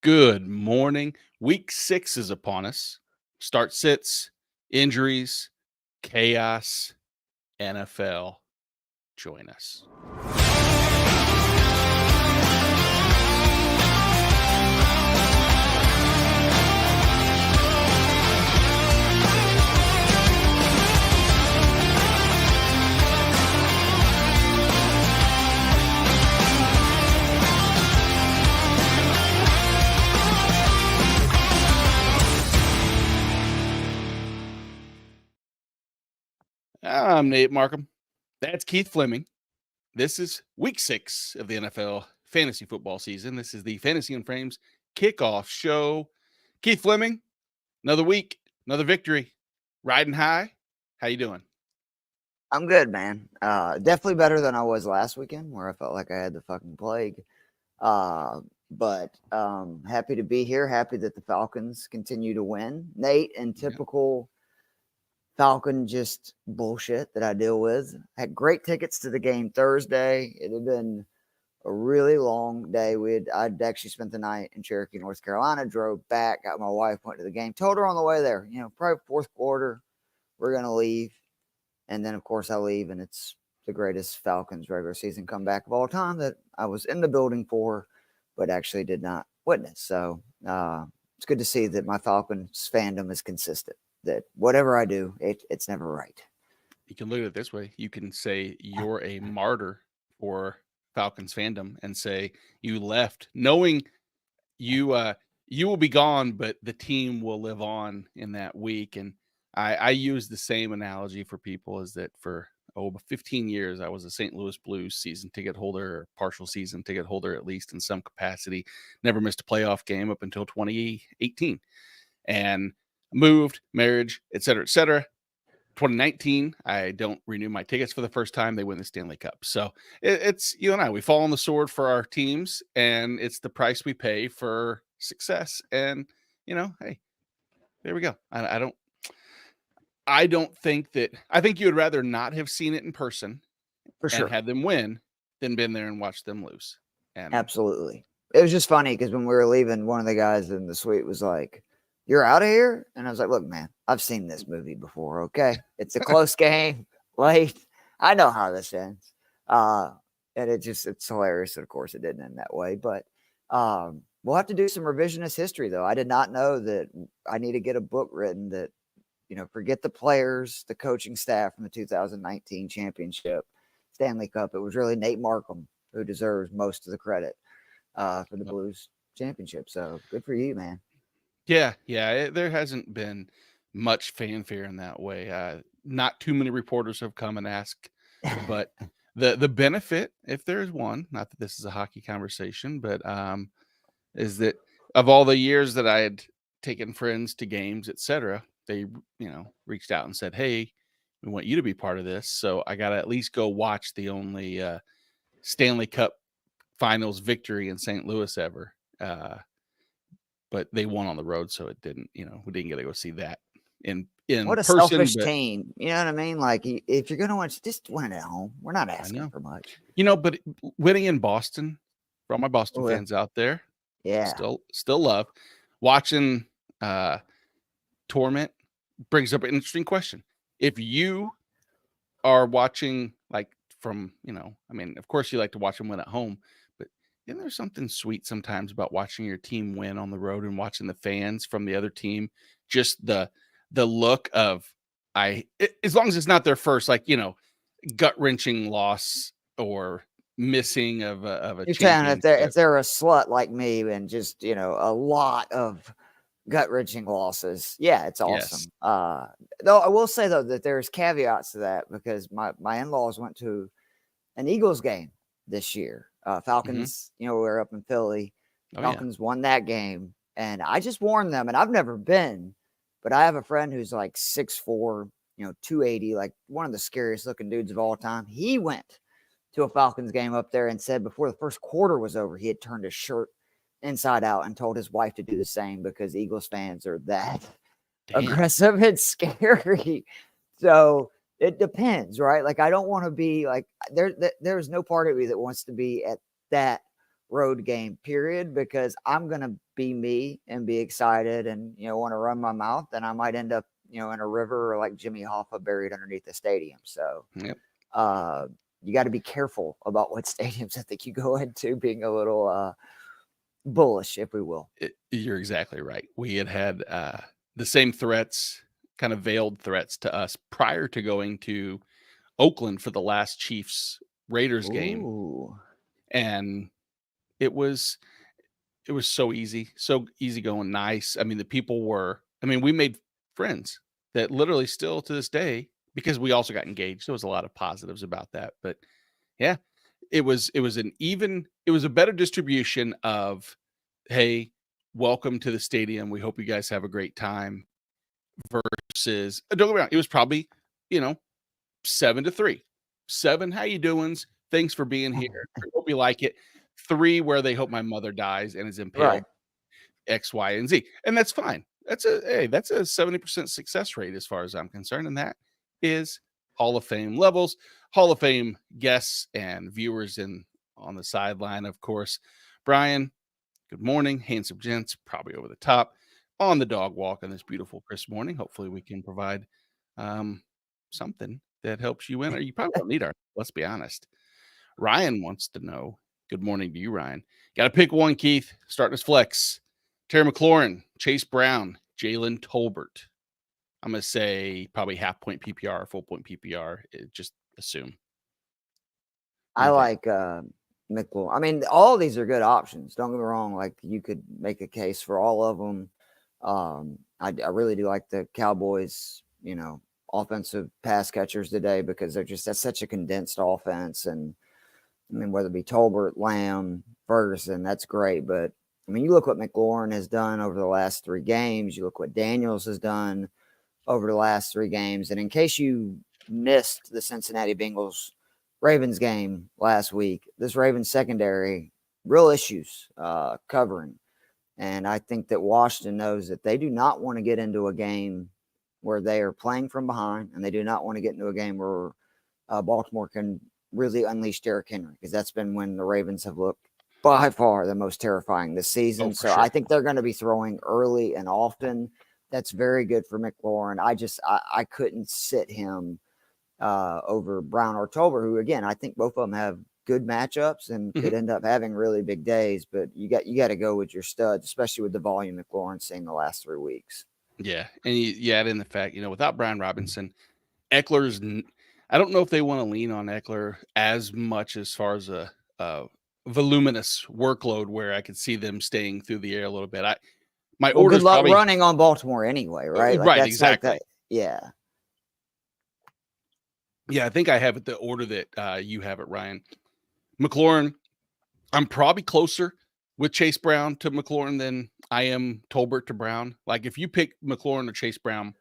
Good morning. Week 6 is upon us. Start sits, injuries, chaos, NFL. Join us. I'm Nate Markham. That's Keith Fleming. This is week 6 of the NFL fantasy football season. This is the Fantasy and Frames kickoff show. Keith Fleming, another week, another victory, riding high. How you doing? I'm good, man. Definitely better than I was last weekend, where I felt like I had the fucking plague. But happy to be here. Happy that the Falcons continue to win. Nate, and typical Falcon just bullshit that I deal with. Had great tickets to the game Thursday. It had been a really long day. I'd actually spent the night in Cherokee, North Carolina, drove back, got my wife, went to the game, told her on the way there, probably fourth quarter, we're going to leave. And then, of course, I leave, and it's the greatest Falcons regular season comeback of all time that I was in the building for, but actually did not witness. So it's good to see that my Falcons fandom is consistent, that whatever I do, it's never right. You can look at it this way. You can say you're a martyr for Falcons fandom and say you left knowing you will be gone, but the team will live on in that week. And I use the same analogy for people is that for 15 years, I was a St. Louis Blues season ticket holder, or partial season ticket holder, at least in some capacity. Never missed a playoff game up until 2018, and moved, marriage, et cetera, 2019, I don't renew my tickets for the first time. They win the Stanley Cup. So it's you and I, we fall on the sword for our teams, and it's the price we pay for success. And, hey, there we go. I think you would rather not have seen it in person for sure and had them win than been there and watched them lose. And absolutely. It was just funny because when we were leaving, one of the guys in the suite was like, "You're out of here?" And I was like, "Look, man, I've seen this movie before. Okay. It's a close game, late. I know how this ends." And it's hilarious. Of course, it didn't end that way, but we'll have to do some revisionist history, though. I did not know that I need to get a book written that, forget the players, the coaching staff from the 2019 championship Stanley Cup. It was really Nate Markham who deserves most of the credit for the Blues championship. So good for you, man. Yeah. There hasn't been much fanfare in that way. Not too many reporters have come and asked, but the benefit, if there is one, not that this is a hockey conversation, but is that of all the years that I had taken friends to games, etc., they, reached out and said, "Hey, we want you to be part of this." So I got to at least go watch the only Stanley Cup Finals victory in St. Louis ever. But they won on the road, so it didn't, we didn't get to go see that in what a person. Selfish team. You know what I mean? Like, if you're going to win, just win at home. We're not asking for much. But winning in Boston, for all my Boston fans out there, still love. Watching Torment brings up an interesting question. If you are watching, like, from, of course you like to watch them win at home, but isn't there something sweet sometimes about watching your team win on the road and watching the fans from the other team, just the look of, as long as it's not their first, gut-wrenching loss or missing of a You're saying if they're a slut like me and just, a lot of gut-wrenching losses. Yeah, it's awesome. Yes. Though I will say, though, that there's caveats to that, because my in-laws went to an Eagles game this year. Falcons, we were up in Philly. Falcons won that game. And I just warned them, and I've never been, but I have a friend who's like 6'4", 280, like one of the scariest looking dudes of all time. He went to a Falcons game up there and said before the first quarter was over, he had turned his shirt inside out and told his wife to do the same, because Eagles fans are that aggressive and scary. So it depends, right? Like, I don't want to be like, there's no part of me that wants to be at that road game, period, because I'm going to be me and be excited and, want to run my mouth. And I might end up, in a river or like Jimmy Hoffa buried underneath the stadium. So, Yep. You got to be careful about what stadiums I think you go into, being a little bullish, if we will. You're exactly right. We had the same threats, kind of veiled threats to us prior to going to Oakland for the last Chiefs Raiders game. And it was so easy going, nice. I mean, we made friends that literally still to this day, because we also got engaged. There was a lot of positives about that, but yeah, it was a better distribution of, hey, welcome to the stadium. We hope you guys have a great time, versus, don't get me wrong, it was probably, 7-3. 7, how you doing? Thanks for being here. I hope you like it. 3, where they hope my mother dies and is impaled. Right. X, Y, and Z. And that's fine. That's a 70% success rate as far as I'm concerned. And that is Hall of Fame levels. Hall of Fame guests and viewers on the sideline, of course. Brian, good morning. Handsome gents, probably over the top, on the dog walk on this beautiful crisp morning. Hopefully we can provide something that helps you win. Or you probably don't need our, let's be honest. Ryan wants to know, good morning to you, Ryan. Got to pick one, Keith. Starting his flex. Terry McLaurin, Chase Brown, Jalen Tolbert. I'm going to say probably half point PPR or full point PPR. Just assume. I like McLaurin. I mean, all of these are good options. Don't get me wrong. Like, you could make a case for all of them. I really do like the Cowboys, offensive pass catchers today, because that's such a condensed offense. And I mean, whether it be Tolbert, Lamb, Ferguson, that's great. But I mean, you look what McLaurin has done over the last 3 games. You look what Daniels has done over the last 3 games. And in case you missed the Cincinnati Bengals Ravens game last week, this Ravens secondary, real issues covering. And I think that Washington knows that they do not want to get into a game where they are playing from behind, and they do not want to get into a game where Baltimore can really unleash Derrick Henry, because that's been when the Ravens have looked by far the most terrifying this season. So sure. I think they're going to be throwing early and often. That's very good for McLaurin. I couldn't sit him over Brown or Tolbert, who, again, I think both of them have good matchups and could end up having really big days. But you got to go with your studs, especially with the volume McLaurin's seen the last 3 weeks. Yeah, and you add in the fact, without Brian Robinson, Eckler's. I don't know if they want to lean on Eckler as much as far as a voluminous workload where I could see them staying through the air a little bit. My order good luck probably running on Baltimore anyway, right? Right, exactly. Like yeah. Yeah, I think I have it the order that you have it, Ryan. McLaurin, I'm probably closer with Chase Brown to McLaurin than I am Tolbert to Brown. Like, if you pick McLaurin or Chase Brown,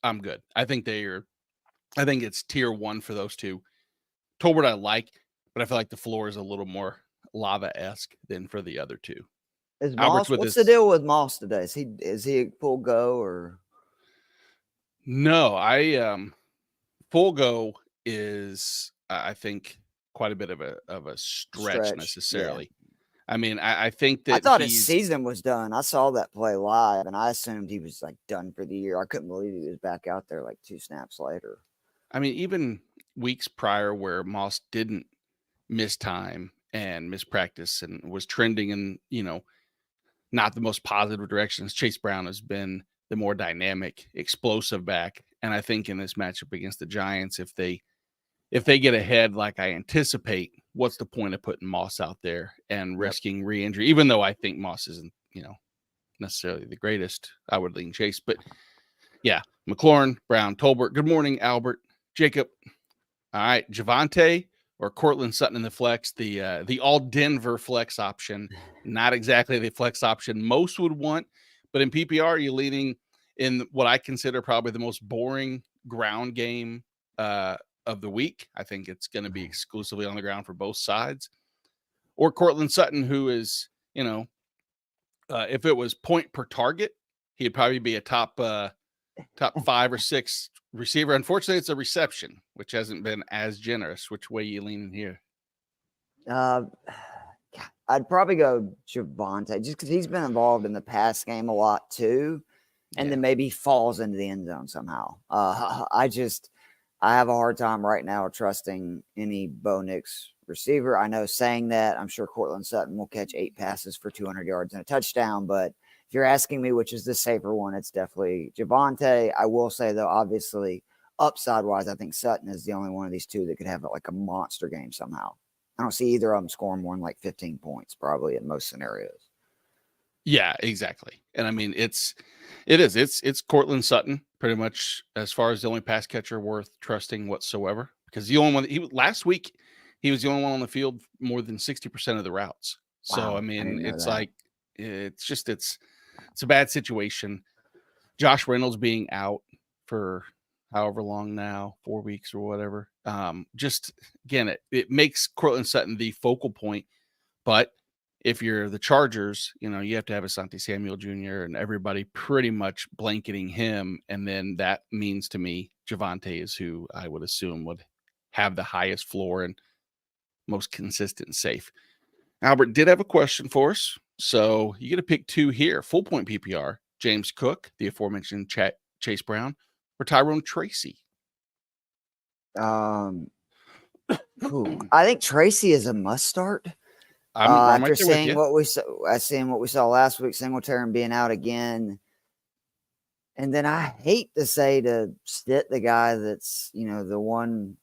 I'm good. I think it's tier 1 for those two. Tolbert I like, but I feel like the floor is a little more lava-esque than for the other two. Is Moss, what's the deal with Moss today? Is he a full go or? No, full go is, I think, quite a bit of a stretch necessarily. Yeah. I mean, I think that I thought his season was done. I saw that play live, and I assumed he was like done for the year. I couldn't believe he was back out there like 2 snaps later. I mean, even weeks prior where Moss didn't miss time and miss practice and was trending in, not the most positive directions, Chase Brown has been the more dynamic, explosive back. And I think in this matchup against the Giants, if they get ahead like I anticipate, what's the point of putting Moss out there and risking re-injury? Even though I think Moss isn't, necessarily the greatest, I would lean Chase. But yeah, McLaurin, Brown, Tolbert. Good morning, Albert, Jacob. All right, Javonte or Cortland Sutton in the flex, the all Denver flex option. Not exactly the flex option most would want, but in PPR, you're leaning in what I consider probably the most boring ground game of the week. I think it's going to be exclusively on the ground for both sides. Or Cortland Sutton, who is, if it was point per target, he'd probably be a top 5 or 6 receiver. Unfortunately, it's a reception, which hasn't been as generous. Which way you leaning here? God, I'd probably go Javonte just because he's been involved in the pass game a lot too, and then maybe he falls into the end zone somehow. I have a hard time right now trusting any Bo Nix receiver. I know saying that, I'm sure Cortland Sutton will catch 8 passes for 200 yards and a touchdown, but if you're asking me which is the safer one, it's definitely Javonte. I will say, though, obviously, upside-wise, I think Sutton is the only one of these two that could have like a monster game somehow. I don't see either of them scoring more than like 15 points, probably in most scenarios. Yeah, exactly. And I mean, it's Cortland Sutton pretty much as far as the only pass catcher worth trusting whatsoever, because the only one last week he was the only one on the field more than 60% of the routes. So Wow, I mean, it's that. Like it's a bad situation. Josh Reynolds being out for however long now, 4 weeks or whatever. Just again, it makes Cortland Sutton the focal point, but if you're the Chargers, you have to have Asante Samuel Jr. and everybody pretty much blanketing him. And then that means to me, Javonte is who I would assume would have the highest floor and most consistent and safe. Albert did have a question for us. So you get to pick 2 here. Full point PPR, James Cook, the aforementioned Chase Brown, or Tyrone Tracy. I think Tracy is a must start. I'm after seeing what we saw last week, Singletary being out again, and then I hate to say to sit the guy that's the one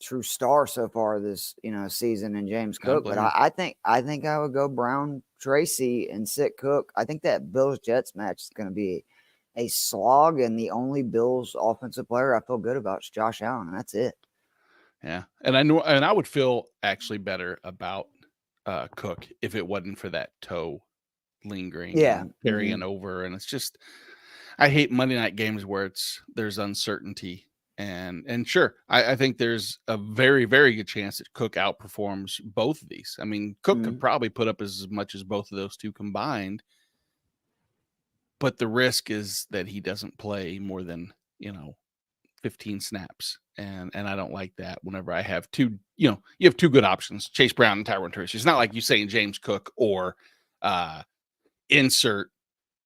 true star so far this season in James Cook, but I think I would go Brown Tracy and sit Cook. I think that Bills Jets match is going to be a slog, and the only Bills offensive player I feel good about is Josh Allen, and that's it. Yeah, and I would feel actually better about Cook if it wasn't for that toe lingering and carrying over. And it's just, I hate Monday night games where there's uncertainty. And sure, I think there's a very, very good chance that Cook outperforms both of these. I mean, Cook could probably put up as much as both of those two combined, but the risk is that he doesn't play more than 15 snaps. And I don't like that whenever I have you have 2 good options, Chase Brown and Tyrone Tracy. It's not like you saying James Cook or insert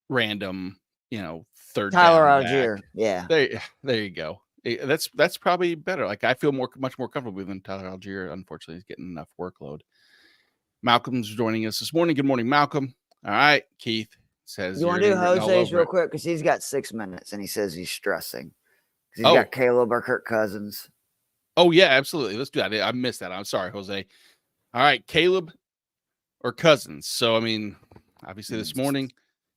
random, third Tyler down Algier. back. Yeah. There you go. That's probably better. Like I feel much more comfortable with Tyler Algier. Unfortunately, he's getting enough workload. Malcolm's joining us this morning. Good morning, Malcolm. All right, Keith says you want to do Jose's real quick because he's got 6 minutes and he says he's stressing. He's got Caleb or Kirk Cousins. Oh, yeah, absolutely. Let's do that. I missed that. I'm sorry, Jose. All right, Caleb or Cousins. So, I mean, obviously this morning,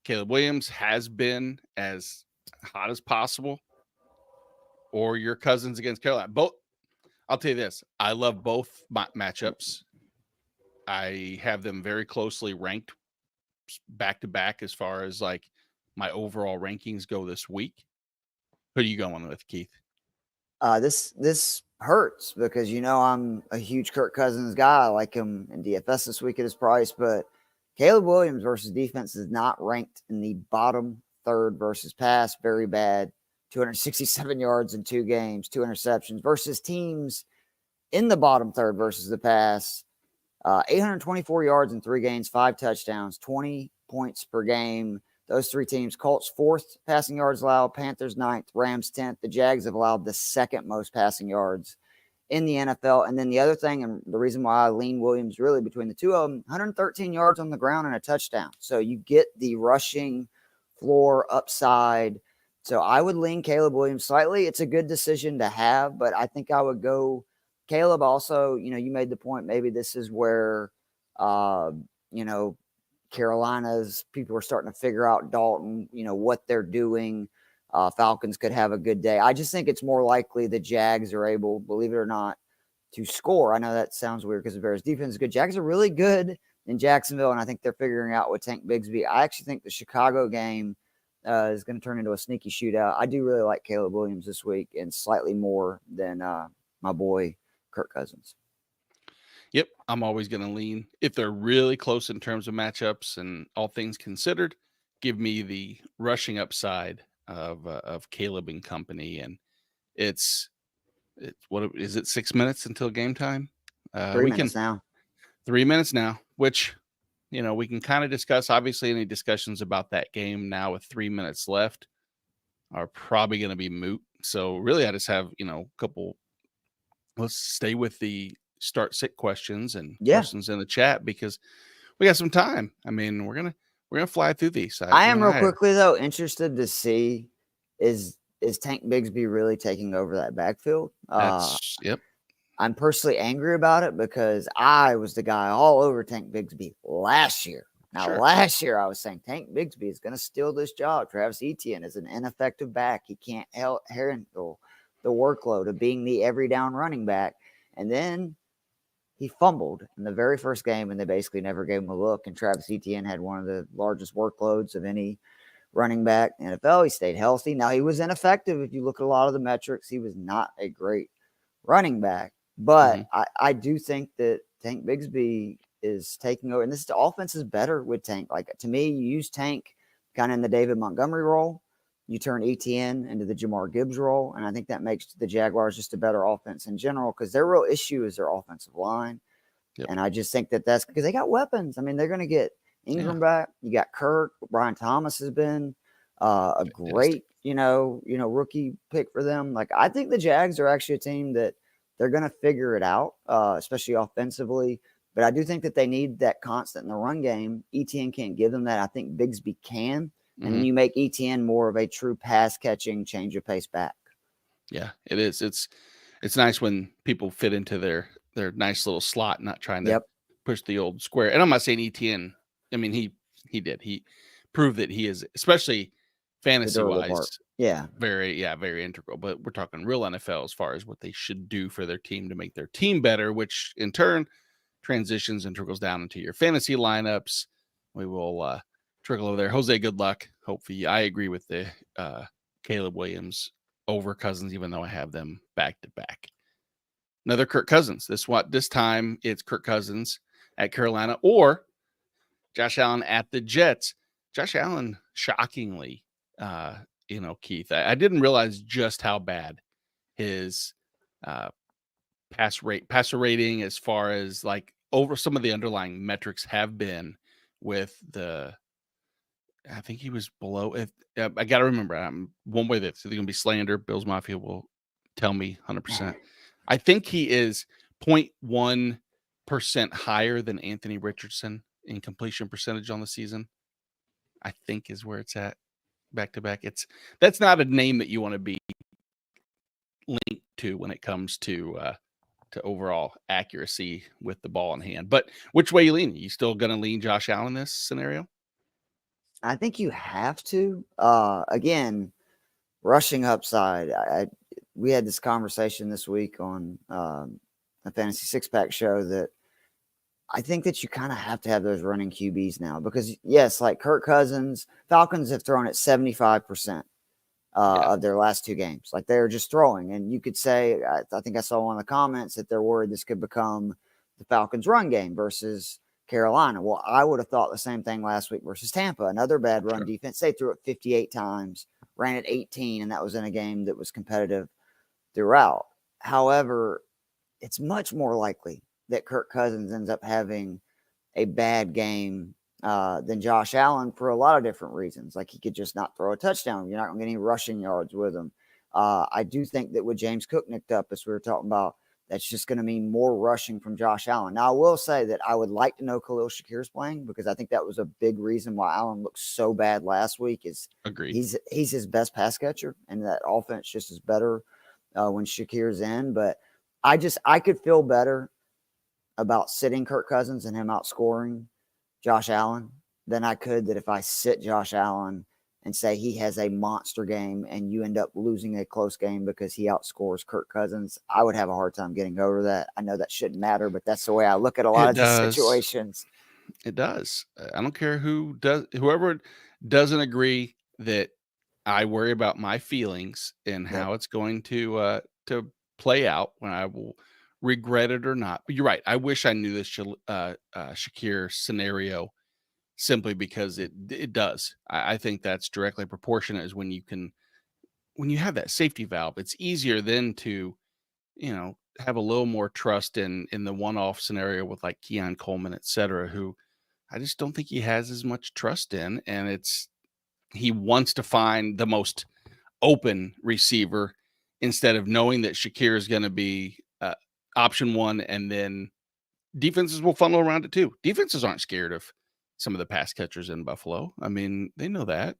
Caleb Williams has been as hot as possible. Or your Cousins against Carolina. Both. I'll tell you this. I love both matchups. I have them very closely ranked back to back as far as like my overall rankings go this week. Who are you going with, Keith? This hurts because I'm a huge Kirk Cousins guy. I like him in DFS this week at his price, but Caleb Williams versus defense is not ranked in the bottom third versus pass. Very bad. 267 yards in 2 games, 2 interceptions versus teams in the bottom third versus the pass. 824 yards in 3 games, 5 touchdowns, 20 points per game. Those 3 teams, Colts 4th passing yards allowed, Panthers 9th, Rams 10th. The Jags have allowed the 2nd most passing yards in the NFL. And then the other thing, and the reason why I lean Williams really between the two of them, 113 yards on the ground and a touchdown. So you get the rushing floor upside. So I would lean Caleb Williams slightly. It's a good decision to have, but I think I would go Caleb. Also, you made the point, maybe this is where, Carolina's people are starting to figure out Dalton, what they're doing. Falcons could have a good day. I just think it's more likely the Jags are able, believe it or not, to score. I know that sounds weird because the Bears defense is good. Jags are really good in Jacksonville, and I think they're figuring out with Tank Bigsby. I actually think the Chicago game is going to turn into a sneaky shootout. I do really like Caleb Williams this week and slightly more than my boy Kirk Cousins. Yep, I'm always going to lean. If they're really close in terms of matchups and all things considered, give me the rushing upside of Caleb and company. And it's what is it? 6 minutes until game time? 3 minutes now. 3 minutes now, which we can kind of discuss. Obviously, any discussions about that game now with 3 minutes left are probably going to be moot. So really, I just have a couple. Let's stay with the start sit questions and questions in the chat because we got some time. I mean, we're gonna fly through these. I am real quickly though interested to see is Tank Bigsby really taking over that backfield? Yep. I'm personally angry about it because I was the guy all over Tank Bigsby last year. Now, last year I was saying Tank Bigsby is going to steal this job. Travis Etienne is an ineffective back. He can't handle the workload of being the every down running back. And then he fumbled in the very first game, and they basically never gave him a look. And Travis Etienne had one of the largest workloads of any running back in the NFL. He stayed healthy. Now, he was ineffective. If you look at a lot of the metrics, he was not a great running back. But I do think that Tank Bigsby is taking over. And the offense is better with Tank. Like, to me, you use Tank kind of in the David Montgomery role. You turn Etienne into the Jamar Gibbs role. And I think that makes the Jaguars just a better offense in general because their real issue is their offensive line. Yep. And I just think that that's because they got weapons. I mean, they're going to get Ingram back. You got Kirk. Brian Thomas has been a great, rookie pick for them. Like, I think the Jags are actually a team that they're going to figure it out, especially offensively. But I do think that they need that constant in the run game. Etienne can't give them that. I think Bigsby can. And then you make Etienne more of a true pass-catching, change-of-pace back. Yeah, it is. It's nice when people fit into their nice little slot, not trying to push the old square. And I'm not saying Etienne. I mean, he did. He proved that he is, especially fantasy-wise, very integral. But we're talking real NFL as far as what they should do for their team to make their team better, which in turn transitions and trickles down into your fantasy lineups. We will trickle over there. Jose, good luck. Hopefully, I agree with the Caleb Williams over Cousins, even though I have them back to back. Another Kirk Cousins. This time it's Kirk Cousins at Carolina or Josh Allen at the Jets. Josh Allen, shockingly, Keith, I didn't realize just how bad his passer rating as far as like over some of the underlying metrics have been with I think he was below it. I got to remember, I'm one way that's either going to be slander. Bills Mafia will tell me 100%. I think he is 0.1% higher than Anthony Richardson in completion percentage on the season. I think is where it's at back to back. That's not a name that you want to be linked to when it comes to overall accuracy with the ball in hand. But which way you lean? You still going to lean Josh Allen in this scenario? I think you have to. Again, rushing upside. We had this conversation this week on a Fantasy Six-Pack show that I think that you kind of have to have those running QBs now because, yes, like Kirk Cousins, Falcons have thrown at 75% of their last two games. Like they're just throwing. And you could say, I think I saw one of the comments that they're worried this could become the Falcons run game versus Carolina. Well, I would have thought the same thing last week versus Tampa. Another bad run defense. They threw it 58 times, ran it 18, and that was in a game that was competitive throughout. However, it's much more likely that Kirk Cousins ends up having a bad game than Josh Allen for a lot of different reasons. Like he could just not throw a touchdown. You're not going to get any rushing yards with him. I do think that with James Cook nicked up, as we were talking about, that's just going to mean more rushing from Josh Allen. Now, I will say that I would like to know Khalil Shakir's playing because I think that was a big reason why Allen looked so bad last week. He's his best pass catcher, and that offense just is better when Shakir's in. But I could feel better about sitting Kirk Cousins and him outscoring Josh Allen than I could that if I sit Josh Allen and say he has a monster game and you end up losing a close game because he outscores Kirk Cousins. I would have a hard time getting over that. I know that shouldn't matter, but that's the way I look at a lot of these situations. It does. I don't care whoever doesn't agree that I worry about my feelings and how it's going to play out when I will regret it or not. But you're right. I wish I knew this Shakir scenario simply because it does. I think that's directly proportionate is when you have that safety valve, it's easier then to, have a little more trust in the one-off scenario with like Keon Coleman, et cetera, who I just don't think he has as much trust in, and he wants to find the most open receiver instead of knowing that Shakir is going to be option one, and then defenses will funnel around it too. Defenses aren't scared of some of the pass catchers in Buffalo. I mean, they know that.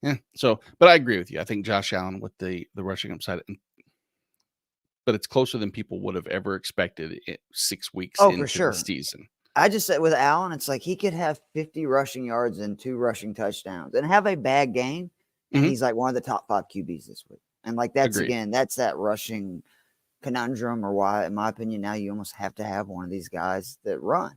But I agree with you. I think Josh Allen with the rushing upside, but it's closer than people would have ever expected 6 weeks Oh, into for sure. the season. I just said with Allen, it's like he could have 50 rushing yards and 2 rushing touchdowns and have a bad game, and he's like one of the top 5 QBs this week. And like that's Agreed. Again, that's that rushing conundrum, or why, in my opinion, now you almost have to have one of these guys that run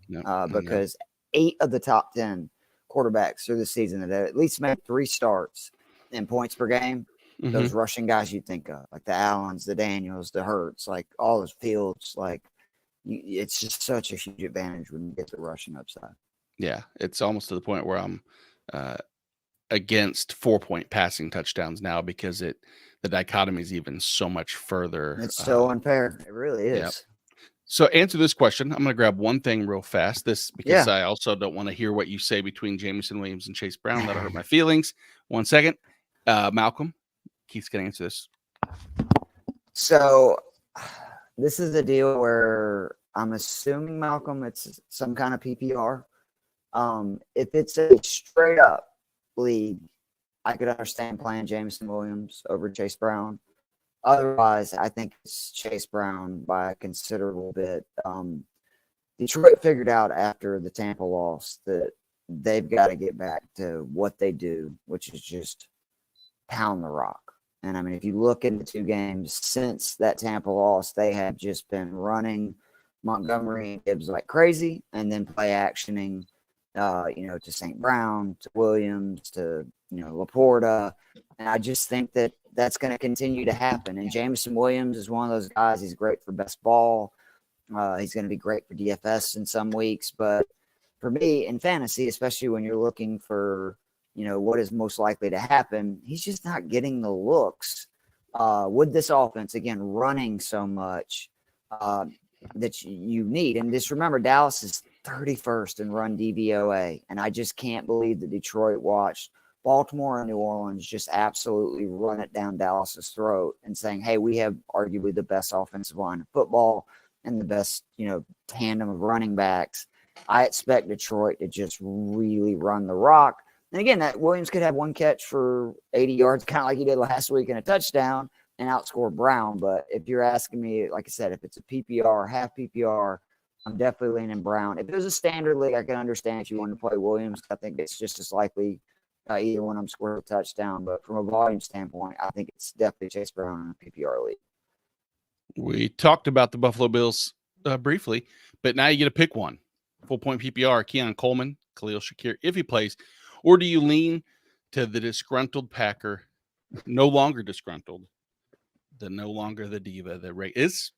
because 8 of the top 10 quarterbacks through the season that at least made 3 starts in points per game. Those rushing guys you think of, like the Allens, the Daniels, the Hurts, like all those Fields, like it's just such a huge advantage when you get the rushing upside. Yeah, it's almost to the point where I'm against 4-point passing touchdowns now because the dichotomy is even so much further. It's so unfair. It really is. Yep. So answer this question. I'm going to grab one thing real fast. Because I also don't want to hear what you say between Jameson Williams and Chase Brown. That'll hurt my feelings. 1 second. Malcolm, Keith's going to answer this. So this is a deal where I'm assuming, Malcolm, it's some kind of PPR. If it's a straight up league, I could understand playing Jameson Williams over Chase Brown. Otherwise, I think it's Chase Brown by a considerable bit. Detroit figured out after the Tampa loss that they've got to get back to what they do, which is just pound the rock. And I mean, if you look at the 2 games since that Tampa loss, they have just been running Montgomery and Gibbs like crazy, and then play actioning, to St. Brown, to Williams, to Laporta. And I just think that that's going to continue to happen. And Jameson Williams is one of those guys. He's great for best ball. He's going to be great for DFS in some weeks. But for me in fantasy, especially when you're looking for, what is most likely to happen, he's just not getting the looks with this offense, again, running so much that you need. And just remember, Dallas is 31st in run DVOA. And I just can't believe that Detroit watched Baltimore and New Orleans just absolutely run it down Dallas's throat and saying, hey, we have arguably the best offensive line of football and the best, tandem of running backs. I expect Detroit to just really run the rock. And again, that Williams could have 1 catch for 80 yards, kind of like he did last week, in a touchdown and outscore Brown. But if you're asking me, like I said, if it's a PPR, half PPR, I'm definitely leaning Brown. If it was a standard league, I can understand if you want to play Williams. I think it's just as likely either one of them score a touchdown. But from a volume standpoint, I think it's definitely Chase Brown in a PPR league. We talked about the Buffalo Bills briefly, but now you get to pick one. Full-point PPR, Keon Coleman, Khalil Shakir, if he plays. Or do you lean to the disgruntled Packer, no longer disgruntled, no longer the diva, is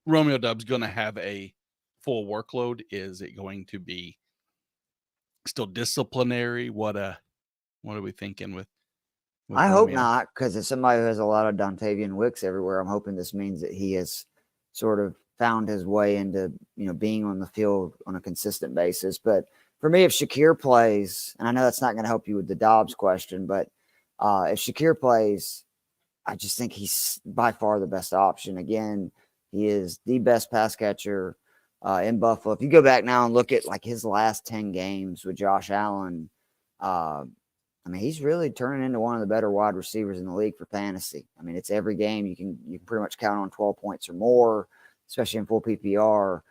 Romeo Doubs going to have a full workload? Is it going to be still disciplinary? What are we thinking with I hope not, because as somebody who has a lot of Dontavian Wicks everywhere, I'm hoping this means that he has sort of found his way into, being on the field on a consistent basis. But for me, if Shakir plays, and I know that's not going to help you with the Dobbs question, but if Shakir plays, I just think he's by far the best option. Again, he is the best pass catcher in Buffalo. If you go back now and look at like his last 10 games with Josh Allen, he's really turning into one of the better wide receivers in the league for fantasy. I mean, it's every game you can pretty much count on 12 points or more, especially in full PPR.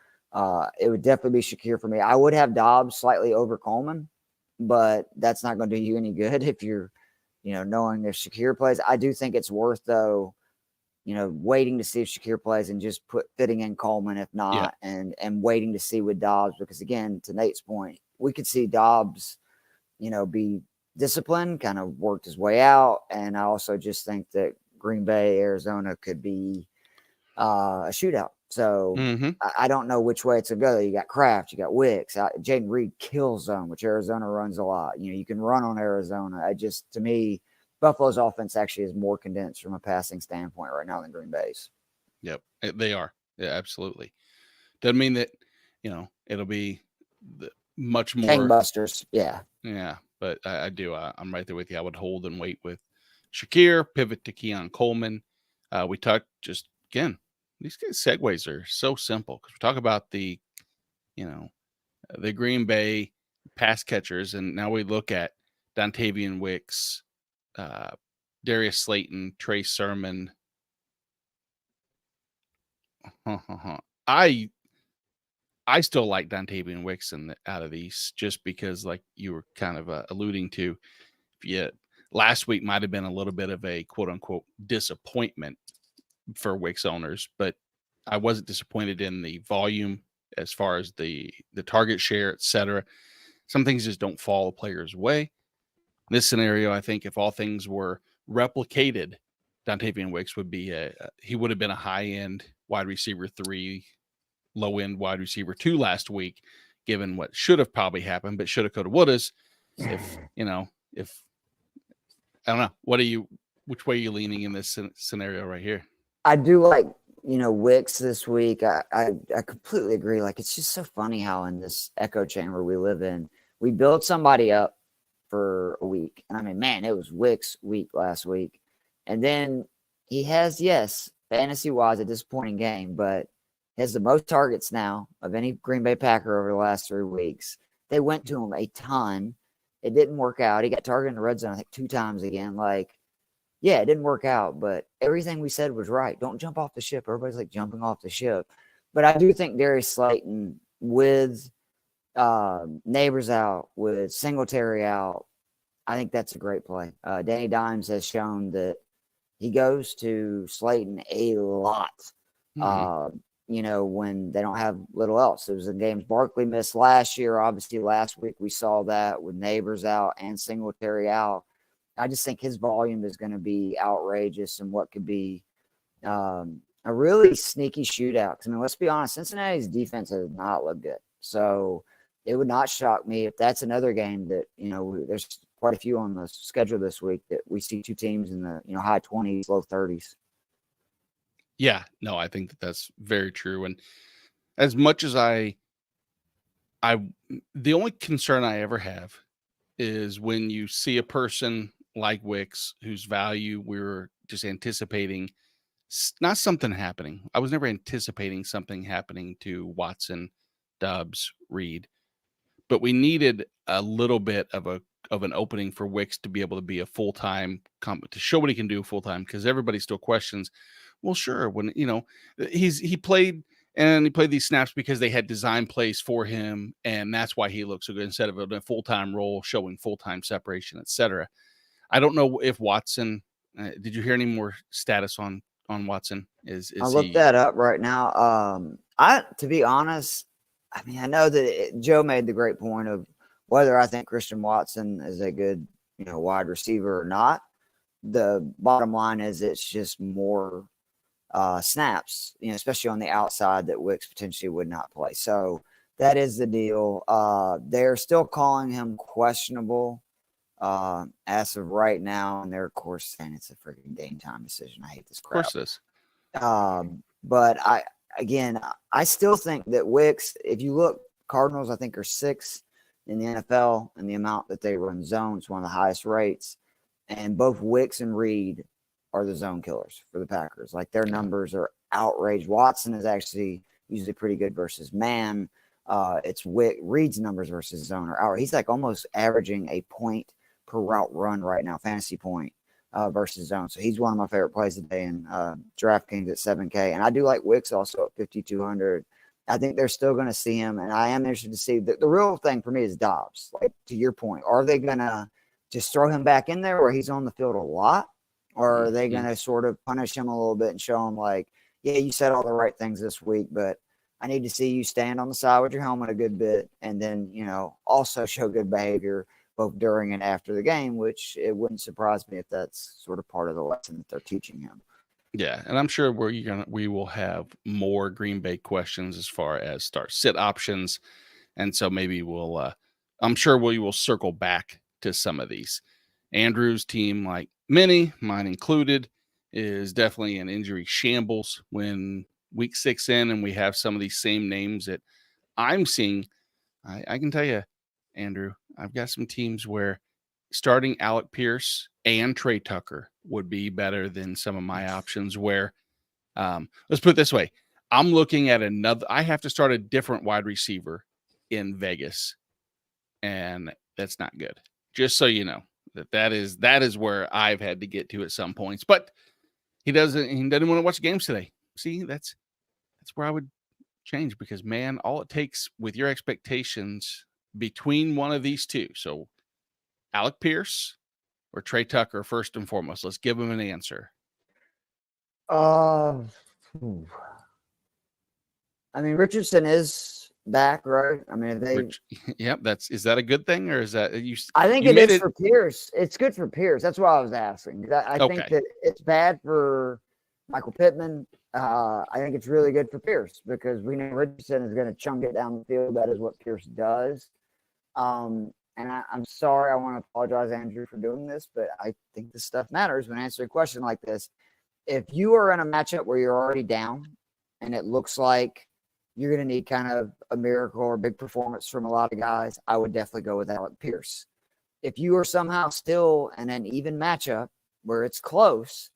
It would definitely be Shakir for me. I would have Dobbs slightly over Coleman, but that's not going to do you any good if you're, knowing if Shakir plays. I do think it's worth, though, waiting to see if Shakir plays and just fitting in Coleman if not, and waiting to see with Dobbs, because again, to Nate's point, we could see Dobbs, be disciplined, kind of worked his way out. And I also just think that Green Bay, Arizona could be a shootout. So I don't know which way it's going to go. You got Kraft, you got Wicks, Jaden Reed kills zone, which Arizona runs a lot. You can run on Arizona. To me, Buffalo's offense actually is more condensed from a passing standpoint right now than Green Bay's. Yep, they are. Yeah, absolutely. Doesn't mean that, it'll be much more gangbusters. Yeah. But I do. I'm right there with you. I would hold and wait with Shakir, pivot to Keon Coleman. We talked just again. These guys' segues are so simple because we talk about the Green Bay pass catchers, and now we look at Dontavian Wicks, Darius Slayton, Trey Sermon. I still like Dontavian Wicks out of these just because, like you were kind of alluding to, last week might have been a little bit of a quote unquote disappointment for Wicks owners, but I wasn't disappointed in the volume as far as the target share, etc. Some things just don't fall a player's way. In this scenario, I think if all things were replicated, Dontavian Wicks would be he would have been a high-end wide receiver 3, low-end wide receiver 2 last week, given what should have probably happened, but shoulda, coulda, wouldas. If I don't know, which way are you leaning in this scenario right here? I do like, Wicks this week. I completely agree. Like, it's just so funny how in this echo chamber we live in, we build somebody up for a week. And I mean, man, it was Wicks week last week. And then he has, yes, fantasy-wise, a disappointing game, but he has the most targets now of any Green Bay Packer over the last 3 weeks. They went to him a ton. It didn't work out. He got targeted in the red zone, I think, 2 times again. Like, yeah, it didn't work out, but everything we said was right. Don't jump off the ship. Everybody's like jumping off the ship. But I do think Darius Slayton with Neighbors out, with Singletary out, I think that's a great play. Danny Dimes has shown that he goes to Slayton a lot, when they don't have little else. It was the games Barkley missed last year. Obviously, last week we saw that with Neighbors out and Singletary out. I just think his volume is going to be outrageous and what could be a really sneaky shootout. I mean, let's be honest, Cincinnati's defense has not looked good. So it would not shock me if that's another game that, there's quite a few on the schedule this week that we see 2 teams in the, high 20s, low 30s. Yeah, no, I think that's very true. And as much as the only concern I ever have is when you see a person like Wicks, whose value we were just anticipating, not something happening. I was never anticipating something happening to Watson, Doubs, Reed, but we needed a little bit of an opening for Wicks to be able to be a full-time to show what he can do full-time, because everybody still questions, well, sure, when he played these snaps because they had design plays for him, and that's why he looks so good instead of a full-time role showing full-time separation, etc. I don't know if Watson. Did you hear any more status on Watson? I'll look that up right now. To be honest, I mean, I know that Joe made the great point of whether I think Christian Watson is a good, wide receiver or not. The bottom line is it's just more snaps, especially on the outside, that Wicks potentially would not play. So that is the deal. They're still calling him questionable as of right now, and they're of course saying it's a freaking game time decision. I hate this crap. Of course it is. But I still think that Wicks, if you look, Cardinals I think are 6th in the NFL in the amount that they run zone. It's one of the highest rates, and both Wicks and Reed are the zone killers for the Packers. Like, their numbers are outrageous. Watson is actually usually pretty good versus man. It's Reed's numbers versus zone are outrageous. He's like almost averaging a point per route run right now, fantasy point versus zone. So he's one of my favorite plays today in DraftKings at 7K. And I do like Wicks also at 5,200. I think they're still going to see him, and I am interested to see the real thing for me is Dobbs. Like, to your point, are they going to just throw him back in there where he's on the field a lot? Or are they going to sort of punish him a little bit and show him, like, yeah, you said all the right things this week, but I need to see you stand on the side with your helmet a good bit, and then, also show good behavior both during and after the game, which it wouldn't surprise me if that's sort of part of the lesson that they're teaching him. Yeah, and I'm sure we will have more Green Bay questions as far as start sit options, and so maybe I'm sure we will circle back to some of these. Andrew's team, like many, mine included, is definitely an injury shambles when week 6 in, and we have some of these same names that I'm seeing. I can tell you, Andrew, I've got some teams where starting Alec Pierce and Trey Tucker would be better than some of my options where, let's put it this way. I'm looking at I have to start a different wide receiver in Vegas, and that's not good. Just so you know, that is where I've had to get to at some points, but he doesn't want to watch games today. See, that's where I would change, because man, all it takes with your expectations between one of these two. So Alec Pierce or Trey Tucker, first and foremost, let's give him an answer. I mean, Richardson is back, right? I mean, yep. Is that a good thing, or is that you? I think you it is for Pierce. It's good for Pierce. That's why I was asking. I think that it's bad for Michael Pittman. I think it's really good for Pierce because we know Richardson is going to chunk it down the field. That is what Pierce does. And I'm sorry. I want to apologize, Andrew, for doing this, but I think this stuff matters when answering a question like this. If you are in a matchup where you're already down and it looks like you're going to need kind of a miracle or big performance from a lot of guys, I would definitely go with Alec Pierce. If you are somehow still in an even matchup where it's close,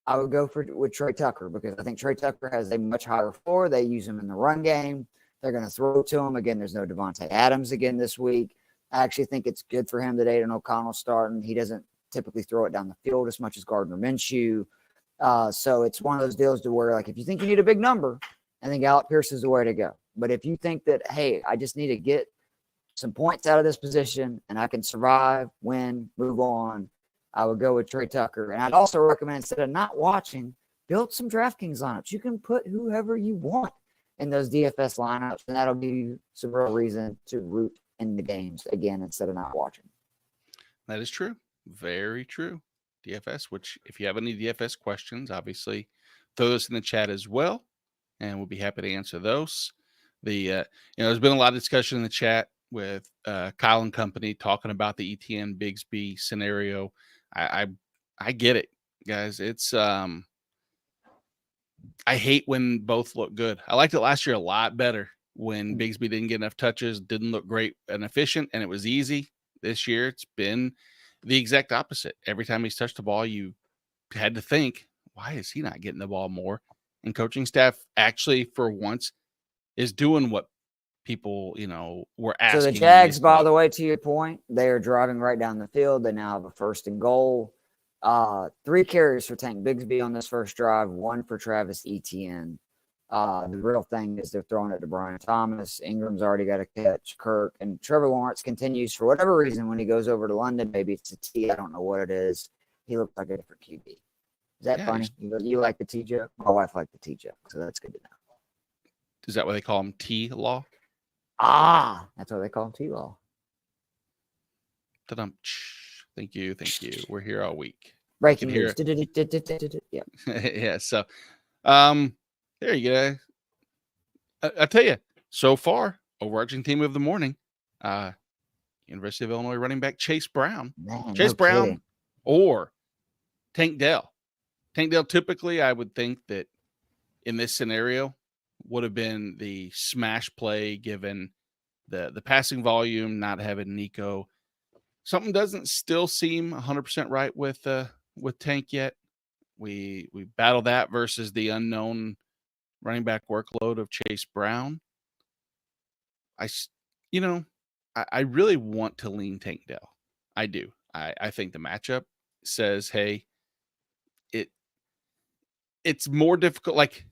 I would go with Trey Tucker because I think Trey Tucker has a much higher floor. They use him in the run game. They're going to throw to him. Again, there's no Devontae Adams again this week. I actually think it's good for him that Aiden O'Connell starting. He doesn't typically throw it down the field as much as Gardner Minshew. So it's one of those deals to where, like, if you think you need a big number, I think Alec Pierce is the way to go. But if you think that, hey, I just need to get some points out of this position and I can survive, win, move on, I would go with Trey Tucker. And I'd also recommend, instead of not watching, build some DraftKings lineups. You can put whoever you want in those DFS lineups, and that'll give you some real reason to root in the games again instead of not watching. That is true. Very true. DFS, which if you have any DFS questions, obviously throw those in the chat as well, and we'll be happy to answer those. There's been a lot of discussion in the chat with Kyle and company talking about the ETN Bigsby scenario. I get it, guys. It's I hate when both look good. I liked it last year a lot better when Bigsby didn't get enough touches, didn't look great and efficient, and it was easy. This year, it's been the exact opposite. Every time he's touched the ball, you had to think, why is he not getting the ball more? And coaching staff actually, for once, is doing what people, were asking. So the Jags, by the way, to your point, they are driving right down the field. They now have a 1st and goal. 3 carries for Tank Bigsby on this first drive, 1 for Travis Etienne. The real thing is they're throwing it to Brian Thomas. Ingram's already got a catch. Kirk and Trevor Lawrence continues, for whatever reason, when he goes over to London, maybe it's a T. I don't know what it is. He looks like a different QB. Is that funny? You like the T joke? My wife liked the T joke, so that's good to know. Is that what they call him? T-Law? That's what they call him, T-Law. Thank you. We're here all week. Breaking news. Yeah. Yeah. So, there you go. I tell you, so far, overarching theme of the morning, University of Illinois running back Chase Brown. Kidding. Or Tank Dell. Tank Dell, typically, I would think that in this scenario would have been the smash play given the passing volume, not having Nico. Something doesn't still seem 100% right with Tank yet. We battle that versus the unknown running back workload of Chase Brown. I really want to lean Tank Dell. I do. I think the matchup says, hey, it's more difficult. Like,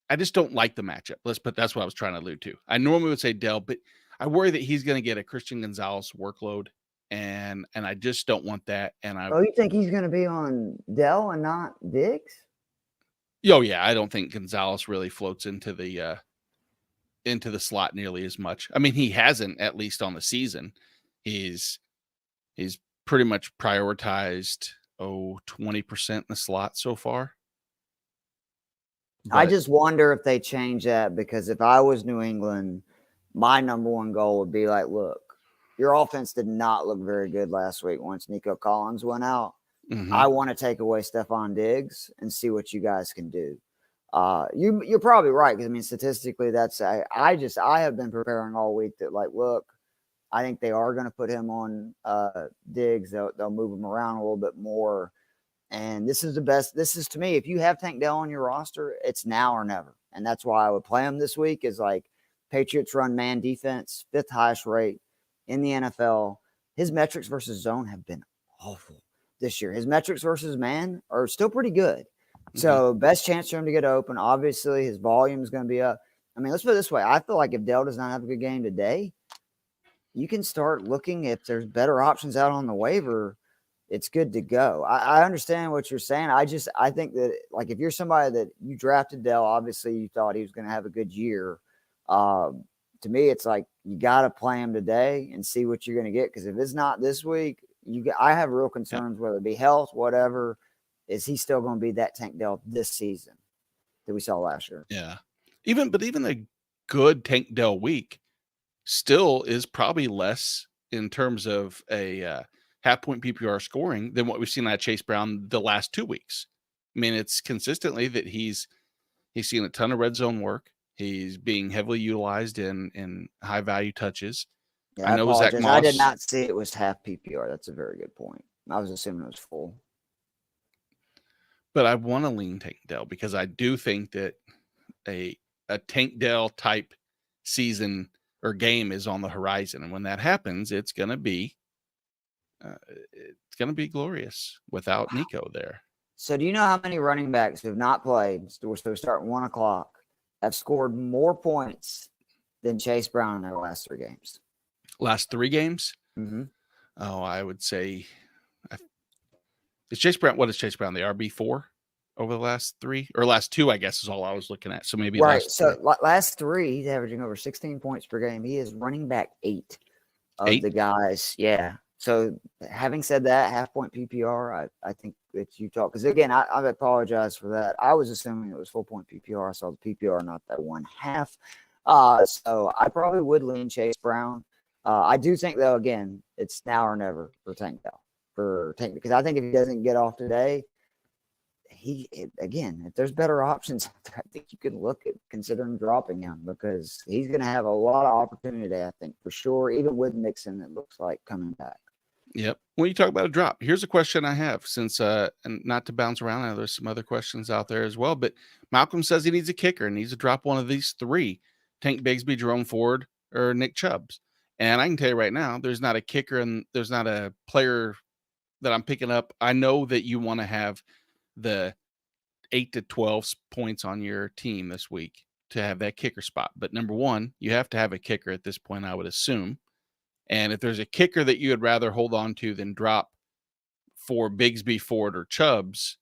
I just don't like the matchup. That's what I was trying to allude to. I normally would say Dell, but I worry that he's going to get a Christian Gonzalez workload, and I just don't want that. And you think he's going to be on Dell and not Diggs? Oh yeah, I don't think Gonzalez really floats into the slot nearly as much. I mean, he hasn't, at least on the season. He's pretty much prioritized 20% in the slot so far. I just wonder if they change that, because if I was New England, my number one goal would be like, look, your offense did not look very good last week once Nico Collins went out. Mm-hmm. I want to take away Stephon Diggs and see what you guys can do. You're probably right, because I mean statistically that's I have been preparing all week that, like, look, I think they are going to put him on Diggs. They'll move him around a little bit more. And this is the best. This is, to me, if you have Tank Dell on your roster, it's now or never. And that's why I would play him this week. Is like, Patriots run man defense, 5th highest rate in the NFL. His metrics versus zone have been awful this year. His metrics versus man are still pretty good. So best chance for him to get open. Obviously, his volume is going to be up. I mean, let's put it this way. I feel like if Dell does not have a good game today, you can start looking if there's better options out on the waiver. It's good to go. I understand what you're saying. I think that, like, if you're somebody that you drafted Dell, obviously you thought he was going to have a good year. To me, it's like you got to play him today and see what you're going to get. Because if it's not this week, I have real concerns, whether it be health, whatever. Is he still going to be that Tank Dell this season that we saw last year? Yeah. Even a good Tank Dell week still is probably less in terms of a half-point PPR scoring than what we've seen out of Chase Brown the last 2 weeks. I mean, it's consistently that he's seen a ton of red zone work. He's being heavily utilized in high-value touches. Yeah, I know Zach Moss. I did not see it was half PPR. That's a very good point. I was assuming it was full. But I want to lean Tank Dell because I do think that a Tank Dell type season or game is on the horizon. And when that happens, it's going to be glorious without Nico there. So do you know how many running backs who have not played, so we're starting 1 o'clock, have scored more points than Chase Brown in their last 3 games? Last 3 games? Mm-hmm. Oh, I would say is Chase Brown. What is Chase Brown? The RB4 over the last 3 or last 2, I guess, is all I was looking at. So maybe right. Last 3, he's averaging over 16 points per game. He is running back 8 of the guys. Yeah. So having said that, half-point PPR, I think that you talk, because again, I apologize for that. I was assuming it was full-point PPR. I saw the PPR, not that 1/2. So I probably would lean Chase Brown. I do think, though, again, it's now or never for Tank Dell. Because I think if he doesn't get off today, if there's better options, I think you can look at considering dropping him, because he's going to have a lot of opportunity, I think, for sure, even with Mixon, it looks like coming back. Yep. When you talk about a drop, here's a question I have, since and not to bounce around, I know there's some other questions out there as well, but Malcolm says he needs a kicker and needs to drop one of these 3: Tank Bigsby, Jerome Ford, or Nick Chubbs. And I can tell you right now, there's not a kicker and there's not a player that I'm picking up. I know that you want to have the 8 to 12 points on your team this week to have that kicker spot. But number one, you have to have a kicker at this point, I would assume. And if there's a kicker that you would rather hold on to than drop for Bigsby, Ford, or Chubbs,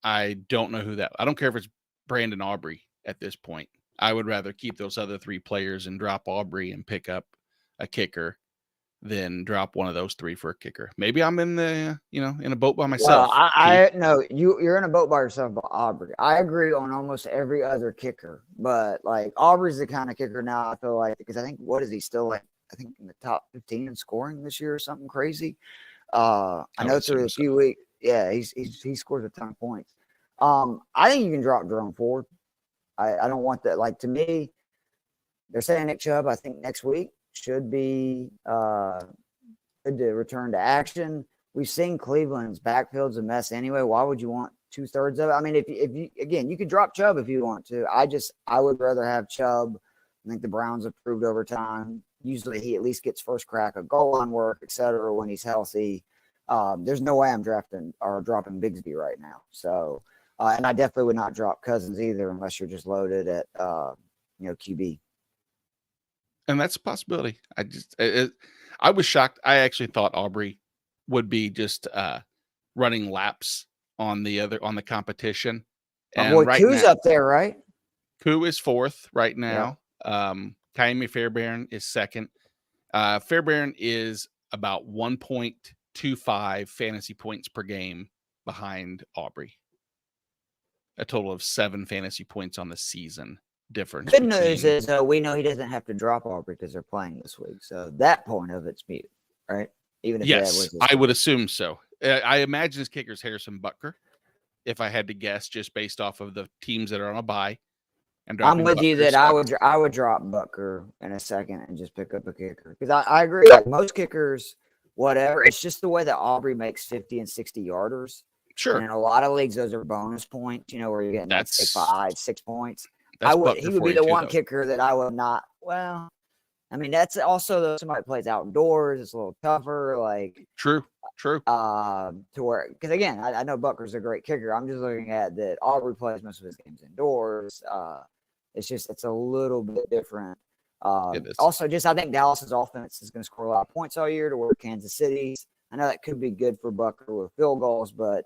I don't know who that. I don't care if it's Brandon Aubrey at this point. I would rather keep those other 3 players and drop Aubrey and pick up a kicker than drop one of those 3 for a kicker. Maybe I'm in the, in a boat by myself. Well, I no, you're in a boat by yourself, but Aubrey. I agree on almost every other kicker, but like Aubrey's the kind of kicker now, I feel like, because I think, what is he still like? I think in the top 15 in scoring this year or something crazy. I know through a few weeks. Yeah, he scores a ton of points. I think you can drop Jerome Ford. I don't want that. Like, to me, they're saying Nick Chubb, I think next week should be good to return to action. We've seen Cleveland's backfield's a mess anyway. Why would you want 2/3 of it? I mean, if you again, you could drop Chubb if you want to. I would rather have Chubb. I think the Browns have proved over time. Usually he at least gets first crack of goal line work, et cetera, when he's healthy. There's no way I'm drafting or dropping Bigsby right now. So, and I definitely would not drop Cousins either unless you're just loaded at, QB. And that's a possibility. I was shocked. I actually thought Aubrey would be just running laps on the competition. And boy, Koo's up there, right? Koo is 4th right now. Yep. Kaimi Fairbairn is 2nd. Fairbairn is about 1.25 fantasy points per game behind Aubrey. A total of 7 fantasy points on the season difference. Good news is we know he doesn't have to drop Aubrey because they're playing this week. So that point of it's muted, right? Even if yes, I would assume so. I imagine his kicker is Harrison Butker. if I had to guess, just based off of the teams that are on a bye. And I'm with you that I would drop Butker in a second and just pick up a kicker, because I agree. Like most kickers, whatever, it's just the way that Aubrey makes 50 and 60 yarders. Sure. And in a lot of leagues, those are bonus points. Where you're getting like say 5, 6 points. He would be the one kicker that I would not. Well, I mean, that's also somebody plays outdoors. It's a little tougher. Like true. To where, because again, I know Butker's a great kicker. I'm just looking at that Aubrey plays most of his games indoors. It's a little bit different. Also, I think Dallas's offense is going to score a lot of points all year to where Kansas City's. I know that could be good for Butker with field goals, but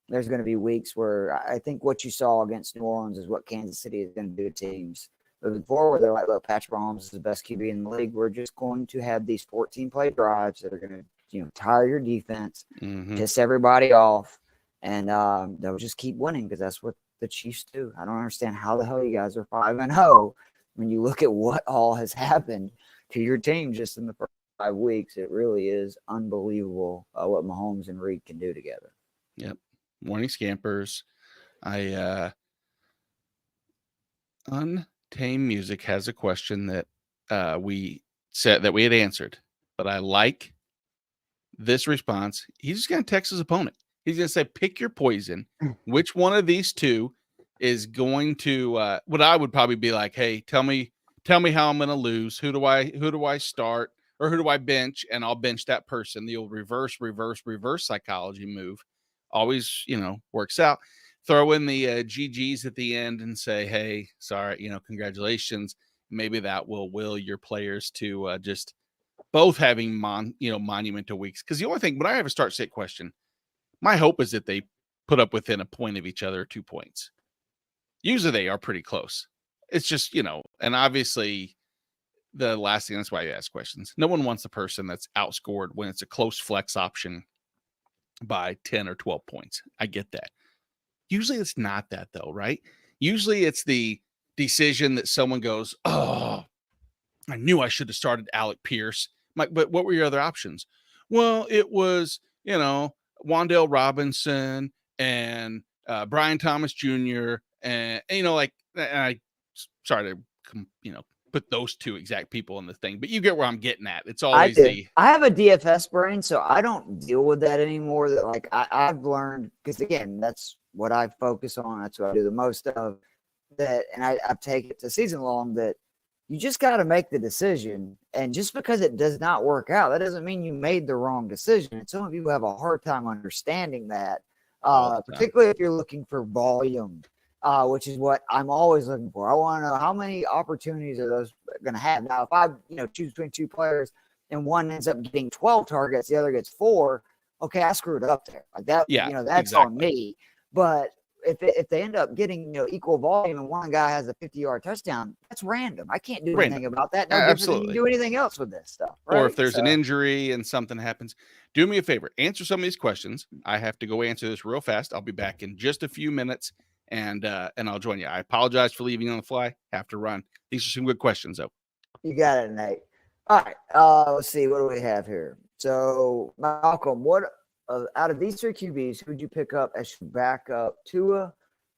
there's going to be weeks where I think what you saw against New Orleans is what Kansas City is going to do to teams moving forward. They're like, look, Patrick Mahomes is the best QB in the league. We're just going to have these 14-play drives that are going to, tire your defense, piss everybody off, and they'll just keep winning because that's what the Chiefs do. I don't understand how the hell you guys are 5-0 when you look at what all has happened to your team just in the first 5 weeks. It really is unbelievable what Mahomes and Reed can do together. Yep. Morning Scampers. Untamed Music has a question that we said that we had answered, but I like this response. He's just going to text his opponent. He's going to say, pick your poison. Which one of these two is going to, what I would probably be like, hey, tell me how I'm going to lose. Who do I start, or who do I bench? And I'll bench that person. The old reverse psychology move always, works out. Throw in the GGs at the end and say, hey, sorry, congratulations. Maybe that will will your players to just both having monumental weeks. Because the only thing, when I have a start sit question, my hope is that they put up within a point of each other, 2 points. Usually they are pretty close. It's just, and obviously the last thing, that's why you ask questions. No one wants the person that's outscored when it's a close flex option by 10 or 12 points. I get that. Usually it's not that though, right? Usually it's the decision that someone goes, oh, I knew I should have started Alec Pierce. But what were your other options? Well, it was, Wandale Robinson and Brian Thomas Jr. And I sorry to, put those two exact people in the thing, but you get where I'm getting at. It's always I have a DFS brain, so I don't deal with that anymore. That like I've learned, because again, that's what I focus on. That's what I do the most of. That, and I take it to season long, that you just got to make the decision. And just because it does not work out, that doesn't mean you made the wrong decision. And some of you have a hard time understanding that, particularly if you're looking for volume, which is what I'm always looking for. I want to know how many opportunities are those going to have. Now, if I, choose between 2 players and one ends up getting 12 targets, the other gets 4, okay, I screwed up there. Like that, that's exactly on me. But if they end up getting equal volume and one guy has a 50-yard touchdown, that's random. I can't do anything about that. No different than you do anything else with this stuff. Right? Or if there's an injury and something happens, do me a favor, answer some of these questions. I have to go answer this real fast. I'll be back in just a few minutes, and I'll join you. I apologize for leaving on the fly. Have to run. These are some good questions, though. You got it, Nate. All right. Let's see. What do we have here? So, Malcolm, what out of these 3 QBs, who would you pick up as your backup? Tua,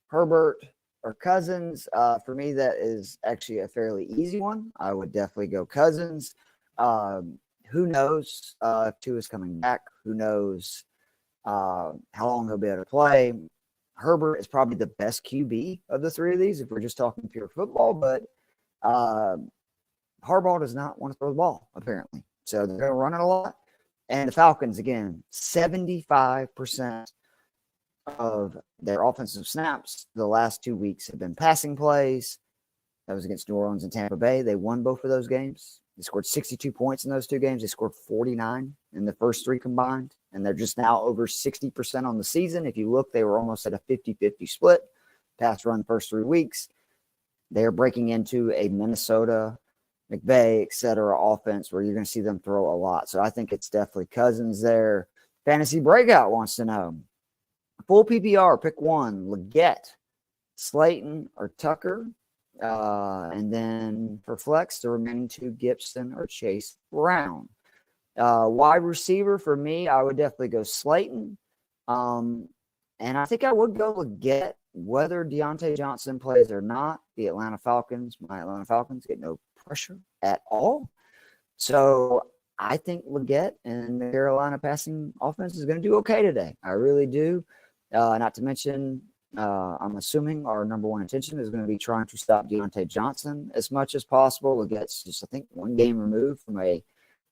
Herbert, or Cousins? For me, that is actually a fairly easy one. I would definitely go Cousins. Who knows if Tua's coming back? Who knows how long he'll be able to play? Herbert is probably the best QB of the 3 of these if we're just talking pure football, but Harbaugh does not want to throw the ball, apparently. So they're going to run it a lot. And the Falcons, again, 75% of their offensive snaps the last 2 weeks have been passing plays. That was against New Orleans and Tampa Bay. They won both of those games. They scored 62 points in those 2 games. They scored 49 in the first 3 combined. And they're just now over 60% on the season. If you look, they were almost at a 50-50 split. Pass run first 3 weeks. They're breaking into a Minnesota, McVay, et cetera, offense where you're going to see them throw a lot. So I think it's definitely Cousins there. Fantasy Breakout wants to know. Full PPR, pick one. Leggett, Slayton, or Tucker. And then for flex, the remaining 2, Gibson or Chase Brown. Wide receiver for me, I would definitely go Slayton. And And I think I would go Leggett, whether Deontay Johnson plays or not. The Atlanta Falcons, my Atlanta Falcons, get no pressure at all. So I think Leggett and the Carolina passing offense is going to do okay today. I really do. Not to mention, I'm assuming our number one intention is going to be trying to stop Deontay Johnson as much as possible. Leggett's just, I think, one game removed from a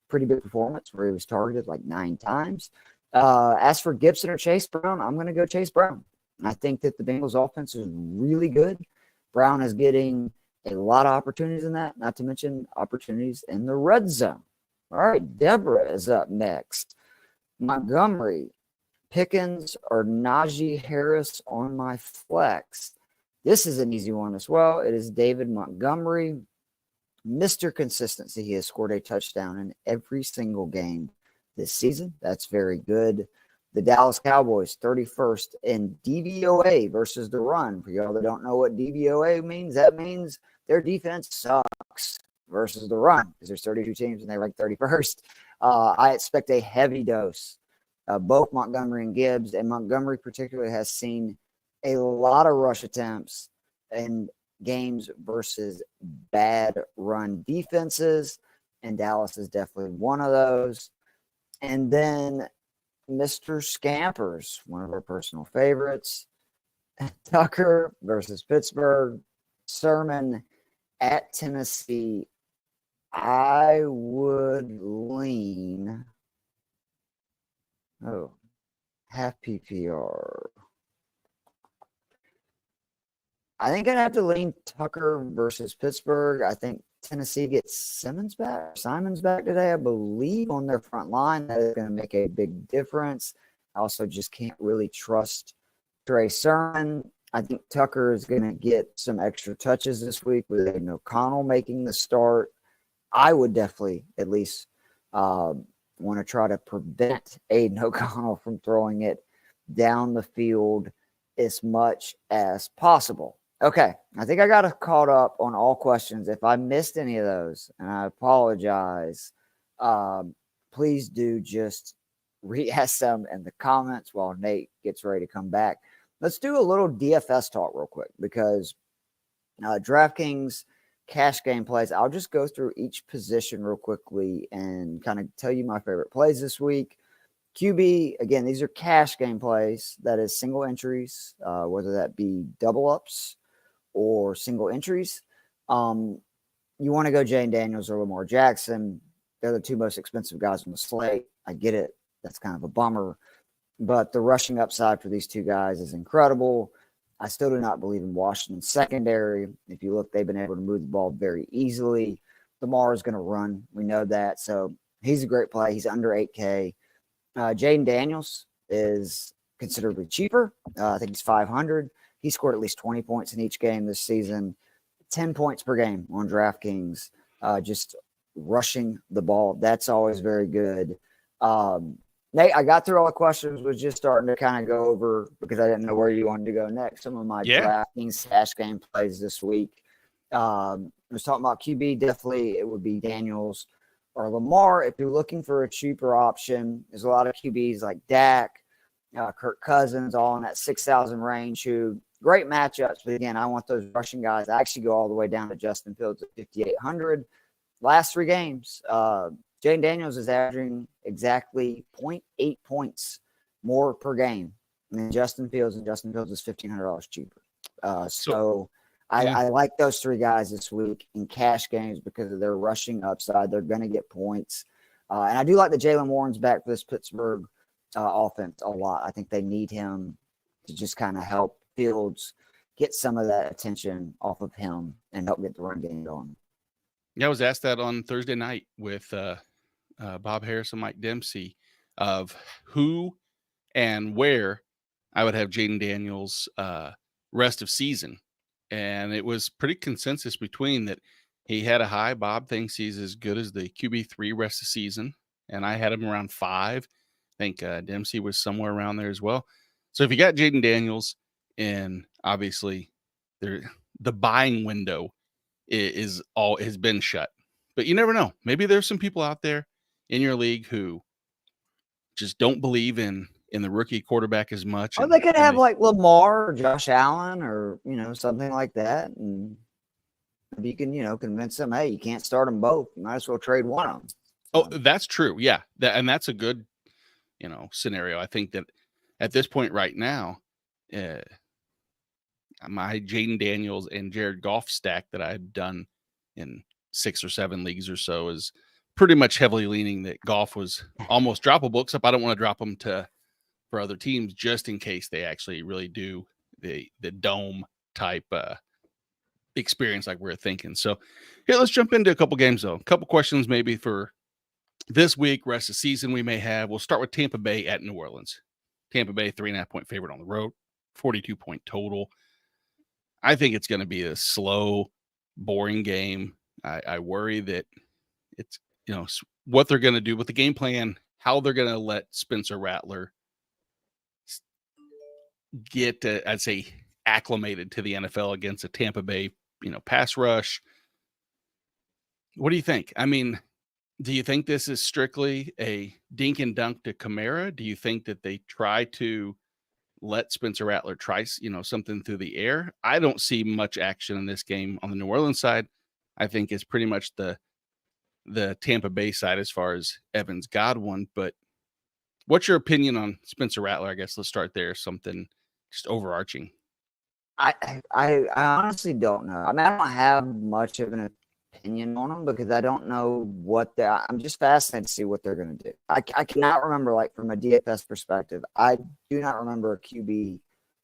pretty big performance where he was targeted like 9 times. As for Gibson or Chase Brown, I'm going to go Chase Brown. I think that the Bengals offense is really good. Brown is getting a lot of opportunities in that, not to mention opportunities in the red zone. All right, Deborah is up next. Montgomery, Pickens, or Najee Harris on my flex. This is an easy one as well. It is David Montgomery, Mr. Consistency. He has scored a touchdown in every single game this season. That's very good. The Dallas Cowboys, 31st in DVOA versus the run. For y'all that don't know what DVOA means, that means their defense sucks versus the run because there's 32 teams and they rank 31st. I expect a heavy dose. Both Montgomery and Gibbs, and Montgomery particularly has seen a lot of rush attempts in games versus bad run defenses, and Dallas is definitely one of those. And then Mr. Scampers, one of our personal favorites, Tucker versus Pittsburgh, Sermon at Tennessee. I would lean half PPR. I think I'd have to lean Tucker versus Pittsburgh. I think Tennessee gets Simons back today, I believe, on their front line. That is going to make a big difference. I also just can't really trust Trey Sermon. I think Tucker is going to get some extra touches this week with Aiden O'Connell making the start. I would definitely at least want to try to prevent Aiden O'Connell from throwing it down the field as much as possible. Okay, I think I got caught up on all questions. If I missed any of those, and I apologize, please do just re-ask them in the comments while Nate gets ready to come back. Let's do a little DFS talk real quick because DraftKings cash game plays. I'll just go through each position real quickly and kind of tell you my favorite plays this week. QB, again, these are cash game plays. That is single entries, whether that be double ups or single entries. You want to go Jane Daniels or Lamar Jackson. They're the two most expensive guys on the slate. I get it. That's kind of a bummer. But the rushing upside for these two guys is incredible. I still do not believe in Washington's secondary. If you look, they've been able to move the ball very easily. Lamar is going to run. We know that. So he's a great play. He's under 8K. Jaden Daniels is considerably cheaper. I think he's 500. He scored at least 20 points in each game this season, 10 points per game on DraftKings, just rushing the ball. That's always very good. Nate, I got through all the questions, was just starting to kind of go over because I didn't know where you wanted to go next. Some of my DraftKings cash game plays this week. I was talking about QB. Definitely it would be Daniels or Lamar. If you're looking for a cheaper option, there's a lot of QBs like Dak, Kirk Cousins, all in that 6,000 range who great matchups. But again, I want those rushing guys. I actually go all the way down to Justin Fields at 5,800. Last 3 games, Jaden Daniels is averaging exactly 0.8 points more per game than Justin Fields, and Justin Fields is $1,500 cheaper. I like those 3 guys this week in cash games because of their rushing upside. They're going to get points. And I do like the Jalen Warren's back for this Pittsburgh offense a lot. I think they need him to just kind of help Fields get some of that attention off of him and help get the run game going. Yeah, I was asked that on Thursday night with Bob Harris and Mike Dempsey of who and where I would have Jaden Daniels rest of season. And it was pretty consensus between that he had a high. Bob thinks he's as good as the QB3 rest of season. And I had him around 5. I think Dempsey was somewhere around there as well. So if you got Jaden Daniels, and obviously the buying window has been shut. But you never know. Maybe there's some people out there in your league who just don't believe in in the rookie quarterback as much. Or they could have like Lamar or Josh Allen or, something like that. And if you can, convince them, hey, you can't start them both. You might as well trade one of them. Oh, that's true. Yeah. And that's a good, scenario. I think that at this point right now, my Jaden Daniels and Jared Goff stack that I've done in 6 or 7 leagues or so is pretty much heavily leaning that Goff was almost droppable, except I don't want to drop him for other teams just in case they actually really do the dome type experience like we're thinking. So here, let's jump into a couple games though. A couple questions maybe for this week, rest of the season we may have. We'll start with Tampa Bay at New Orleans. Tampa Bay 3.5-point favorite on the road, 42-point total. I think it's going to be a slow, boring game. I worry that it's, what they're going to do with the game plan, how they're going to let Spencer Rattler get, I'd say, acclimated to the NFL against a Tampa Bay, pass rush. What do you think? I mean, do you think this is strictly a dink and dunk to Kamara? Do you think that they try to let Spencer Rattler try, something through the air? I don't see much action in this game on the New Orleans side. I think it's pretty much the Tampa Bay side as far as Evans Godwin. But what's your opinion on Spencer Rattler? I guess let's start there. Something just overarching. I honestly don't know. I mean, I don't have much of an opinion on them because I don't know I'm just fascinated to see what they're going to do. I cannot remember, like, from a DFS perspective, I do not remember a QB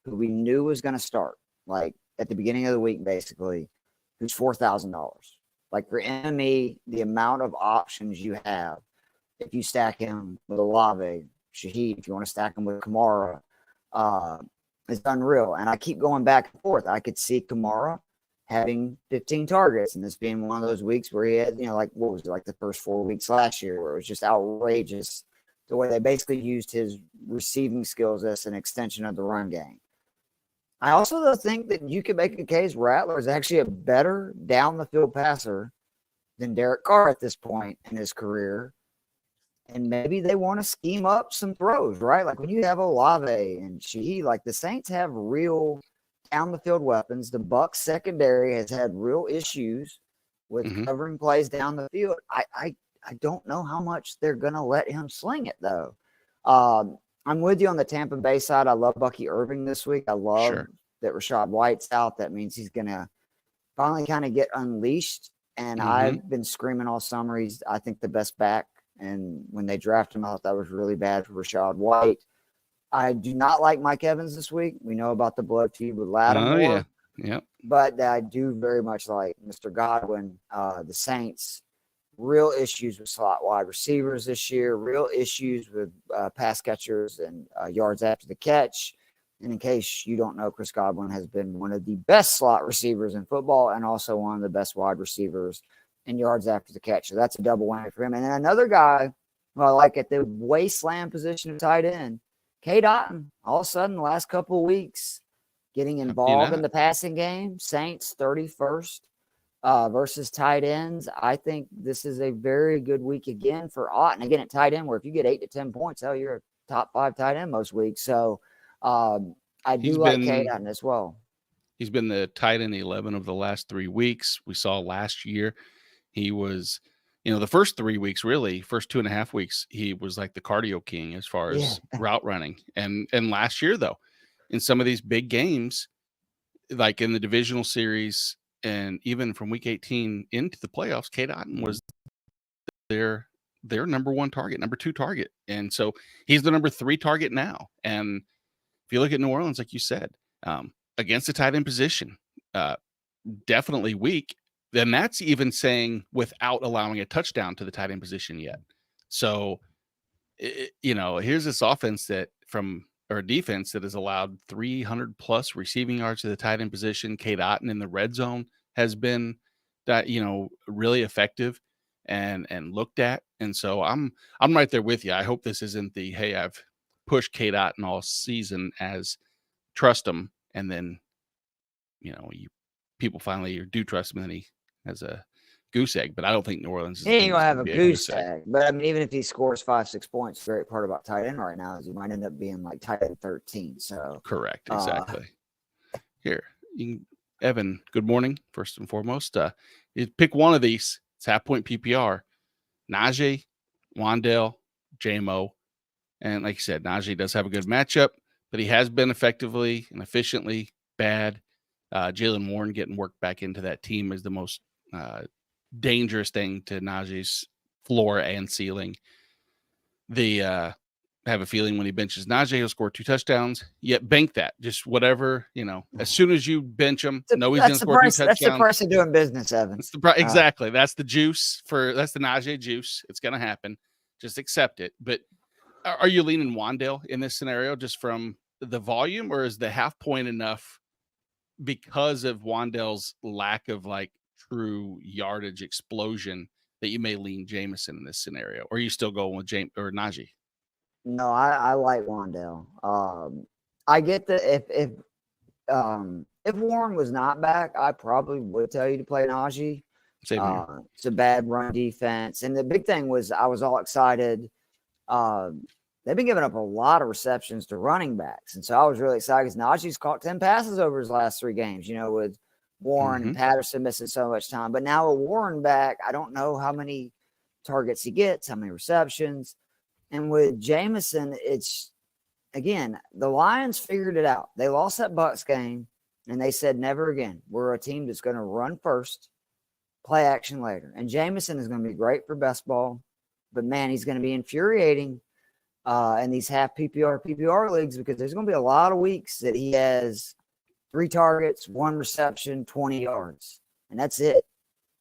who we knew was going to start, like, at the beginning of the week, basically, who's $4,000. Like, for NME, the amount of options you have, if you stack him with Olave, Shaheed, if you want to stack him with Kamara, it's unreal. And I keep going back and forth. I could see Kamara having 15 targets and this being one of those weeks where he had, like, what was it, like the first 4 weeks last year where it was just outrageous the way they basically used his receiving skills as an extension of the run game. I also think that you could make a case Rattler is actually a better down the field passer than Derek Carr at this point in his career. And maybe they want to scheme up some throws, right? Like when you have Olave and Shaheed, like the Saints have real down the field weapons. The Bucs secondary has had real issues with covering plays down the field. I don't know how much they're going to let him sling it, though. I'm with you on the Tampa Bay side. I love Bucky Irving this week. I love that Rachaad White's out. That means he's going to finally kind of get unleashed. And I've been screaming all summer. He's, I think, the best back. And when they drafted him, I thought that was really bad for Rachaad White. I do not like Mike Evans this week. We know about the blood feud with Lattimore. Yeah. But I do very much like Mr. Godwin. The Saints, real issues with slot wide receivers this year, real issues with pass catchers and yards after the catch. And in case you don't know, Chris Godwin has been one of the best slot receivers in football and also one of the best wide receivers in yards after the catch. So that's a double whammy for him. And then another guy who I like at the wasteland position of tight end, K. Dotton, all of a sudden the last couple of weeks getting involved in the passing game. Saints 31st versus tight ends. I think this is a very good week again for Ott. And again, at tight end, where if you get 8 to 10 points, hell, you're a top 5 tight end most weeks. So I do like K. Dotton as well. He's been the tight end 11 of the last 3 weeks. We saw last year he was, the first 3 weeks, really, first 2.5 weeks, he was like the cardio king as far as route running. And last year, though, in some of these big games, like in the divisional series and even from week 18 into the playoffs, K. Dotton was their number 1 target, number 2 target. And so he's the number 3 target now. And if you look at New Orleans, like you said, against the tight end position, definitely weak. Then that's even saying without allowing a touchdown to the tight end position yet. So, here's this offense or defense that has allowed 300 plus receiving yards to the tight end position. K. Dotton in the red zone has been that, really effective and looked at. And so I'm right there with you. I hope this isn't the, hey, I've pushed K. Dotton all season as trust him. And then, people finally do trust him, and then he has a goose egg, but I don't think New Orleans is He ain't gonna have a be goose egg. But I mean, even if he scores 5-6 points, the great part about tight end right now is he might end up being like tight end 13. So correct, exactly. Here, Evan. Good morning. First and foremost, you pick one of these. It's half point PPR. Najee, Wan'Dale, JMO, and like you said, Najee does have a good matchup, but he has been effectively and efficiently bad. Jalen Warren getting worked back into that team is the most dangerous thing to Najee's floor and ceiling. I have a feeling when he benches Najee, he'll score 2 touchdowns. Yet bank that, just whatever, as soon as you bench him, know he's going to score 2 touchdowns. That's the price of doing business, Evan. Exactly. That's the juice that's the Najee juice. It's going to happen. Just accept it. But are you leaning Wan'Dale in this scenario just from the volume, or is the half point enough because of Wan'Dale's lack of like true yardage explosion that you may lean Jameson in this scenario? Or are you still going with or Najee? No, I like Wan'Dale. I get that if Warren was not back, I probably would tell you to play Najee. It's a bad run defense. And the big thing was I was all excited. They've been giving up a lot of receptions to running backs. And so I was really excited because Najee's caught 10 passes over his last 3 games, with Warren and Patterson missing so much time. But now with Warren back, I don't know how many targets he gets, how many receptions. And with Jameson, it's, again, the Lions figured it out. They lost that Bucs game, and they said, never again. We're a team that's going to run first, play action later. And Jameson is going to be great for best ball, but, man, he's going to be infuriating in these half PPR leagues because there's going to be a lot of weeks that he has 3 targets, 1 reception, 20 yards, and that's it.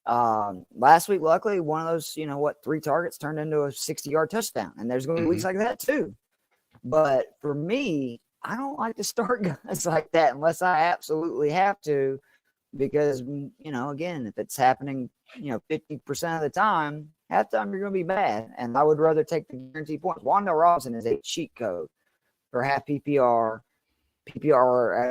Last week, luckily, one of those, 3 targets turned into a 60-yard touchdown. And there's going to be weeks like that too. But for me, I don't like to start guys like that unless I absolutely have to, because, again, if it's happening, 50% of the time, halftime you're going to be bad. And I would rather take the guaranteed points. Wan'Dale Robinson is a cheat code for half PPR.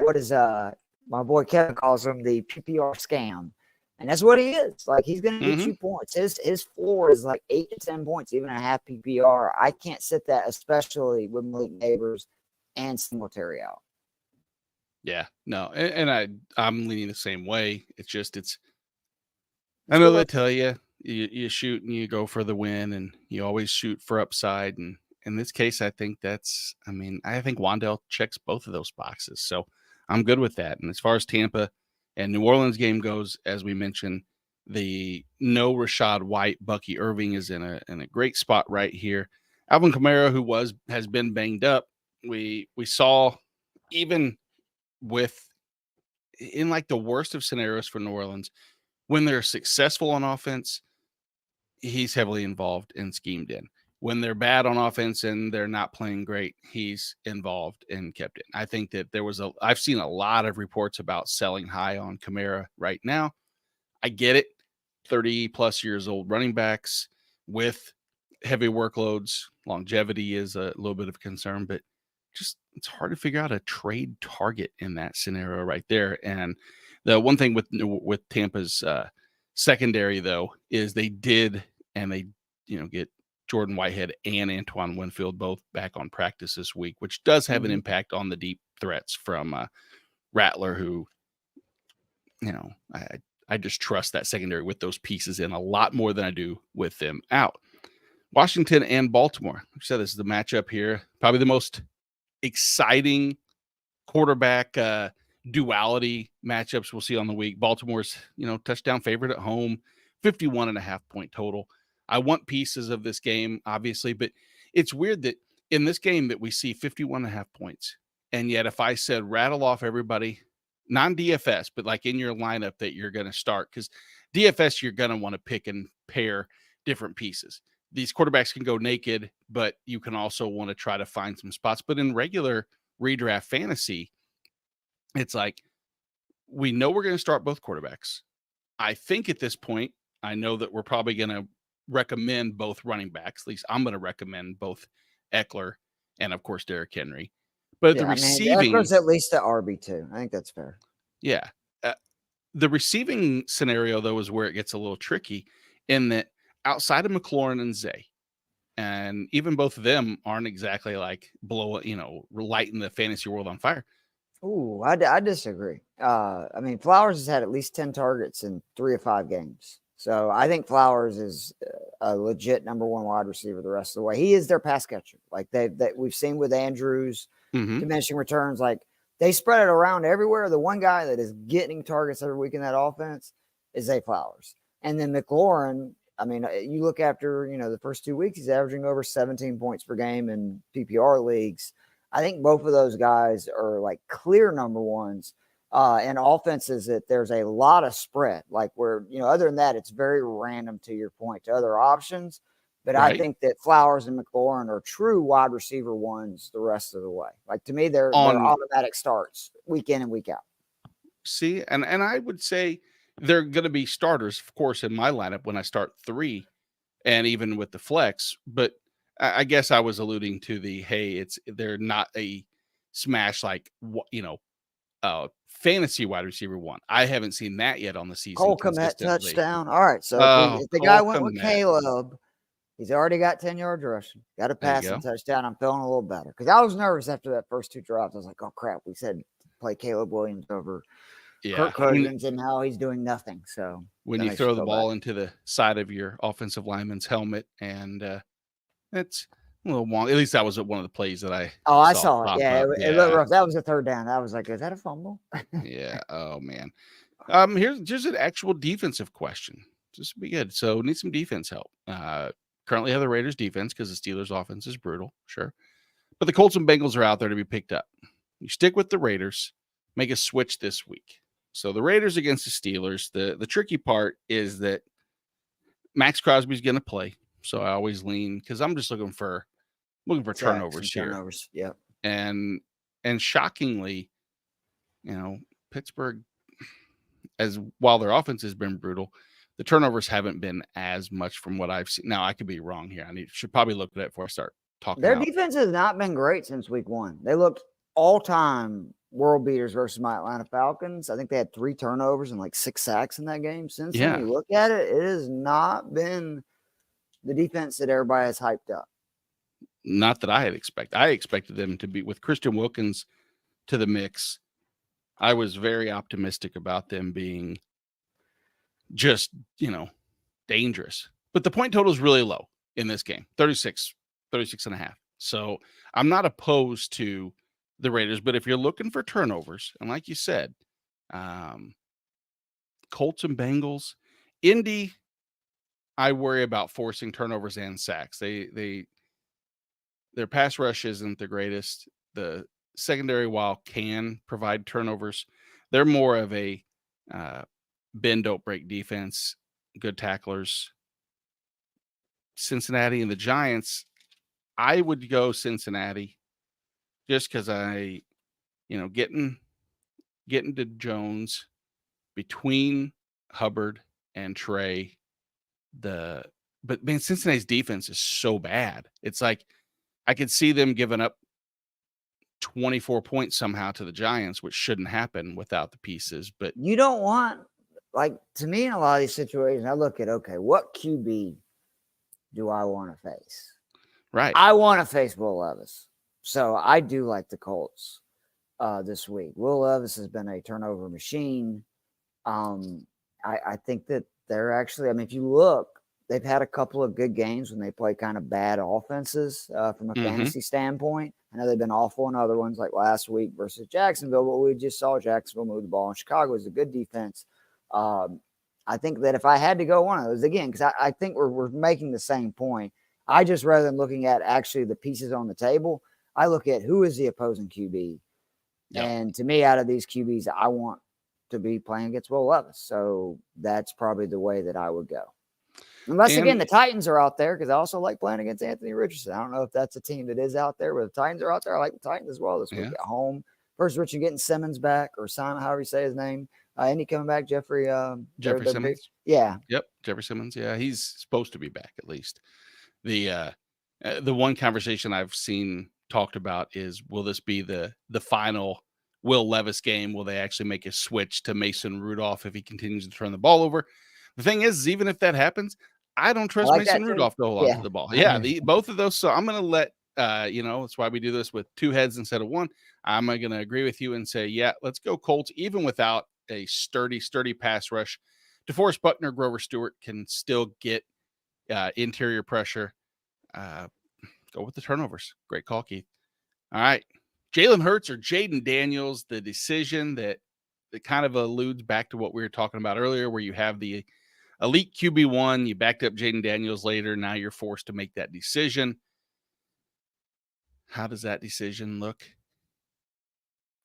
What is my boy Kevin calls him, the PPR scam. And that's what he is. Like, he's going to get you points. His floor is like 8 to 10 points, even a half PPR. I can't sit that, especially with Malik Neighbors and Singletary out. Yeah, no. And I'm leaning the same way. I know they tell you shoot and you go for the win and you always shoot for upside. And in this case, I think I think Wan'Dale checks both of those boxes. So I'm good with that. And as far as Tampa and New Orleans game goes, as we mentioned, the no Rashad White, Bucky Irving is in a great spot right here. Alvin Kamara, who has been banged up, we saw even in like the worst of scenarios for New Orleans, when they're successful on offense, he's heavily involved and schemed in. When they're bad on offense and they're not playing great, he's involved and kept it. I think that I've seen a lot of reports about selling high on Kamara right now. I get it. 30 plus years old running backs with heavy workloads. Longevity is a little bit of a concern, but it's hard to figure out a trade target in that scenario right there. And the one thing with Tampa's secondary, though, is they get Jordan Whitehead and Antoine Winfield both back on practice this week, which does have an impact on the deep threats from Rattler, who, I just trust that secondary with those pieces in a lot more than I do with them out. Washington and Baltimore. Like I said, this is the matchup here. Probably the most exciting quarterback duality matchups we'll see on the week. Baltimore's, touchdown favorite at home, 51.5 point total. I want pieces of this game, obviously, but it's weird that in this game that we see 51.5 points. And yet if I said rattle off everybody, non-DFS, but like in your lineup that you're going to start, because DFS, you're going to want to pick and pair different pieces. These quarterbacks can go naked, but you can also want to try to find some spots. But in regular redraft fantasy, it's like, we know we're going to start both quarterbacks. I think at this point, I know that we're probably going to recommend both running backs. At least I'm going to recommend both Eckler and, of course, Derrick Henry. But the receiving, Eckler's at least at RB2. I think that's fair. Yeah. The receiving scenario, though, is where it gets a little tricky in that outside of McLaurin and Zay, and even both of them aren't exactly like lighting the fantasy world on fire. Ooh, I disagree. I mean, Flowers has had at least 10 targets in 3 of 5 games. So I think Flowers is a legit number 1 wide receiver the rest of the way. He is their pass catcher. Like we've seen with Andrews, diminishing returns. Like they spread it around everywhere. The one guy that is getting targets every week in that offense is Zay Flowers. And then McLaurin, I mean, you look after, the first 2 weeks, he's averaging over 17 points per game in PPR leagues. I think both of those guys are like clear number 1s and offenses that there's a lot of spread. Like where, other than that, it's very random to your point to other options. But right. I think that Flowers and McLaurin are true wide receiver 1s the rest of the way. Like to me, they're automatic starts week in and week out. See, and I would say they're going to be starters, of course, in my lineup when I start 3 and even with the flex. But I guess I was alluding to they're not a smash like, fantasy wide receiver 1. I haven't seen that yet on the season. Cole Kmet touchdown. All right. So if the guy went with Caleb, he's already got 10 yards rushing. Got a passing touchdown. I'm feeling a little better because I was nervous after that first 2 drops. I was like, oh, crap. We said play Caleb Williams over Kirk Cousins, and now he's doing nothing. So when you throw the ball into the side of your offensive lineman's helmet, and it's a little wonky. At least that was one of the plays that I saw it. Yeah, it looked rough. That was a 3rd down. I was like, is that a fumble? Yeah. Oh, man. Here's an actual defensive question. This would be good. So need some defense help. Currently have the Raiders defense because the Steelers offense is brutal. Sure. But the Colts and Bengals are out there to be picked up. You stick with the Raiders, make a switch this week. So the Raiders against the Steelers. The tricky part is that Max Crosby's going to play. So I always lean because I'm just looking for turnovers here. Turnovers, yeah. And shockingly, Pittsburgh, while their offense has been brutal, the turnovers haven't been as much from what I've seen. Now I could be wrong here. Should probably look at it before I start talking. Their defense has not been great since week 1. They looked all-time world beaters versus my Atlanta Falcons. I think they had 3 turnovers and like 6 sacks in that game. Since then, you look at it, it has not been the defense that everybody has hyped up. Not that I had expected. I expected them to be with Christian Wilkins to the mix. I was very optimistic about them being just, dangerous. But the point total is really low in this game, 36 and a half. So I'm not opposed to the Raiders, but if you're looking for turnovers, and like you said, Colts and Bengals, Indy, I worry about forcing turnovers and sacks. Their pass rush isn't the greatest. The secondary, while can provide turnovers, they're more of a bend don't break defense, good tacklers. Cincinnati and the Giants, I would go Cincinnati just because getting to Jones between Hubbard and Trey. But man, Cincinnati's defense is so bad. It's like I could see them giving up 24 points somehow to the Giants, which shouldn't happen without the pieces. But you don't want, to me, in a lot of these situations, I look at, okay, what QB do I want to face? Right. I want to face Will Levis. So I do like the Colts this week. Will Levis has been a turnover machine. I think that they're actually, if you look, they've had a couple of good games when they play kind of bad offenses from a fantasy standpoint. I know they've been awful in other ones like last week versus Jacksonville, but we just saw Jacksonville move the ball. And Chicago is a good defense. I think that if I had to go one of those, again, because I think we're making the same point, I just, rather than looking at actually the pieces on the table, I look at who is the opposing QB. Yep. And to me, out of these QBs, I want to be playing against Will Levis. So that's probably the way that I would go. Unless, again, the Titans are out there, because I also like playing against Anthony Richardson. I don't know if that's a team that is out there, but the Titans are out there. I like the Titans as well this week at home. First, Richard getting Simmons back, or Simon, however you say his name. And he coming back, Jeffrey Simmons. Yeah. Yep, Jeffrey Simmons. Yeah, he's supposed to be back at least. The one conversation I've seen talked about is, will this be the final Will Levis game. Will they actually make a switch to Mason Rudolph if he continues to turn the ball over? The thing is even if that happens, I don't trust like Mason that too. Rudolph to hold on to the ball. Yeah, both of those. So I'm going to let, that's why we do this with two heads instead of one. I'm going to agree with you and say, yeah, let's go Colts, even without a sturdy pass rush. DeForest Buckner, Grover Stewart can still get interior pressure. Go with the turnovers. Great call, Keith. All right. Jalen Hurts or Jaden Daniels, the decision that kind of alludes back to what we were talking about earlier, where you have the elite QB1, you backed up Jaden Daniels later. Now you're forced to make that decision. How does that decision look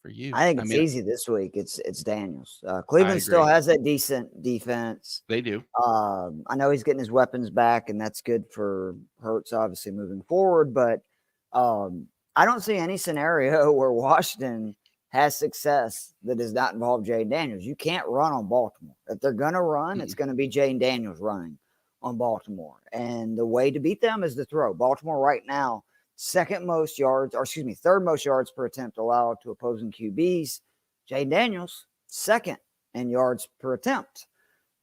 for you? I think it's easy this week. It's Daniels. I Cleveland still agree. has that decent defense. They do. I know he's getting his weapons back, and that's good for Hurts, obviously, moving forward. But I don't see any scenario where Washington has success that does not involve Jaden Daniels. You can't run on Baltimore. If they're going to run, it's going to be Jaden Daniels running on Baltimore. And the way to beat them is to throw. Baltimore right now, third most yards per attempt allowed to opposing QBs. Jaden Daniels, second in yards per attempt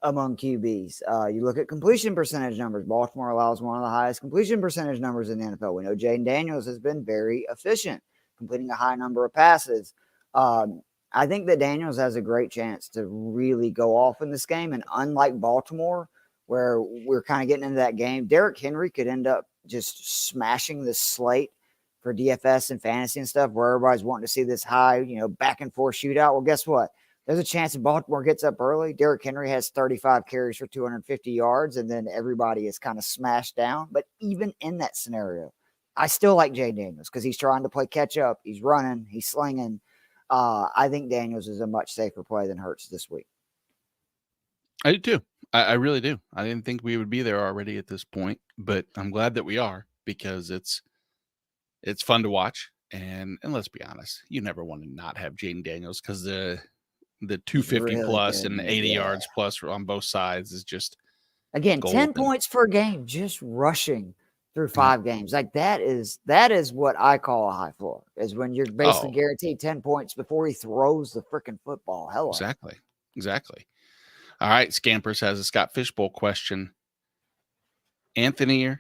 among QBs. You look at completion percentage numbers. Baltimore allows one of the highest completion percentage numbers in the NFL. We know Jaden Daniels has been very efficient, completing a high number of passes. I think that Daniels has a great chance to really go off in this game. And unlike Baltimore, where we're kind of getting into that game, Derrick Henry could end up just smashing the slate for DFS and fantasy and stuff, where everybody's wanting to see this high, back and forth shootout. Well, guess what? There's a chance if Baltimore gets up early, Derrick Henry has 35 carries for 250 yards, and then everybody is kind of smashed down. But even in that scenario, I still like Jay Daniels because he's trying to play catch up. He's running, he's slinging. I think Daniels is a much safer play than Hurts this week. I do too. I really do. I didn't think we would be there already at this point, but I'm glad that we are because it's fun to watch. And let's be honest, you never want to not have Jaden Daniels because the 250 really plus good, and 80 yards plus on both sides is just again golden. 10 points per game, just rushing through 5 games. Like that is what I call a high floor, is when you're basically guaranteed 10 points before he throws the freaking football. Hello. Exactly. All right, Scampers has a Scott Fishbowl question. Anthony,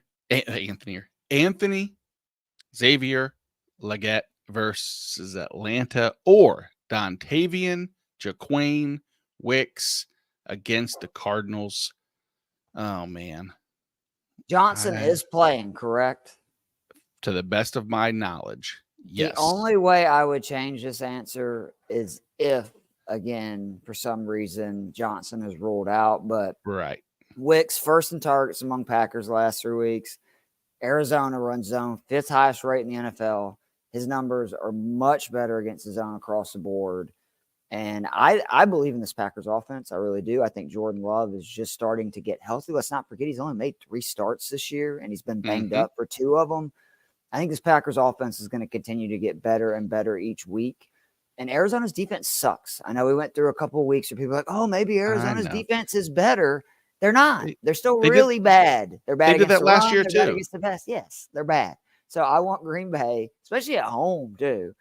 Xavier Legette versus Atlanta, or Dontavian, Jaquan Wicks against the Cardinals. Oh, man. Johnson is playing, correct? To the best of my knowledge, yes. The only way I would change this answer is if, again, for some reason, Johnson is ruled out. But right. Wicks, first in targets among Packers last 3 weeks. Arizona runs zone, 5th highest rate in the NFL. His numbers are much better against the zone across the board. And I believe in this Packers offense. I really do. I think Jordan Love is just starting to get healthy. Let's not forget he's only made 3 starts this year, and he's been banged up for 2 of them. I think this Packers offense is going to continue to get better and better each week. And Arizona's defense sucks. I know we went through a couple of weeks where people are like, oh, maybe Arizona's defense is better. They're not. They're still really bad. They're bad. They did that last year too. Against the best. Yes, they're bad. So I want Green Bay, especially at home too,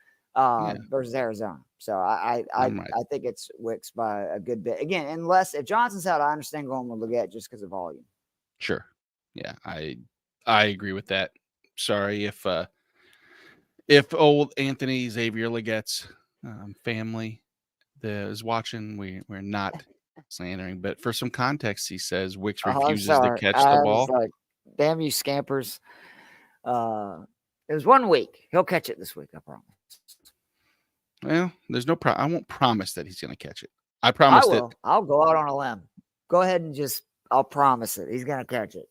versus Arizona. So I think it's Wicks by a good bit. Again, unless if Johnson's out, I understand going with Legette just because of volume. Sure. Yeah, I agree with that. Sorry if old Anthony Xavier Legette's family that is watching, we're not slandering, but for some context, he says Wicks refuses to catch the ball. Like, damn you, Scampers! It was 1 week. He'll catch it this week, I promise. Well, there's no I won't promise that he's going to catch it. I promise that I'll go out on a limb. Go ahead and I'll promise it. He's going to catch it.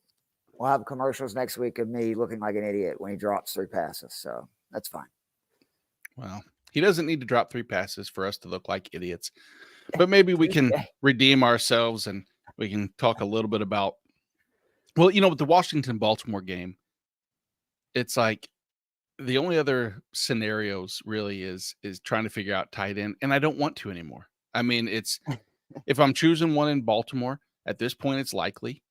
We'll have commercials next week of me looking like an idiot when he drops 3 passes. So that's fine. Well, he doesn't need to drop 3 passes for us to look like idiots. But maybe we can redeem ourselves and we can talk a little bit about, well, with the Washington-Baltimore game, it's like the only other scenarios really is trying to figure out tight end, and I don't want to anymore. I mean, it's if I'm choosing one in Baltimore, at this point it's likely.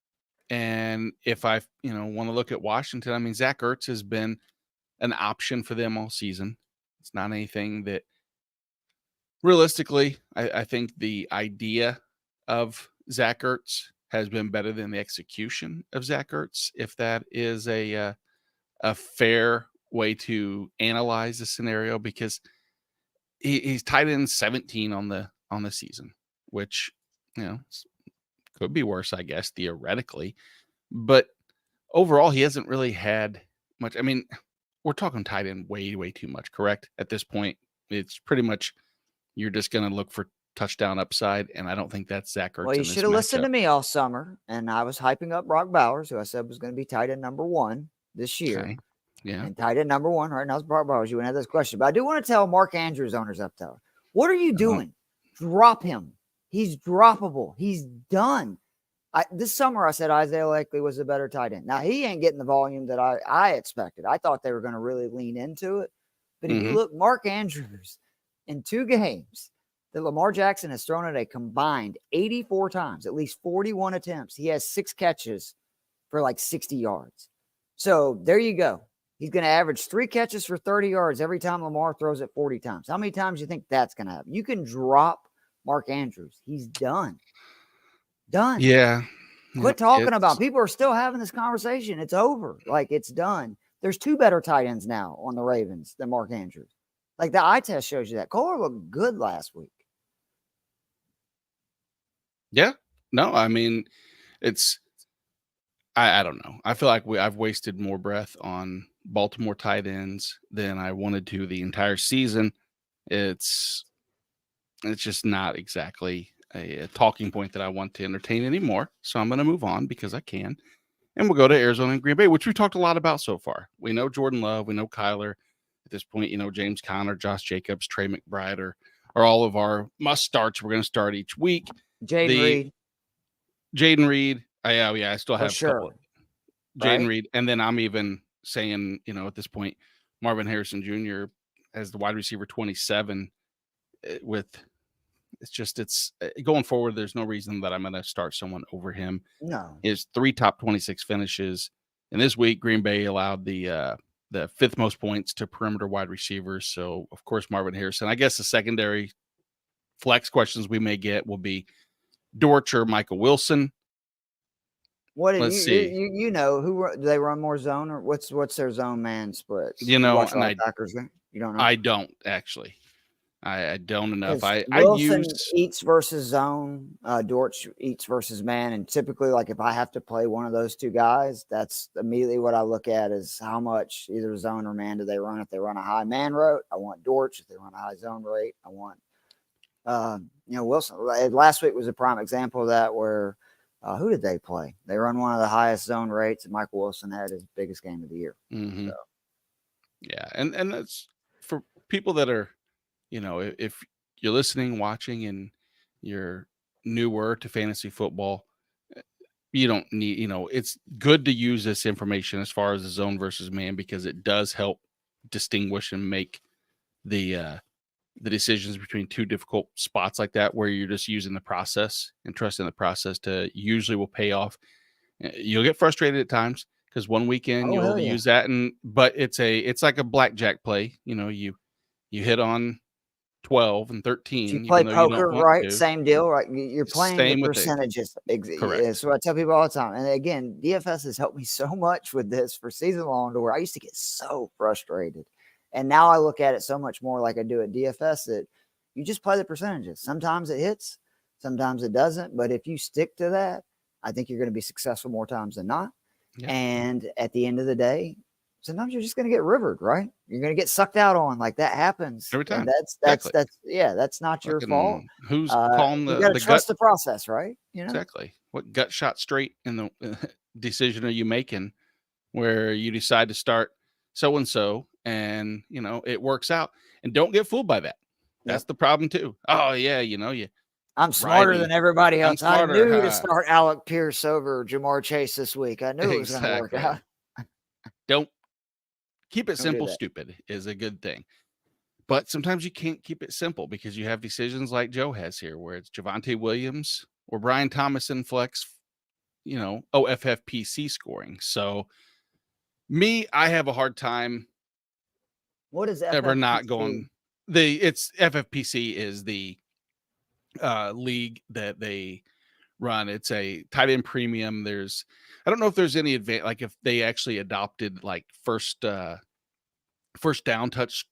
And if I, want to look at Washington, I mean, Zach Ertz has been an option for them all season. It's not anything that realistically, I think the idea of Zach Ertz has been better than the execution of Zach Ertz, if that is a fair way to analyze the scenario, because he's tied in 17 on the season, which could be worse, I guess, theoretically. But overall, he hasn't really had much. I mean, we're talking tight end way, way too much, correct? At this point, it's pretty much you're just going to look for touchdown upside, and I don't think that's Zach Ertz. Well, you in this should have listened matchup. to me all summer, and I was hyping up Brock Bowers, who I said was going to be tight end number 1 this year. Okay. Yeah. And tight end number 1 right now is Brock Bowers. You wouldn't have this question. But I do want to tell Mark Andrews owners up there, what are you doing? Drop him. He's droppable. He's done. This summer, I said Isaiah Likely was a better tight end. Now, he ain't getting the volume that I expected. I thought they were going to really lean into it. But if you look, Mark Andrews in 2 games that Lamar Jackson has thrown it a combined 84 times, at least 41 attempts. He has 6 catches for like 60 yards. So there you go. He's going to average 3 catches for 30 yards every time Lamar throws it 40 times. How many times do you think that's going to happen? You can drop Mark Andrews. He's done. Done. Yeah. Quit talking about. People are still having this conversation. It's over. Like, it's done. There's 2 better tight ends now on the Ravens than Mark Andrews. Like, the eye test shows you that. Kohler looked good last week. Yeah. No, I mean, it's I don't know. I feel like I've wasted more breath on Baltimore tight ends than I wanted to the entire season. It's just not exactly a talking point that I want to entertain anymore. So I'm going to move on because I can. And we'll go to Arizona and Green Bay, which we've talked a lot about so far. We know Jordan Love. We know Kyler. At this point, James Conner, Josh Jacobs, Trey McBride are all of our must starts. We're going to start each week. Jaden Reed. I still have a couple. Jaden Reed. And then I'm even saying, at this point, Marvin Harrison Jr. as the wide receiver 27 with it's going forward. There's no reason that I'm going to start someone over him. No. His 3 top 26 finishes. And this week, Green Bay allowed the 5th most points to perimeter wide receivers. So, of course, Marvin Harrison. I guess the secondary flex questions we may get will be Dortch or Michael Wilson. Let's see. You know who do they run more zone, or what's their zone man splits? You don't know. I don't actually. I don't enough. Wilson eats versus zone. Dortch eats versus man, and typically, like if I have to play one of those 2 guys, that's immediately what I look at is how much either zone or man do they run. If they run a high man rate, I want Dortch. If they run a high zone rate, I want Wilson. Last week was a prime example of that where. Who did they play? They run one of the highest zone rates, and Michael Wilson had his biggest game of the year. Mm-hmm. So. Yeah, and that's for people that are, if you're listening, watching, and you're newer to fantasy football, you don't need, it's good to use this information as far as the zone versus man because it does help distinguish and make the decisions between 2 difficult spots like that, where you're just using the process and trusting the process to usually will pay off. You'll get frustrated at times because one weekend you'll use that, but it's like a blackjack play. You hit on 12 and 13. You play poker, right? Same deal, right? You're playing the percentages. Correct. So I tell people all the time. And again, DFS has helped me so much with this for season long to where I used to get so frustrated. And now I look at it so much more like I do at DFS that you just play the percentages. Sometimes it hits, sometimes it doesn't. But if you stick to that, I think you're going to be successful more times than not. Yeah. And at the end of the day, sometimes you're just going to get rivered, right? You're going to get sucked out on. Like that happens every time. And that's not your fault. Who's calling you got to trust the process, right? Exactly. What gut shot straight in the decision are you making where you decide to start so-and-so and it works out, and don't get fooled by that. That's the problem too. Oh yeah. I'm smarter than everybody else. I knew to start Alec Pierce over Jamar Chase this week. I knew it was going to work out. Don't keep it simple. Stupid is a good thing, but sometimes you can't keep it simple because you have decisions like Joe has here where it's Javonte Williams or Brian Thomas in flex, OFFPC scoring. So I have a hard time What is ever not going it's FFPC is the league that they run. It's a tight end premium. I don't know if there's any advantage, like if they actually adopted like first down touch,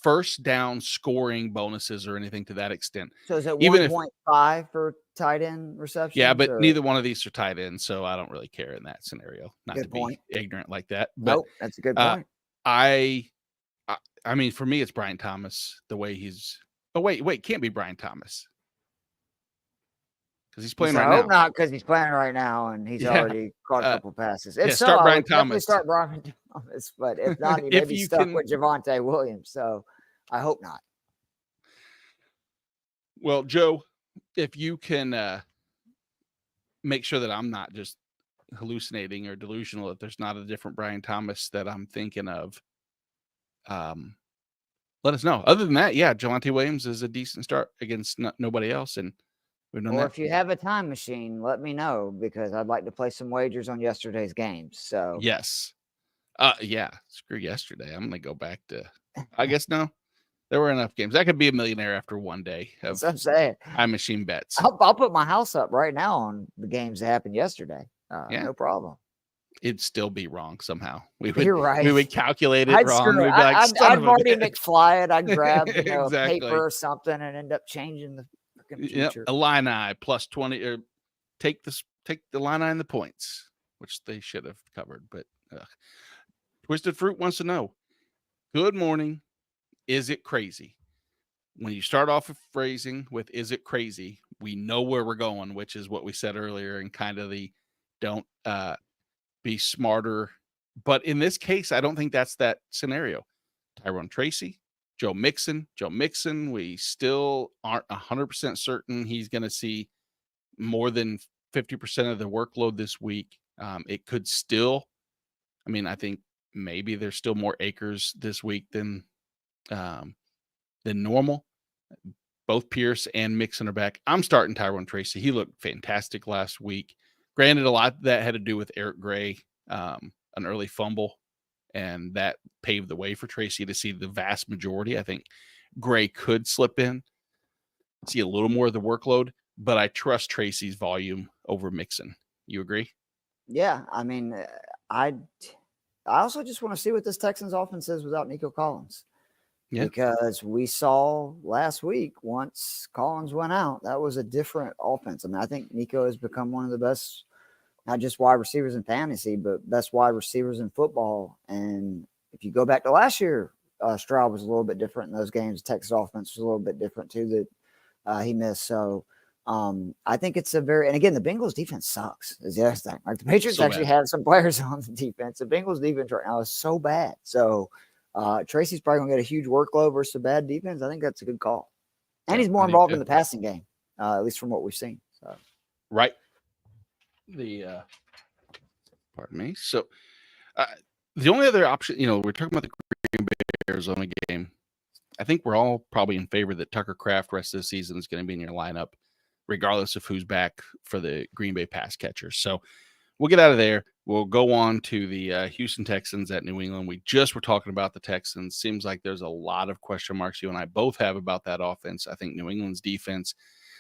first down scoring bonuses or anything to that extent. So is it Even 1.5 for tight end receptions? Yeah, but neither one of these are tight ends, so I don't really care in that scenario. Not Good to point. be ignorant like that. Nope, that's a good point. I mean, for me, it's Brian Thomas. The way he's. Oh wait, can't be Brian Thomas because he's playing right now. I hope not, because he's playing right now and he's already caught a couple passes. If so, start Brian Thomas. Start Brian Thomas, but if not, he may be stuck with Javonte Williams. So I hope not. Well, Joe, if you can make sure that I'm not just hallucinating or delusional, that there's not a different Brian Thomas that I'm thinking of, let us know. Other than that, yeah, Javonte Williams is a decent start against nobody else, and we've done that. If you have a time machine, let me know, because I'd like to play some wagers on yesterday's games. So yes, yeah, screw yesterday. I'm gonna go back to. I guess no. There were enough games. I could be a millionaire after one day of That's what I'm saying. time machine bets. I'll put my house up right now on the games that happened yesterday. No problem. It'd still be wrong somehow. You're right. We would calculate it wrong. We'd be like, I'd Marty McFly it. I'd grab exactly. paper or something and end up changing the freaking future. A line eye plus 20, or take the line eye and the points, which they should have covered. But Twisted Fruit wants to know. Good morning. Is it crazy? When you start off a phrasing with "is it crazy," we know where we're going, which is what we said earlier, and kind of the don't be smarter. But in this case, I don't think that's that scenario. Tyrone Tracy, Joe Mixon, we still aren't 100% certain he's going to see more than 50% of the workload this week. It could still, I think maybe there's still more acres this week than normal. Both Pierce and Mixon are back. I'm starting Tyrone Tracy. He looked fantastic last week. Granted, a lot of that had to do with Eric Gray, an early fumble, and that paved the way for Tracy to see the vast majority. I think Gray could slip in, see a little more of the workload, but I trust Tracy's volume over Mixon. You agree? Yeah, I also just want to see what this Texans offense is without Nico Collins. Yeah. Because we saw last week, once Collins went out, that was a different offense. I think Nico has become one of the best, not just wide receivers in fantasy, but best wide receivers in football. And if you go back to last year, Stroud was a little bit different in those games. Texas offense was a little bit different too that he missed. So I think it's and again, the Bengals defense sucks. Is the other thing. Like the Patriots actually have some players on the defense. The Bengals defense right now is so bad. So Tracy's probably gonna get a huge workload versus a bad defense. I think that's a good call, and he's more involved in the passing game, at least from what we've seen. So, right. Pardon me. So, the only other option, we're talking about the Green Bay Arizona game. I think we're all probably in favor that Tucker Kraft rest of the season is going to be in your lineup, regardless of who's back for the Green Bay pass catchers. So, we'll get out of there. We'll go on to the Houston Texans at New England. We just were talking about the Texans. Seems like there's a lot of question marks you and I both have about that offense. I think New England's defense,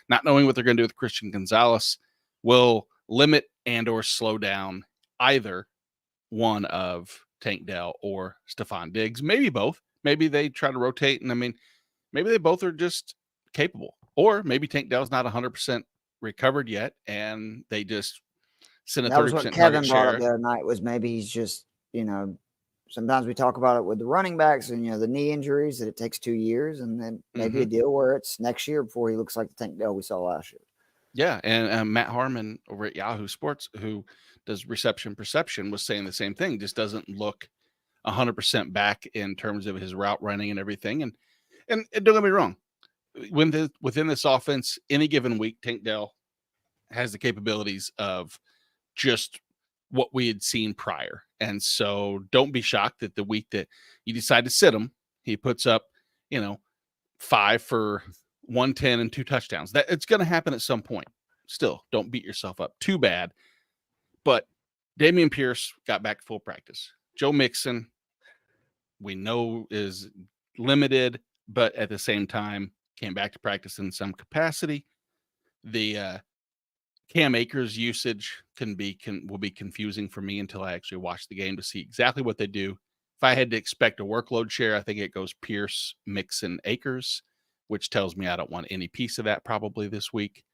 not knowing what they're going to do with Christian Gonzalez, will limit and or slow down either one of Tank Dell or Stephon Diggs. Maybe both. Maybe they try to rotate. And maybe they both are just capable. Or maybe Tank Dell's not 100% recovered yet, and they just send a 30% target share. That was what Kevin brought up the other night, was maybe he's just, sometimes we talk about it with the running backs and, the knee injuries, that it takes 2 years, and then maybe a deal where it's next year before he looks like the Tank Dell we saw last year. Yeah, and Matt Harmon over at Yahoo Sports, who does reception perception, was saying the same thing. Just doesn't look 100% back in terms of his route running and everything. And don't get me wrong, within this offense, any given week, Tank Dell has the capabilities of just what we had seen prior. And so don't be shocked that the week that you decide to sit him, he puts up, 5 for 110 and 2 touchdowns. That it's going to happen at some point. Still, don't beat yourself up too bad. But Dameon Pierce got back to full practice. Joe Mixon, we know, is limited, but at the same time came back to practice in some capacity. The Cam Akers usage will be confusing for me until I actually watch the game to see exactly what they do. If I had to expect a workload share, I think it goes Pierce, Mixon, Akers, which tells me I don't want any piece of that probably this week,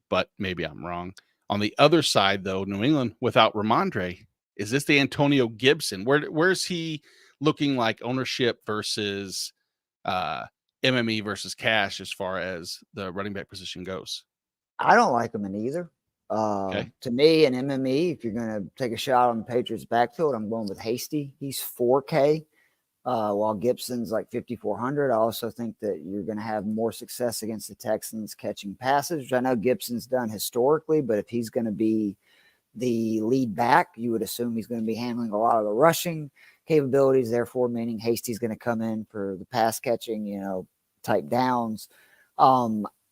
but maybe I'm wrong. On the other side, though, New England without Ramondre, is this the Antonio Gibson? Where's he looking like ownership versus MME versus cash as far as the running back position goes? I don't like him in either. Okay. To me, an MME, if you're going to take a shot on the Patriots backfield, I'm going with Hasty. He's 4K, while Gibson's like 5,400. I also think that you're going to have more success against the Texans catching passes, which I know Gibson's done historically, but if he's going to be the lead back, you would assume he's going to be handling a lot of the rushing capabilities, therefore meaning Hasty's going to come in for the pass catching, type downs.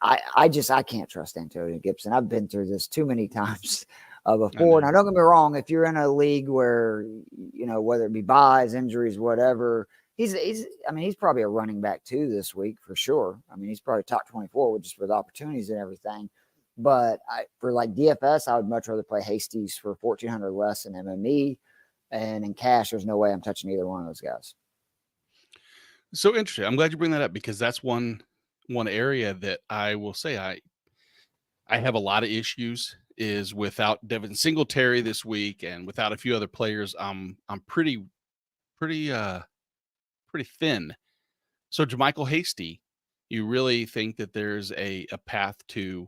I can't trust Antonio Gibson. I've been through this too many times before. Now, don't get me wrong. If you're in a league where, whether it be buys, injuries, whatever, he's probably a running back too this week for sure. I mean, he's probably top 24 just with opportunities and everything. But for like DFS, I would much rather play Hastings for 1,400 less than MME. And in cash, there's no way I'm touching either one of those guys. So interesting. I'm glad you bring that up because that's one area that I will say I have a lot of issues is without Devin Singletary this week and without a few other players. I'm pretty thin. So JaMychal Hasty, you really think that there's a path to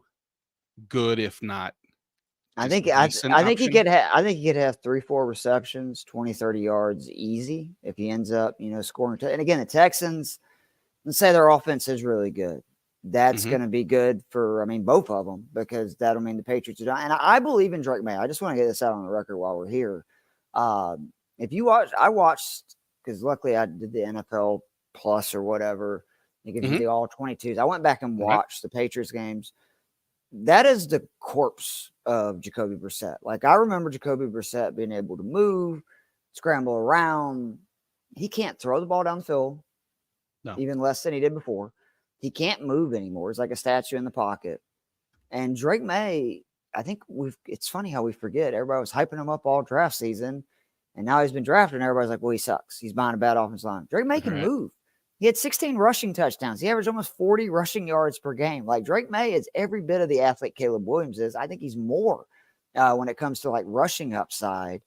good, if not I think he could have 3-4 receptions, 20-30 yards easy if he ends up, scoring. And again, the Texans, let's say their offense is really good. That's going to be good for, both of them because that'll mean the Patriots are done. And I believe in Drake May. I just want to get this out on the record while we're here. If you watch, I watched because luckily I did the NFL Plus or whatever. You can do the all 22s. I went back and watched the Patriots games. That is the corpse of Jacoby Brissett. Like I remember Jacoby Brissett being able to move, scramble around. He can't throw the ball down the field, even less than he did before. He can't move anymore. He's like a statue in the pocket. And Drake May, I think it's funny how we forget. Everybody was hyping him up all draft season. And now he's been drafted and everybody's like, well, he sucks. He's behind a bad offensive line. Drake May can move. He had 16 rushing touchdowns. He averaged almost 40 rushing yards per game. Like Drake May is every bit of the athlete Caleb Williams is. I think he's more when it comes to like rushing upside.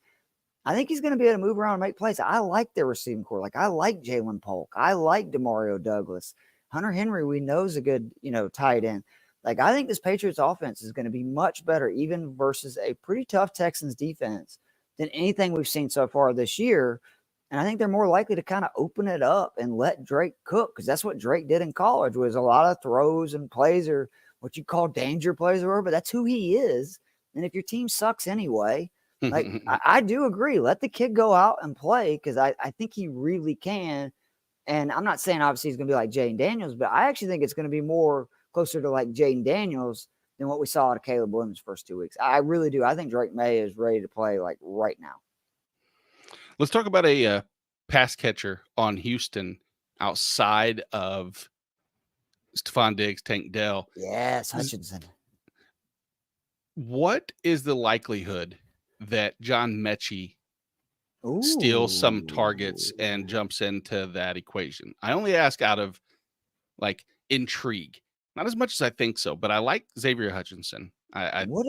I think he's going to be able to move around and make plays. I like their receiving core. Like I like Jalen Polk. I like Demario Douglas. Hunter Henry, we know is a good, tight end. Like I think this Patriots offense is going to be much better, even versus a pretty tough Texans defense than anything we've seen so far this year. And I think they're more likely to kind of open it up and let Drake cook because that's what Drake did in college was a lot of throws and plays or what you call danger plays or whatever, but that's who he is. And if your team sucks anyway, like I do agree, let the kid go out and play because I think he really can. And I'm not saying obviously he's going to be like Jaden Daniels, but I actually think it's going to be more closer to like Jaden Daniels than what we saw out of Caleb Williams' first 2 weeks. I really do. I think Drake May is ready to play like right now. Let's talk about a pass catcher on Houston outside of Stephon Diggs, Tank Dell. Yes, Hutchinson. What is the likelihood that John Mechie steals some targets and jumps into that equation? I only ask out of like intrigue, not as much as I think so, but I like Xavier Hutchinson. What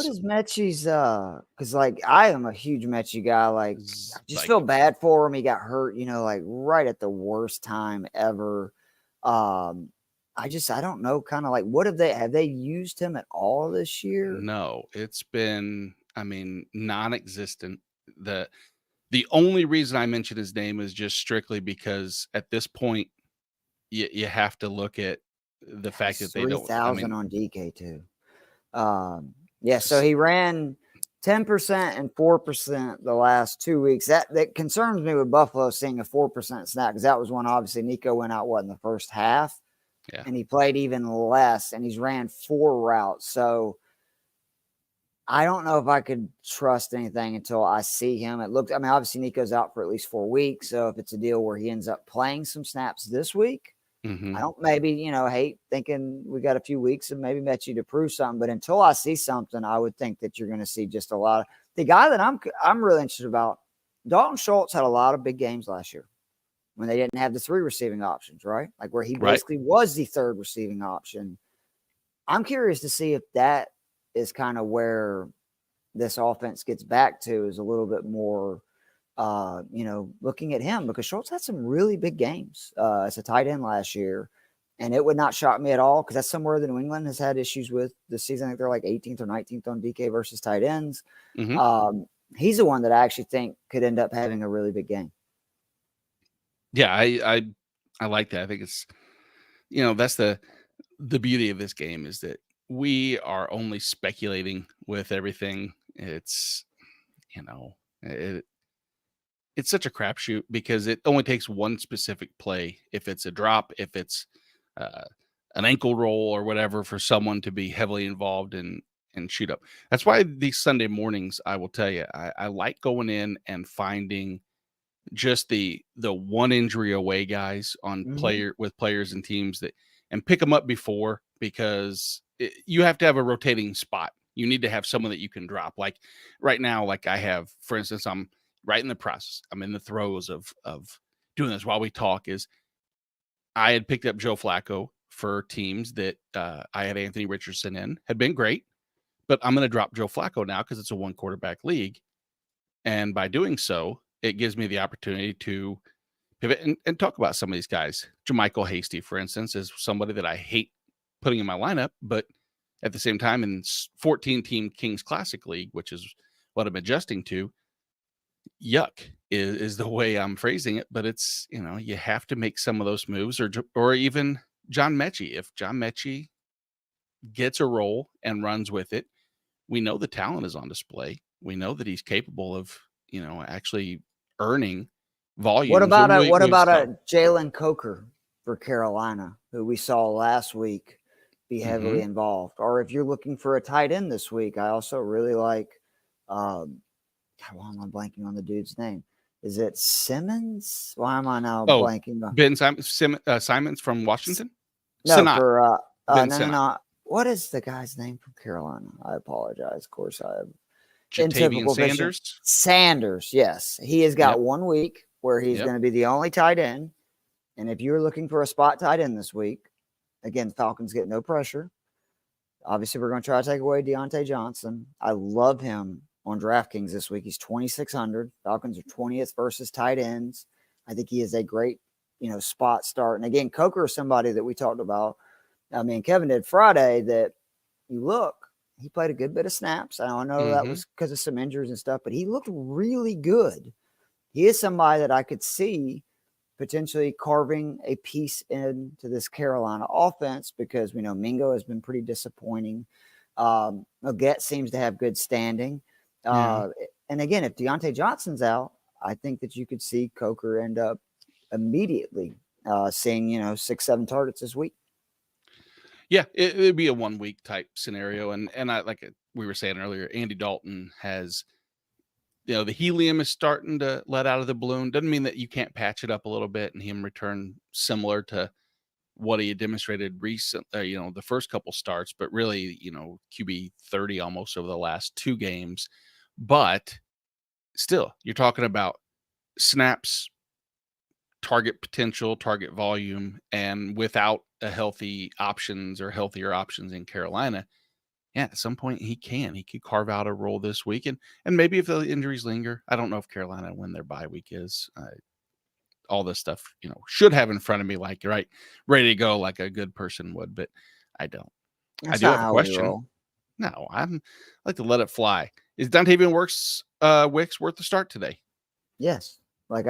is Mechie's because like I am a huge Mechie guy. Like I just feel bad for him. He got hurt, like right at the worst time ever. I don't know, kind of like what have they used him at all this year? No, it's been non-existent. The only reason I mention his name is just strictly because at this point you have to look at the fact that they don't 3,000 on DK too. So he ran 10% and 4% the last 2 weeks. That concerns me with Buffalo seeing a 4% snap because that was when obviously Nico went out in the first half, and he played even less, and he's ran 4 routes. So I don't know if I could trust anything until I see him. It looks, I mean, obviously Nico's out for at least 4 weeks. So if it's a deal where he ends up playing some snaps this week, Mm-hmm. I don't maybe, hate thinking we got a few weeks and maybe Mechie to prove something. But until I see something, I would think that you're going to see just a lot of the guy that I'm really interested about. Dalton Schultz had a lot of big games last year when they didn't have the 3 receiving options, right? Like where he basically was the 3rd receiving option. I'm curious to see if that is kind of where this offense gets back to, is a little bit more, looking at him, because Schultz had some really big games as a tight end last year. And it would not shock me at all, because that's somewhere that New England has had issues with this season. I think they're like 18th or 19th on DK versus tight ends. Mm-hmm. He's the one that I actually think could end up having a really big game. Yeah, I like that. I think it's, that's the beauty of this game, is that we are only speculating with everything. It's, it's such a crapshoot, because it only takes one specific play. If it's a drop, if it's an ankle roll or whatever, for someone to be heavily involved and shoot up. That's why these Sunday mornings, I will tell you, I like going in and finding just the one injury away guys on players and teams, that, and pick them up before, because you have to have a rotating spot. You need to have someone that you can drop. Like right now, like I have, for instance, I'm right in the process. I'm in the throes of doing this while we talk. Is I had picked up Joe Flacco for teams that I had Anthony Richardson in, had been great, but I'm going to drop Joe Flacco now because it's a 1 quarterback league. And by doing so, it gives me the opportunity to pivot and talk about some of these guys. Jermichael Hasty, for instance, is somebody that I hate putting in my lineup, but at the same time, in 14-team Kings Classic League, which is what I'm adjusting to, yuck is the way I'm phrasing it. But it's, you have to make some of those moves, or even John Mechie. If John Mechie gets a role and runs with it, we know the talent is on display. We know that he's capable of, actually earning volume. What about a Jalen Coker for Carolina, who we saw last week be heavily involved? Or if you're looking for a tight end this week, I also really like. Why am I blanking on the dude's name? Is it Simmons? Why am I now blanking on Ben Simons from Washington? No, Sinnott. for Ben no. What is the guy's name from Carolina? I apologize. Of course, I have. Jatavian Sanders? Sanders, yes. He has got 1 week where he's going to be the only tight end. And if you're looking for a spot tight end this week, again, Falcons get no pressure. Obviously, we're going to try to take away Deontay Johnson. I love him on DraftKings this week. He's 2,600. Falcons are 20th versus tight ends. I think he is a great, spot start. And again, Coker is somebody that we talked about. I mean, Kevin did Friday, that you look, he played a good bit of snaps. I know that was because of some injuries and stuff, but he looked really good. He is somebody that I could see potentially carving a piece into this Carolina offense, because we know Mingo has been pretty disappointing. Leggett seems to have good standing. And again, if Deontay Johnson's out, I think that you could see Coker end up immediately seeing, 6-7 targets this week. Yeah, it would be a 1 week type scenario. And I, like we were saying earlier, Andy Dalton has, the helium is starting to let out of the balloon. Doesn't mean that you can't patch it up a little bit and him return similar to what he had demonstrated recent, the first couple starts, but really, QB 30 almost over the last 2 games. But still, you're talking about snaps, target potential, target volume, and without a healthy options or healthier options in Carolina, at some point he could carve out a role this week. And maybe if the injuries linger, I don't know if Carolina, when their bye week is, all this stuff, should have in front of me, like, right, ready to go like a good person would, but I don't. I do have a question. No, I like to let it fly. Is Dontavian Wicks worth the start today? Yes. Like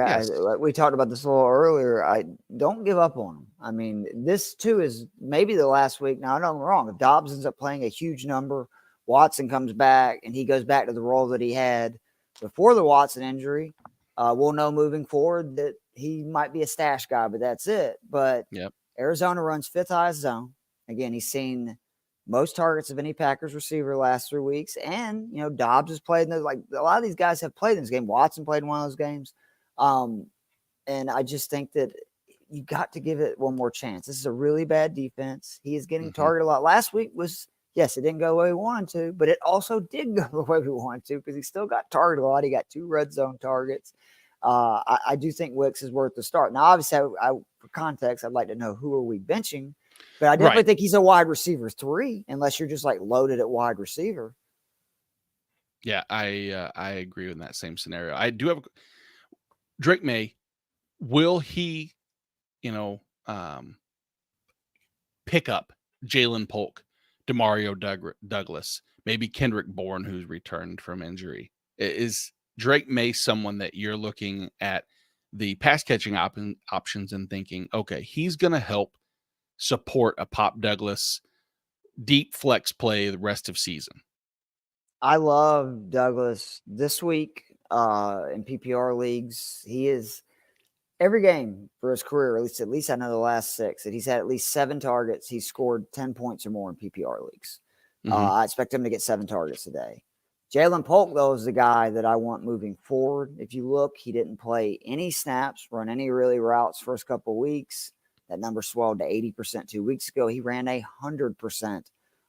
we talked about this a little earlier. I don't give up on him. I mean, this too is maybe the last week. Now, I know I'm wrong. If Dobbs ends up playing a huge number, Watson comes back and he goes back to the role that he had before the Watson injury, we'll know moving forward that he might be a stash guy, but that's it. But Arizona runs 5th highest zone. Again, he's seen most targets of any Packers receiver last 3 weeks. And, Dobbs has played in those, like a lot of these guys have played in this game. Watson played in one of those games. And I just think that you got to give it one more chance. This is a really bad defense. He is getting targeted a lot. Last week was, yes, it didn't go the way we wanted to, but it also did go the way we wanted to because he still got targeted a lot. He got 2 red zone targets. I do think Wicks is worth the start. Now, obviously, for context, I'd like to know who are we benching, but I definitely think he's a wide receiver 3, unless you're just like loaded at wide receiver. Yeah, I agree in that same scenario. I do have Drake May. Will he, pick up Jalen Polk, Demario Douglas, maybe Kendrick Bourne, who's returned from injury? Is Drake May someone that you're looking at the pass catching options and thinking, okay, he's going to help support a Pop Douglas deep flex play the rest of season? I love Douglas this week in PPR leagues. He is every game for his career, at least I know the last 6, that he's had at least 7 targets. He's scored 10 points or more in PPR leagues. I expect him to get 7 targets a day. Jalen Polk, though, is the guy that I want moving forward. If you look, he didn't play any snaps, run any really routes first couple weeks. That number swelled to 80% 2 weeks ago. He ran 100%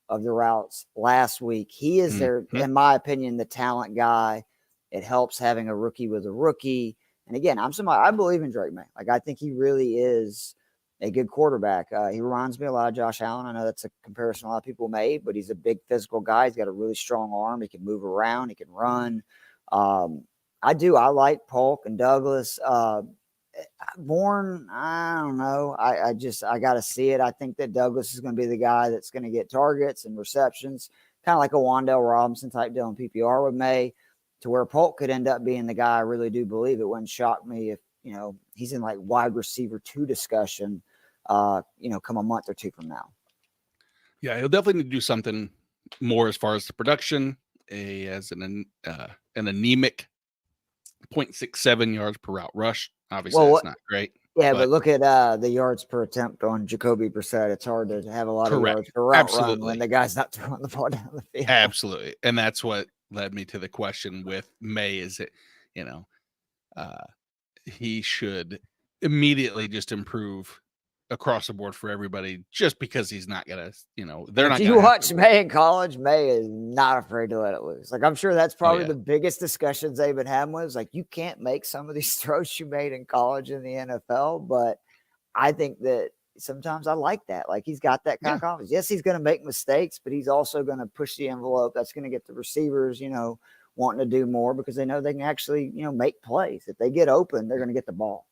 of the routes last week. He is there, in my opinion, the talent guy. It helps having a rookie with a rookie. And again, I believe in Drake May. Like, I think he really is a good quarterback. He reminds me a lot of Josh Allen. I know that's a comparison a lot of people made, but he's a big physical guy. He's got a really strong arm. He can move around. He can run. I like Polk and Douglas. Bourne, I don't know. I got to see it. I think that Douglas is going to be the guy that's going to get targets and receptions, kind of like a Wan'Dale Robinson type deal in PPR with May, to where Polk could end up being the guy. I really do believe it. Wouldn't shock me if, he's in like wide receiver 2 discussion, come a month or 2 from now. Yeah, he'll definitely need to do something more as far as the production. As an anemic 0.67 yards per route rush. Obviously, that's not great. Yeah, but look at the yards per attempt on Jacoby Brissett. It's hard to have a lot of yards per route run when the guy's not throwing the ball down the field. Absolutely. And that's what led me to the question with May. Is it, he should immediately just improve across the board for everybody, just because he's not gonna, they're not. If you watch May in college, May is not afraid to let it loose. Like, I'm sure that's probably the biggest discussions they've been having was like, you can't make some of these throws you made in college in the NFL. But I think that sometimes I like that. Like, he's got that kind of confidence. Yes, he's going to make mistakes, but he's also going to push the envelope. That's going to get the receivers, wanting to do more because they know they can actually, make plays. If they get open, they're going to get the ball.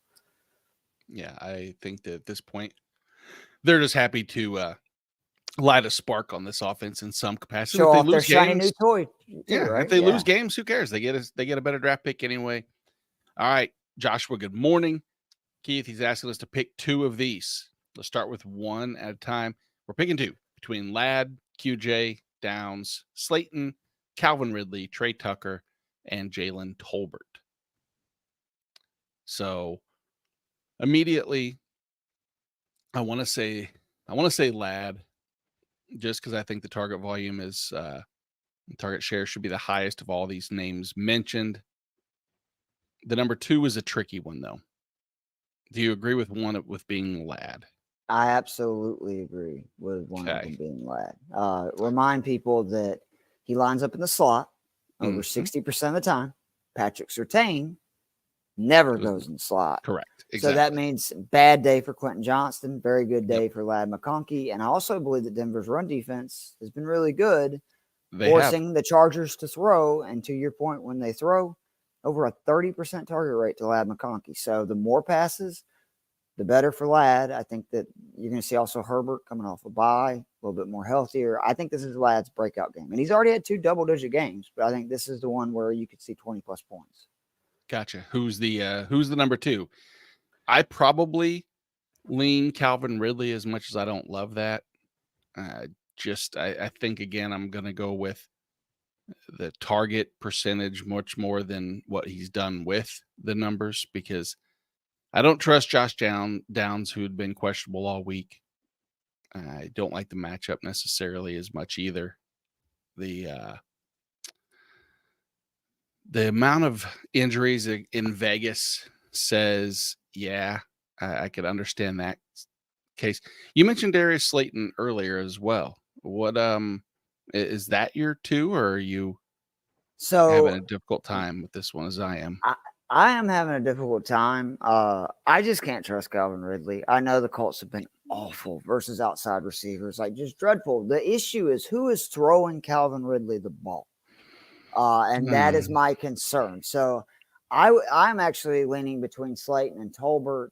Yeah, I think that at this point, they're just happy to light a spark on this offense in some capacity. Show off their shiny new toy. If they lose games, who cares? They get a better draft pick anyway. All right, Joshua, good morning. Keith, he's asking us to pick 2 of these. Let's start with 1 at a time. We're picking 2 between Ladd, QJ, Downs, Slayton, Calvin Ridley, Trey Tucker, and Jalen Tolbert. So immediately, I want to say Ladd, just because I think the target volume is target share should be the highest of all these names mentioned. The number 2 is a tricky one, though. Do you agree with one with being Ladd? I absolutely agree with one of them being Ladd. Remind people that he lines up in the slot over 60% of the time. Patrick Surtain never goes in the slot. Correct. Exactly. So that means bad day for Quentin Johnston, very good day for Ladd McConkey. And I also believe that Denver's run defense has been really good, forcing the Chargers to throw. And to your point, when they throw, over a 30% target rate to Ladd McConkey. So the more passes, the better for Ladd. I think that you're going to see also Herbert coming off a bye, a little bit more healthier. I think this is Ladd's breakout game. And he's already had 2 double-digit games, but I think this is the one where you could see 20-plus points. Gotcha. Who's the number 2? I probably lean Calvin Ridley, as much as I don't love that. I think, again, I'm going to go with the target percentage much more than what he's done with the numbers, because I don't trust Josh Downs, who had been questionable all week. I don't like the matchup necessarily as much either. The amount of injuries in Vegas says, yeah, I could understand that case. You mentioned Darius Slayton earlier as well. What is that your two, or are you having a difficult time with this one as I am? I am having a difficult time. I just can't trust Calvin Ridley. I know the Colts have been awful versus outside receivers, like just dreadful. The issue is who is throwing Calvin Ridley the ball. And that is my concern. So I'm actually leaning between Slayton and Tolbert.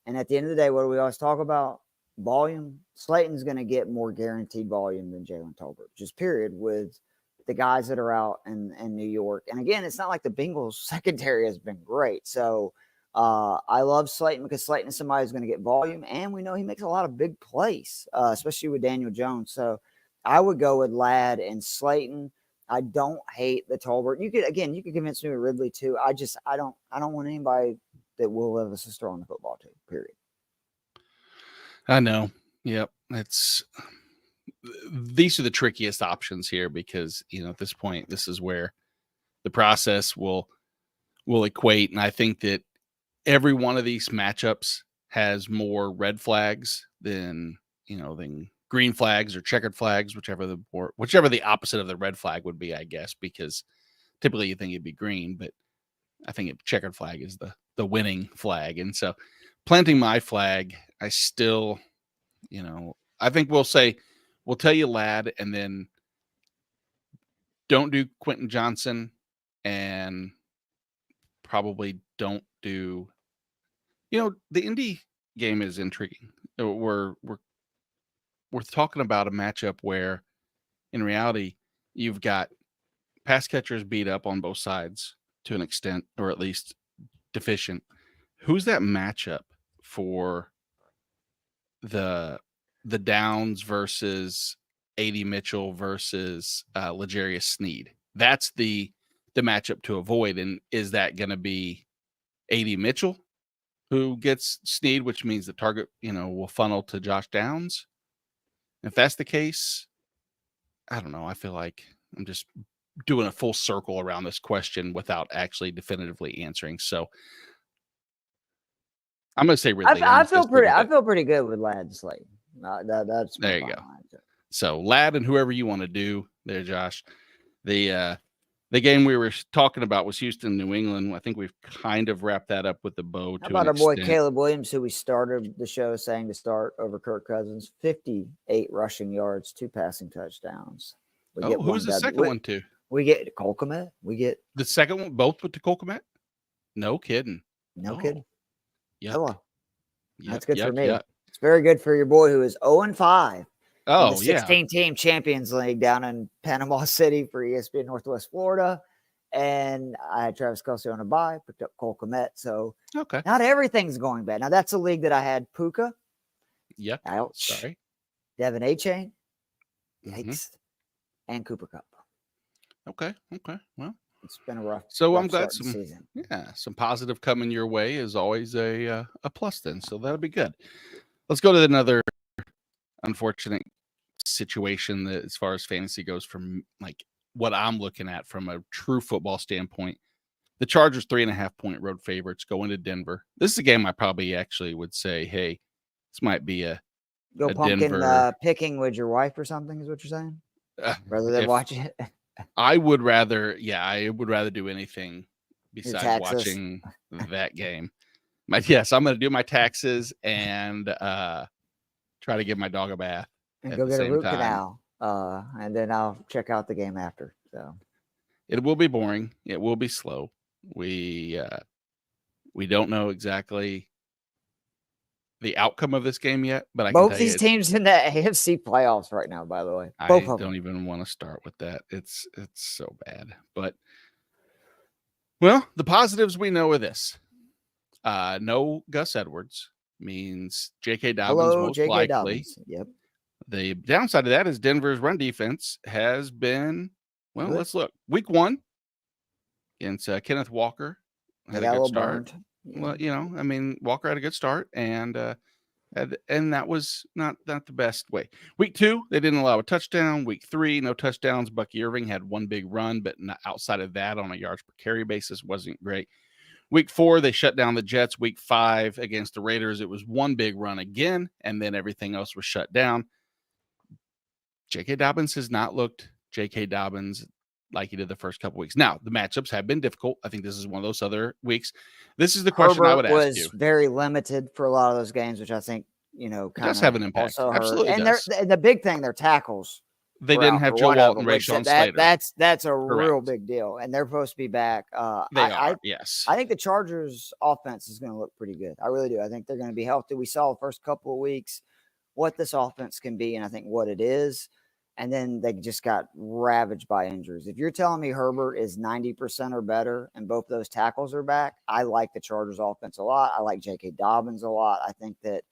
And at the end of the day, what do we always talk about? Volume. Slayton's going to get more guaranteed volume than Jalen Tolbert, just period, with the guys that are out in New York. And again, it's not like the Bengals secondary has been great. So I love Slayton because Slayton is somebody who's going to get volume. And we know he makes a lot of big plays, especially with Daniel Jones. So I would go with Ladd and Slayton. I don't hate the Tolbert. You could convince me with Ridley too. I don't want anybody that Will Levis is throwing the football to, period. I know. Yep. These are the trickiest options here because, at this point, this is where the process will equate. And I think that every one of these matchups has more red flags than green flags or checkered flags, whichever the opposite of the red flag would be, I guess, because typically you think it'd be green, but I think checkered flag is the winning flag. And so planting my flag, I still, I think we'll tell you Ladd, and then don't do Quentin Johnson, and probably don't do, the Indy game is intriguing. We're talking about a matchup where in reality, you've got pass catchers beat up on both sides to an extent, or at least deficient. Who's that matchup for the Downs versus A.D. Mitchell versus L'Jarius Sneed? That's the matchup to avoid. And is that going to be A.D. Mitchell who gets Sneed, which means the target, will funnel to Josh Downs? If that's the case, I don't know. I feel like I'm just doing a full circle around this question without actually definitively answering. So I'm going to say Ridley. I feel pretty good with Ladd and Slayton. That's there you go. So Ladd and whoever you want to do there, Josh. The game we were talking about was Houston, New England. I think we've kind of wrapped that up with the bow. How about our boy Caleb Williams, who we started the show saying to start over Kirk Cousins? 58 rushing yards, 2 passing touchdowns. Who's the second one to? We get Cole Kmet. We get the second one, both with the Cole Kmet? No kidding. No kidding. Yeah. Hello. That's good for me. Yep. It's very good for your boy who is 0-5. Oh, the 16-team Champions League down in Panama City for ESPN Northwest Florida. And I had Travis Kelce on a bye, picked up Cole Kmet. So not everything's going bad. Now, that's a league that I had Puka. Yep. Ouch. Sorry. Devin A-Chain. Yikes. And Cooper Kupp. Okay. Well, it's been a rough. So I'm glad some positive coming your way is always a plus then. So that'll be good. Let's go to another unfortunate situation that as far as fantasy goes from like what I'm looking at from a true football standpoint. The Chargers 3.5-point road favorites going to Denver. This is a game I probably actually would say, hey, this might be a pumpkin Denver picking with your wife or something is what you're saying? Rather than watching it. I would rather do anything besides watching that game. I'm going to do my taxes and try to give my dog a bath and go get a root canal. And then I'll check out the game after. So it will be boring. It will be slow. We don't know exactly the outcome of this game yet, but I can both these teams in the AFC playoffs right now, by the way. I don't even want to start with that. It's so bad. But well, the positives we know are this. No Gus Edwards means J.K. Dobbins most likely. Dobbins. Yep. The downside of that is Denver's run defense has been, well, let's look. Week 1 against Kenneth Walker had a good start. Yeah. Well, Walker had a good start, and And that was not the best way. Week 2, they didn't allow a touchdown. Week 3, no touchdowns. Bucky Irving had one big run, but not outside of that on a yards per carry basis wasn't great. Week 4, they shut down the Jets. Week 5 against the Raiders, it was one big run again, and then everything else was shut down. J.K. Dobbins has not looked J.K. Dobbins like he did the first couple weeks. Now, the matchups have been difficult. I think this is one of those other weeks. This is the question I would ask you. Was very limited for a lot of those games, which I think, kind does have an impact. Also absolutely hurt. does. And the big thing, their tackles. They didn't have Joe Walton, Rashawn Slater. That's a real big deal, and they're supposed to be back. They are, yes. I think the Chargers' offense is going to look pretty good. I really do. I think they're going to be healthy. We saw the first couple of weeks what this offense can be, and I think what it is. And then they just got ravaged by injuries. If you're telling me Herbert is 90% or better and both those tackles are back, I like the Chargers offense a lot. I like J.K. Dobbins a lot. I think that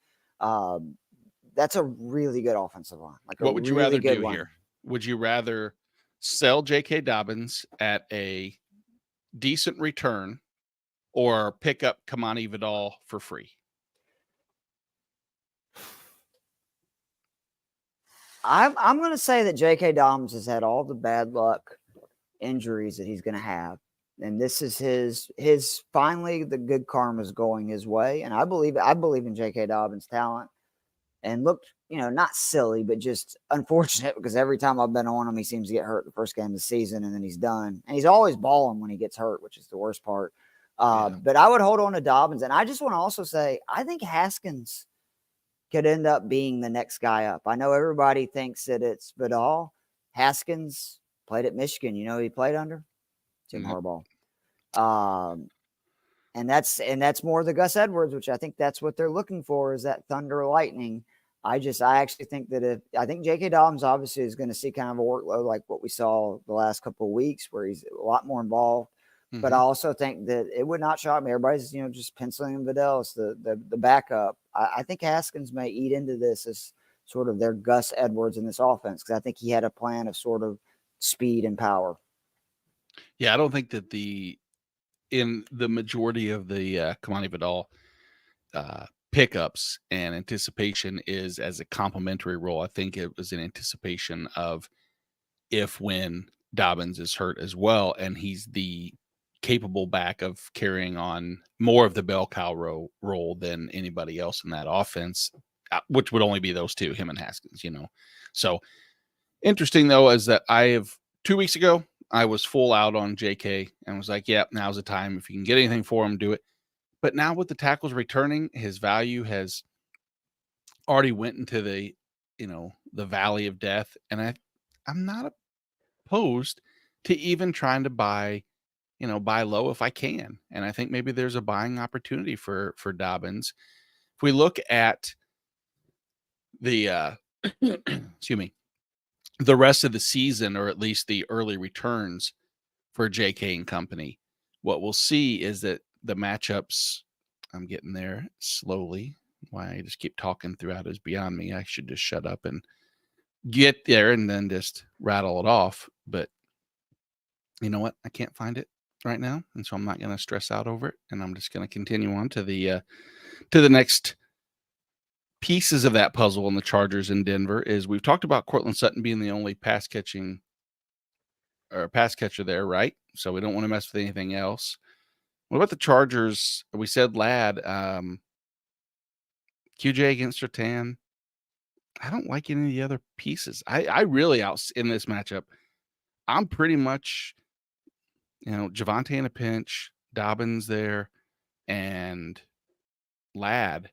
that's a really good offensive line. What would you rather do here? Would you rather sell J.K. Dobbins at a decent return or pick up Kamani Vidal for free? I'm going to say that J.K. Dobbins has had all the bad luck injuries that he's going to have. And this is his finally the good karma is going his way. And I believe in J.K. Dobbins' talent and looked, not silly, but just unfortunate because every time I've been on him, he seems to get hurt the first game of the season and then he's done. And he's always balling when he gets hurt, which is the worst part. But I would hold on to Dobbins. And I just want to also say, I think Haskins could end up being the next guy up. I know everybody thinks that it's Vidal. Haskins played at Michigan. You know who he played under? Jim Harbaugh. And that's more the Gus Edwards, which I think that's what they're looking for is that thunder lightning. I actually think that I think J.K. Dobbins obviously is going to see kind of a workload like what we saw the last couple of weeks where he's a lot more involved. Mm-hmm. But I also think that it would not shock me. Everybody's, just penciling in Vidal as the backup. I think Haskins may eat into this as sort of their Gus Edwards in this offense because I think he had a plan of sort of speed and power. Yeah, I don't think that in the majority of the Kamani Vidal pickups and anticipation is as a complementary role. I think it was in anticipation of when Dobbins is hurt as well, and he's the capable back of carrying on more of the bell cow role than anybody else in that offense, which would only be those two, him and Haskins, So interesting though, is that 2 weeks ago, I was full out on JK and was like, yeah, now's the time. If you can get anything for him, do it. But now with the tackles returning, his value has already went into the valley of death. And I'm not opposed to even trying to buy low if I can. And I think maybe there's a buying opportunity for Dobbins. If we look at the, excuse me, the rest of the season, or at least the early returns for JK and company, what we'll see is that the matchups, I'm getting there slowly. Why I just keep talking throughout is beyond me. I should just shut up and get there and then just rattle it off. But you know what? I can't find it right now, and so I'm not going to stress out over it, and I'm just going to continue on to the next pieces of that puzzle in the Chargers in Denver. Is we've talked about Courtland Sutton being the only pass catcher there, right? So we don't want to mess with anything else. What about the Chargers? We said Ladd, QJ against Sertan. I don't like any of the other pieces. I really in this matchup, I'm pretty much Javonte in a pinch, Dobbins there, and Ladd.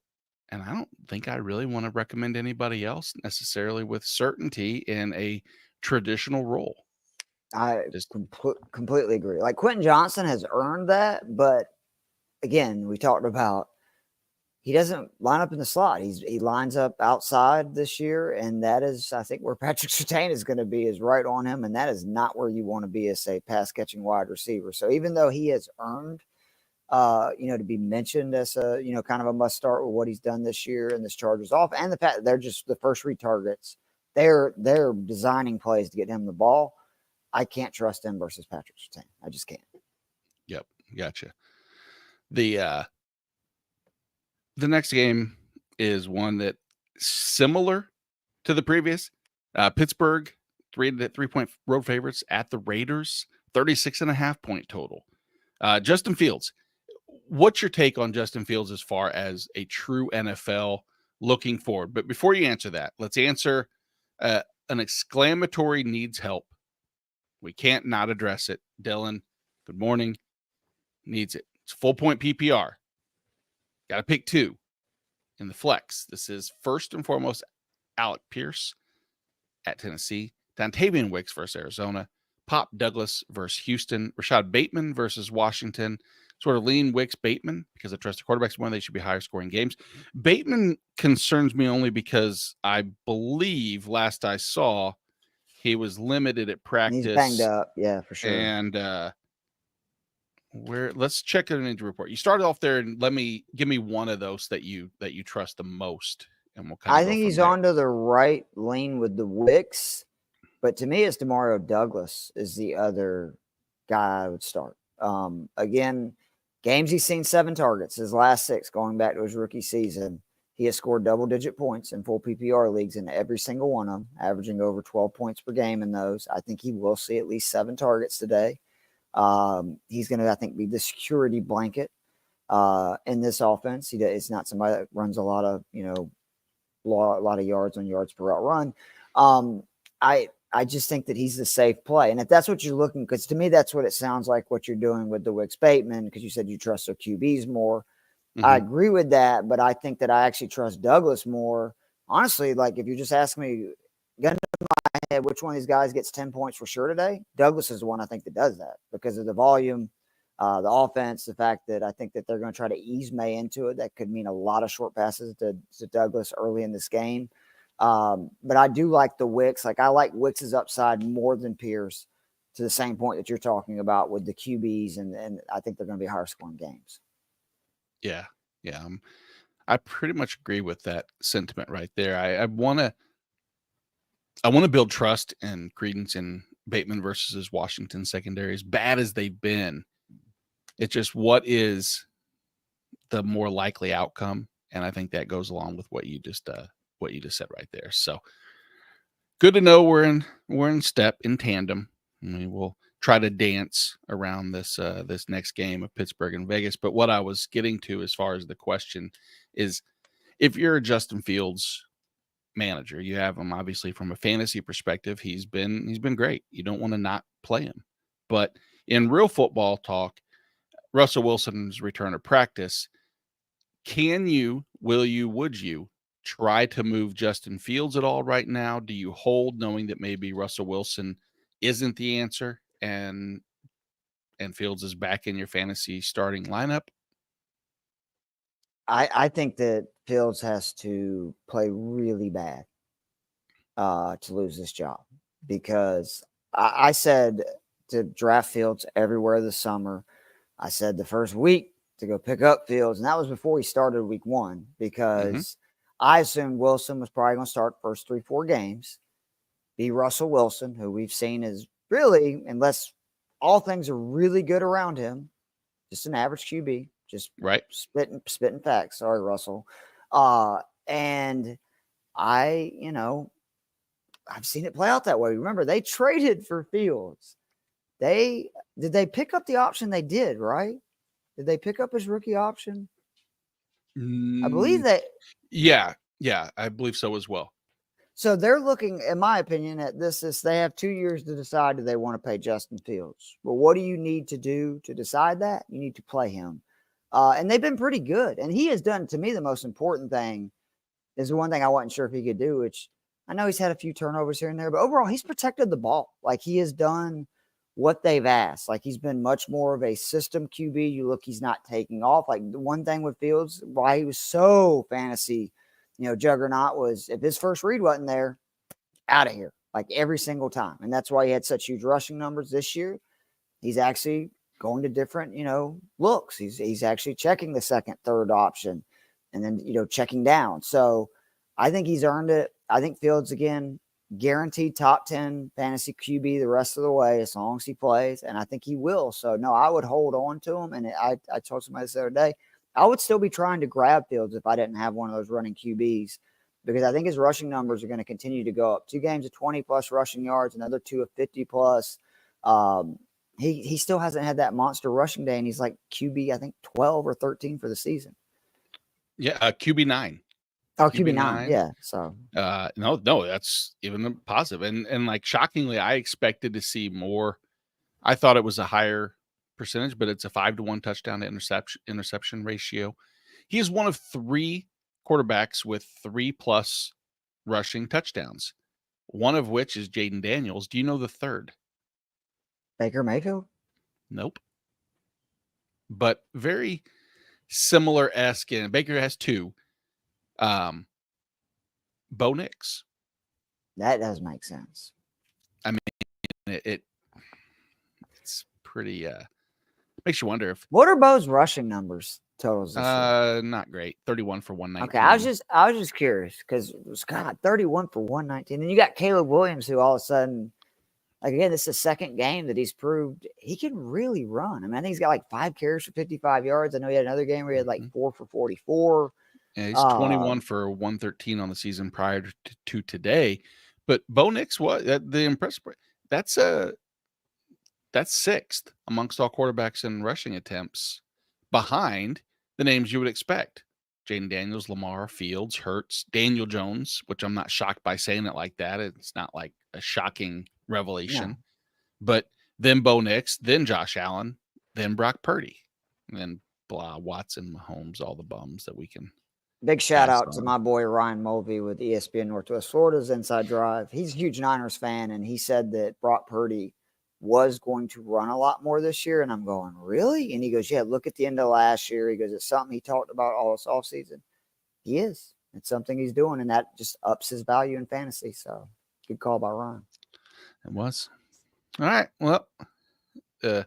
And I don't think I really want to recommend anybody else necessarily with certainty in a traditional role. I just completely agree. Like Quentin Johnson has earned that, but again, we talked about he doesn't line up in the slot. He lines up outside this year, and that is, I think, where Patrick Surtain is going to be is right on him, and that is not where you want to be as a pass catching wide receiver. So even though he has earned, to be mentioned as a kind of a must start with what he's done this year and this Chargers off, and the fact they're just the first read targets. They're designing plays to get him the ball. I can't trust him versus Patrick Surtain. I just can't. Yep, gotcha. The next game is one that similar to the previous. Pittsburgh, 3-point road favorites at the Raiders, 36.5-point total. Justin Fields, what's your take on Justin Fields as far as a true NFL looking forward? But before you answer that, let's answer an exclamatory needs help. We can't not address it. Dylan, good morning. Needs it. It's full point PPR. Got to pick 2 in the flex. This is first and foremost Alec Pierce at Tennessee, Dontavian Wicks versus Arizona, Pop Douglas versus Houston, Rashad Bateman versus Washington. Sort of lean Wicks Bateman because I trust the quarterbacks more. They should be higher scoring games. Bateman concerns me only because I believe last I saw he was limited at practice. He's banged up, yeah, for sure. And let's check an injury report. You started off there and give me one of those that you trust the most, and we'll I think he's onto the right lane with the Wicks, but to me, it's Demario Douglas is the other guy I would start. Again, games he's seen 7 targets, his last 6 going back to his rookie season. He has scored double-digit points in full PPR leagues in every single one of them, averaging over 12 points per game in those. I think he will see at least 7 targets today. He's going to, I think, be the security blanket in this offense. It's not somebody that runs a lot of, a lot of yards on yards per route run. I just think that he's the safe play. And if that's what you're looking, because to me, that's what it sounds like what you're doing with the Wicks Bateman, because you said you trust their QBs more. Mm-hmm. I agree with that, but I think that I actually trust Douglas more. Honestly, like if you just ask me, gun to my head, which one of these guys gets 10 points for sure today? Douglas is the one I think that does that because of the volume, the offense, the fact that I think that they're going to try to ease May into it. That could mean a lot of short passes to Douglas early in this game. But I do like the Wicks. Like I like Wicks's upside more than Pierce to the same point that you're talking about with the QBs, and I think they're going to be higher scoring games. Yeah. I pretty much agree with that sentiment right there. I want to build trust and credence in Bateman versus his Washington secondary. As bad as they've been, it's just what is the more likely outcome, and I think that goes along with what you just said right there. So good to know we're in step, in tandem. We will try to dance around this next game of Pittsburgh and Vegas. But what I was getting to as far as the question is, if you're a Justin Fields manager, you have him obviously from a fantasy perspective. He's been great. You don't want to not play him. But in real football talk, Russell Wilson's return to practice, would you try to move Justin Fields at all right now? Do you hold knowing that maybe Russell Wilson isn't the answer and Fields is back in your fantasy starting lineup? I think that Fields has to play really bad to lose this job, because I said to draft Fields everywhere this summer. I said the first week to go pick up Fields, and that was before he started week 1, because I assumed Wilson was probably going to start first 3-4 games, be Russell Wilson, who we've seen is really, unless all things are really good around him, just an average QB, just right, spitting facts. Sorry, Russell. And I've seen it play out that way. Remember, they traded for Fields. Did they pick up the option? They did, right? Did they pick up his rookie option? I believe that. Yeah, I believe so as well. So they're looking, in my opinion, at this. They have 2 years to decide, do they want to pay Justin Fields? But what do you need to do to decide that? You need to play him. And they've been pretty good. And he has done, to me, the most important thing is the one thing I wasn't sure if he could do, which I know he's had a few turnovers here and there, but overall he's protected the ball. Like he has done what they've asked. Like he's been much more of a system QB. You look, he's not taking off. Like the one thing with Fields, why he was so fantasy, juggernaut, was if his first read wasn't there, out of here, like every single time. And that's why he had such huge rushing numbers this year. He's actually going to different, looks. He's actually checking the second, third option and then, checking down. So I think he's earned it. I think Fields, again, guaranteed top 10 fantasy QB the rest of the way as long as he plays, and I think he will. So, no, I would hold on to him. And I told somebody this the other day, I would still be trying to grab Fields if I didn't have one of those running QBs, because I think his rushing numbers are going to continue to go up. 2 games of 20-plus rushing yards, another 2 of 50-plus. He still hasn't had that monster rushing day, and he's like QB, I think, 12 or 13 for the season. Yeah, QB9. Oh, QB9, yeah. So no, that's even positive. And like shockingly, I expected to see more. I thought it was a higher percentage, but it's a 5-to-1 touchdown to interception ratio. He is one of 3 quarterbacks with 3+ rushing touchdowns, one of which is Jaden Daniels. Do you know the third? Baker Mayfield? Nope. But very similar-esque, and Baker has 2. Bo Nix. That does make sense. I mean, it's pretty makes you wonder if what are Bo's rushing numbers totals this year? Not great. 31 for 119. Okay, I was just curious because it was 31 for 119. Then you got Caleb Williams, who all of a sudden, like again, this is the second game that he's proved he can really run. I mean, I think he's got like 5 carries for 55 yards. I know he had another game where he had like 4 for 44. Yeah, he's 21 for 113 on the season prior to today. But Bo Nix, the impressive, that's 6th amongst all quarterbacks in rushing attempts, behind the names you would expect: Jaden Daniels, Lamar, Fields, Hurts, Daniel Jones, which I'm not shocked by saying it like that. It's not like a shocking revelation. Yeah. But then Bo Nix, then Josh Allen, then Brock Purdy, and then Watson, Mahomes, all the bums that we can. Big shout out to my boy Ryan Mulvey with ESPN Northwest Florida's Inside Drive. He's a huge Niners fan, and he said that Brock Purdy was going to run a lot more this year. And I'm going, really? And he goes, yeah, look at the end of last year. He goes, it's something he talked about all this offseason. He is. It's something he's doing, and that just ups his value in fantasy. So good call by Ryan. It was. All right. Well, the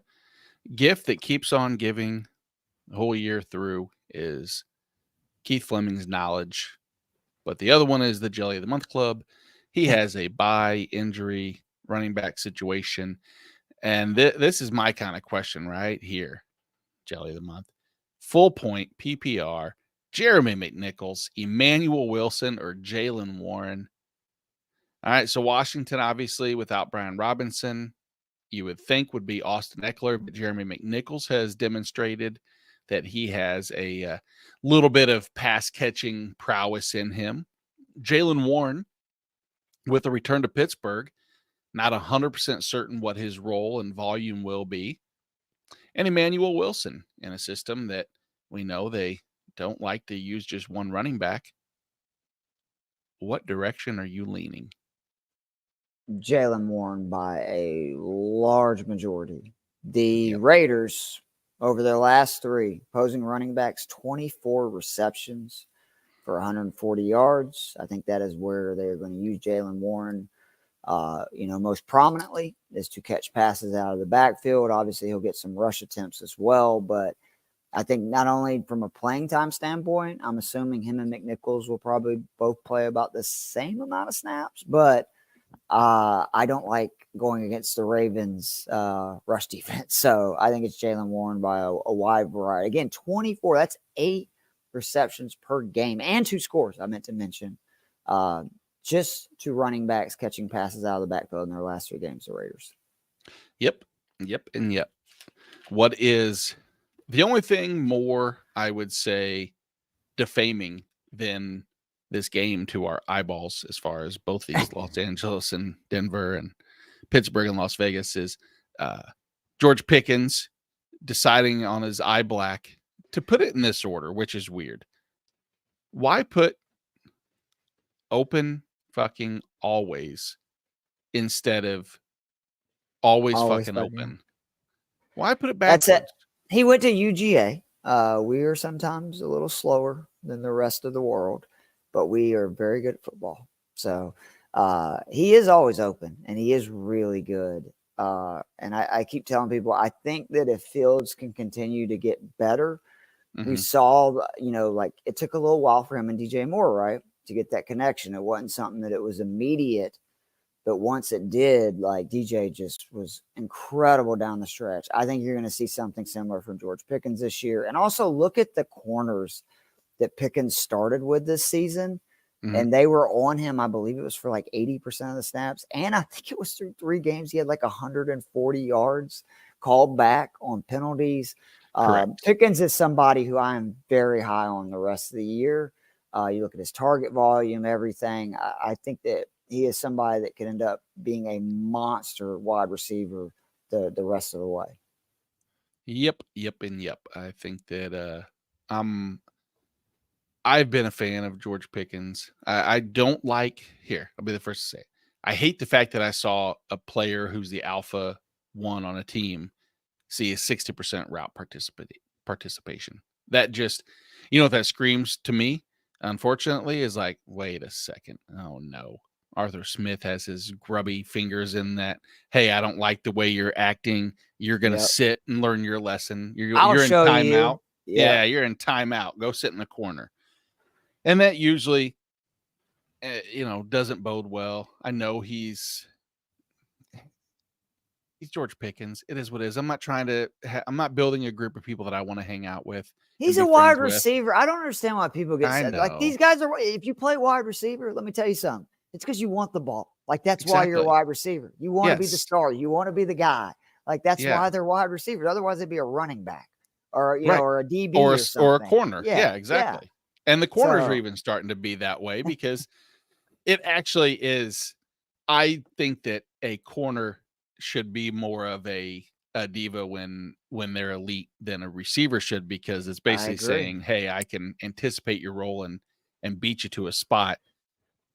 gift that keeps on giving the whole year through is Keith Fleming's knowledge. But the other one is the Jelly of the Month Club. He has a bye, injury, running back situation. And this is my kind of question right here. Jelly of the Month. Full point, PPR, Jeremy McNichols, Emmanuel Wilson, or Jaylen Warren. All right, so Washington, obviously, without Brian Robinson, you would think would be Austin Eckler, but Jeremy McNichols has demonstrated that he has a little bit of pass-catching prowess in him. Jaylen Warren, with a return to Pittsburgh, not 100% certain what his role and volume will be. And Emmanuel Wilson in a system that we know they don't like to use just one running back. What direction are you leaning? Jaylen Warren by a large majority. The Raiders, over their last 3 opposing running backs, 24 receptions for 140 yards. I think that is where they're going to use Jaylen Warren. Most prominently is to catch passes out of the backfield. Obviously, he'll get some rush attempts as well, but I think not only from a playing time standpoint, I'm assuming him and McNichols will probably both play about the same amount of snaps, but I don't like going against the Ravens rush defense. So I think it's Jaylen Warren by a wide variety. Again, 24, that's 8 receptions per game and 2 scores, I meant to mention. Just 2 running backs catching passes out of the backfield in their last 3 games, the Raiders. Yep. What is the only thing more, I would say, defaming than this game to our eyeballs, as far as both these Los Angeles and Denver and Pittsburgh and Las Vegas, is George Pickens deciding on his eye black to put it in this order, which is weird. Why put open fucking always instead of always fucking open? Why put it backwards? That's it. He went to UGA. We are sometimes a little slower than the rest of the world, but we are very good at football. So he is always open, and he is really good. And I keep telling people, I think that if Fields can continue to get better, we saw, like it took a little while for him and DJ Moore, right, to get that connection. It wasn't something that it was immediate. But once it did, like DJ just was incredible down the stretch. I think you're going to see something similar from George Pickens this year. And also look at the corners that Pickens started with this season. Mhm. And they were on him, I believe it was for like 80% of the snaps. And I think it was through 3 games. He had like 140 yards called back on penalties. Correct. Pickens is somebody who I am very high on the rest of the year. You look at his target volume, everything. I think that he is somebody that could end up being a monster wide receiver the rest of the way. Yep. I think that I've been a fan of George Pickens. I don't like here. I'll be the first to say it. I hate the fact that I saw a player who's the alpha one on a team see a 60% route participation. That just, what that screams to me, unfortunately, is like, wait a second. Oh no. Arthur Smith has his grubby fingers in that. Hey, I don't like the way you're acting. You're going to sit and learn your lesson. I'll you're in show timeout. you. Yeah, you're in timeout. Go sit in the corner. And that usually, doesn't bode well. I know he's George Pickens. It is what it is. I'm not trying to. I'm not building a group of people that I want to hang out with. He's and a be wide friends with. receiver. I don't understand why people get I sad. Like these know. guys are. If you play wide receiver, let me tell you something. It's because you want the ball. Like that's why you're a Exactly. wide receiver. You want to be the Yes. star. You want to be the guy. Like that's Yeah. why they're wide receivers. Otherwise, they'd be a running back or Right. or a DB or or a something. corner. Yeah, exactly. And the corners are So even starting to be that way because it actually is. I think that a corner should be more of a diva when they're elite than a receiver should, because it's basically agree. saying, hey, I can anticipate your role and beat you to a spot.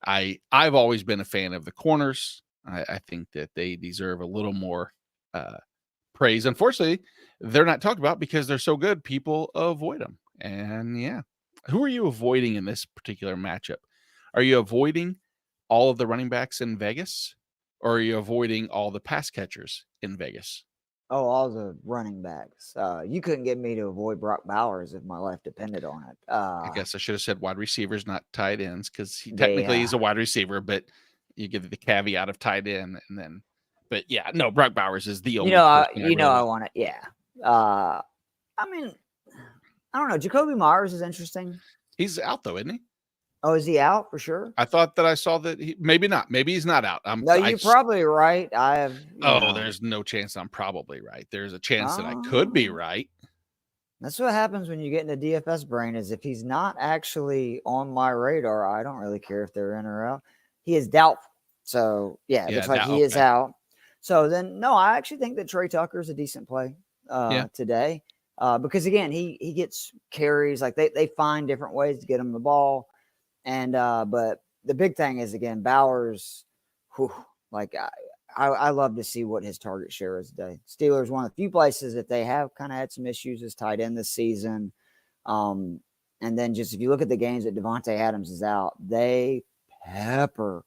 I've always been a fan of the corners. I think that they deserve a little more praise. Unfortunately, they're not talked about because they're so good. People avoid them. And yeah, who are you avoiding in this particular matchup? Are you avoiding all of the running backs in Vegas, or are you avoiding all the pass catchers in Vegas? all the running backs. You couldn't get me to avoid Brock Bowers if my life depended on it. I guess I should have said wide receivers, not tight ends, because technically he's a wide receiver, but you give the caveat of tight end, and then. But yeah, no, Brock Bowers is the only. I want it. Yeah. I mean, I don't know. Jacoby Myers is interesting. He's out though, isn't he? Oh, is he out for sure? I thought that I saw that maybe not. Maybe he's not out. No, you're probably right. There's no chance I'm probably right. There's a chance that I could be right. That's what happens when you get into DFS brain, is if he's not actually on my radar, I don't really care if they're in or out. He is doubtful. So it looks like he is out. So then, no, I actually think that Trey Tucker is a decent play today. Because again, he gets carries. Like they find different ways to get him the ball. And but the big thing is, again, Bowers, I love to see what his target share is today. Steelers, one of the few places that they have kind of had some issues as tight end this season. And then just if you look at the games that Devontae Adams is out, they pepper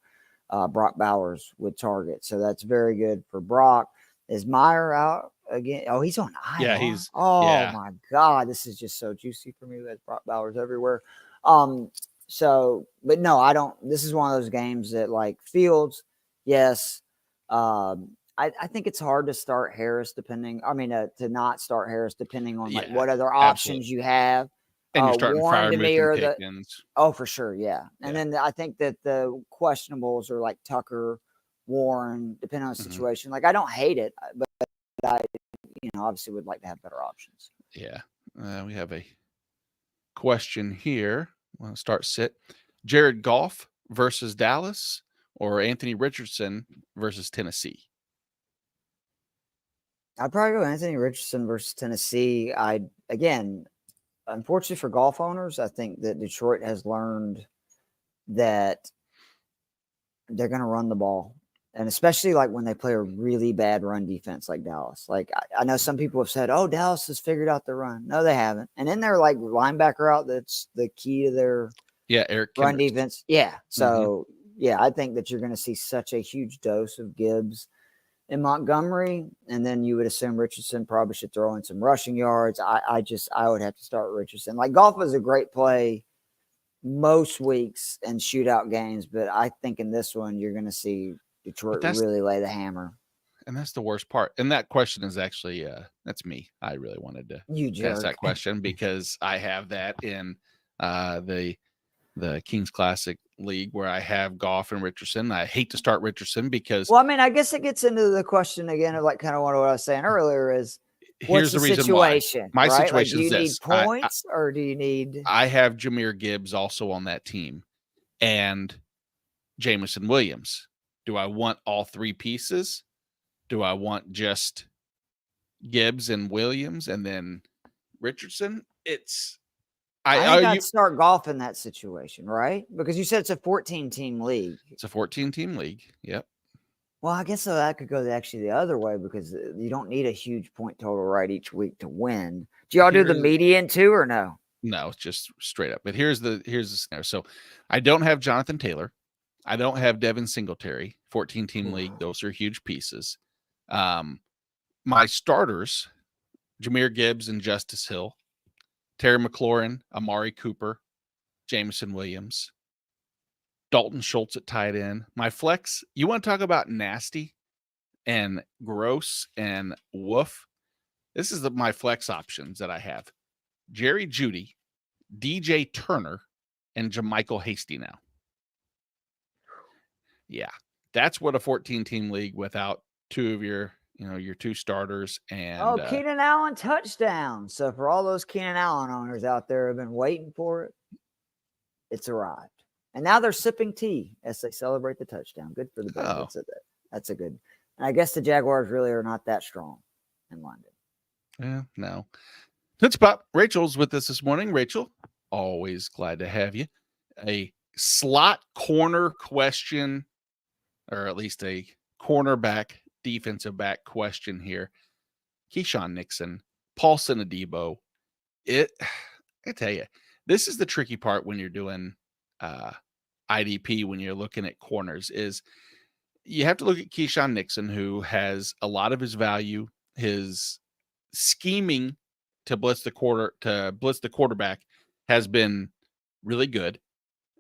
Brock Bowers with targets. So that's very good for Brock. Is Meyer out again? Oh, he's on IR. Yeah, my God, this is just so juicy for me. With Brock Bowers everywhere. So, but no, I don't. This is one of those games that, like Fields, yes. I think it's hard to start Harris to not start Harris depending on what other options you have. And you're starting Freiermuth and Pickens. Oh, for sure, yeah. And then I think that the questionables are like Tucker, Warren, depending on the situation. Like I don't hate it, but I, obviously would like to have better options. Yeah, we have a question here. We'll sit. Jared Goff versus Dallas, or Anthony Richardson versus Tennessee? I'd probably go Anthony Richardson versus Tennessee. Unfortunately for golf owners, I think that Detroit has learned that they're going to run the ball. And especially like when they play a really bad run defense like Dallas. Like I know some people have said, oh, Dallas has figured out the run. No, they haven't. And then they're like linebacker out. That's the key to their Eric run defense. Yeah. So, I think that you're going to see such a huge dose of Gibbs in Montgomery. And then you would assume Richardson probably should throw in some rushing yards. I would have to start Richardson. Like Goff is a great play most weeks in shootout games. But I think in this one, you're going to see Detroit really lay the hammer. And that's the worst part. And that question is actually that's me. I really wanted to ask that question because I have that in the Kings Classic League where I have Goff and Richardson. I hate to start Richardson because I guess it gets into the question again of like kind of what I was saying earlier is here's the reason situation? Why. My right? situation like, is this. Do you need points or do you need I have Jahmyr Gibbs also on that team and Jameson Williams. Do I want all three pieces? Do I want just Gibbs and Williams and then Richardson? I think I'd start Goff in that situation, right? Because you said it's a 14-team league. It's a 14-team league. Yep. Well, I guess so that could go actually the other way because you don't need a huge point total right each week to win. Do y'all do the median too or no? No, it's just straight up. But here's the scenario. So I don't have Jonathan Taylor. I don't have Devin Singletary. 14-team league. Those are huge pieces. My starters, Jahmyr Gibbs and Justice Hill, Terry McLaurin, Amari Cooper, Jameson Williams, Dalton Schultz at tight end. My flex, you want to talk about nasty and gross and woof? This is my flex options that I have. Jerry Jeudy, DJ Turner, and JaMychal Hasty now. Yeah, that's what a 14-team league without two of your two starters and Keenan Allen touchdown. So for all those Keenan Allen owners out there who have been waiting for it, it's arrived. And now they're sipping tea as they celebrate the touchdown. Good for the Bills. That's a good. And I guess the Jaguars really are not that strong in London. Yeah, no. Let's pop. Rachel's with us this morning. Rachel, always glad to have you. A slot corner question, or at least a cornerback, defensive back question here. Keyshawn Nixon, Paulson Adebo. I tell you, this is the tricky part when you're doing IDP, when you're looking at corners, is you have to look at Keyshawn Nixon, who has a lot of his value, his scheming to blitz the quarterback has been really good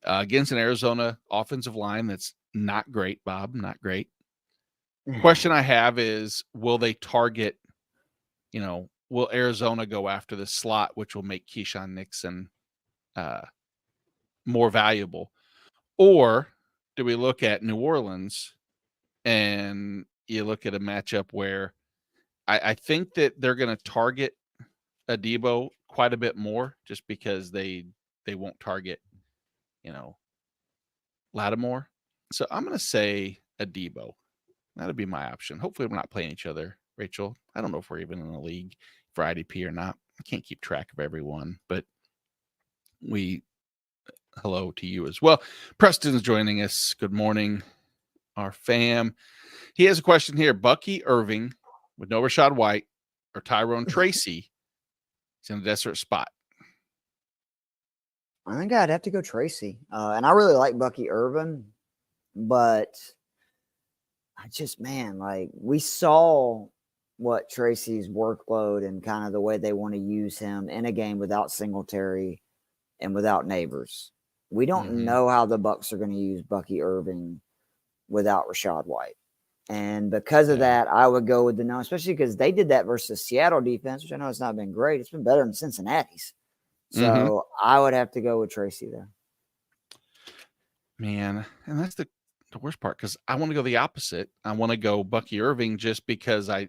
against an Arizona offensive line that's not great, Bob, not great. Question I have is, will they target, will Arizona go after the slot, which will make Keyshawn Nixon more valuable? Or do we look at New Orleans and you look at a matchup where I think that they're going to target Adebo quite a bit more just because they won't target, Lattimore. So I'm going to say Adebo. That'd be my option. Hopefully we're not playing each other, Rachel. I don't know if we're even in the league for IDP or not. I can't keep track of everyone, but hello to you as well. Preston's joining us. Good morning, our fam. He has a question here. Bucky Irving with no Rashad White or Tyrone Tracy is in a desperate spot. I think I'd have to go Tracy. And I really like Bucky Irvin, but we saw what Tracy's workload and kind of the way they want to use him in a game without Singletary and without Neighbors. We don't know how the Bucs are going to use Bucky Irving without Rashad White. And because of that, I would go with the no, especially because they did that versus Seattle defense, which I know it's not been great. It's been better than Cincinnati's. So I would have to go with Tracy there. Man, and that's the worst part, because I want to go the opposite. I want to go Bucky Irving just because I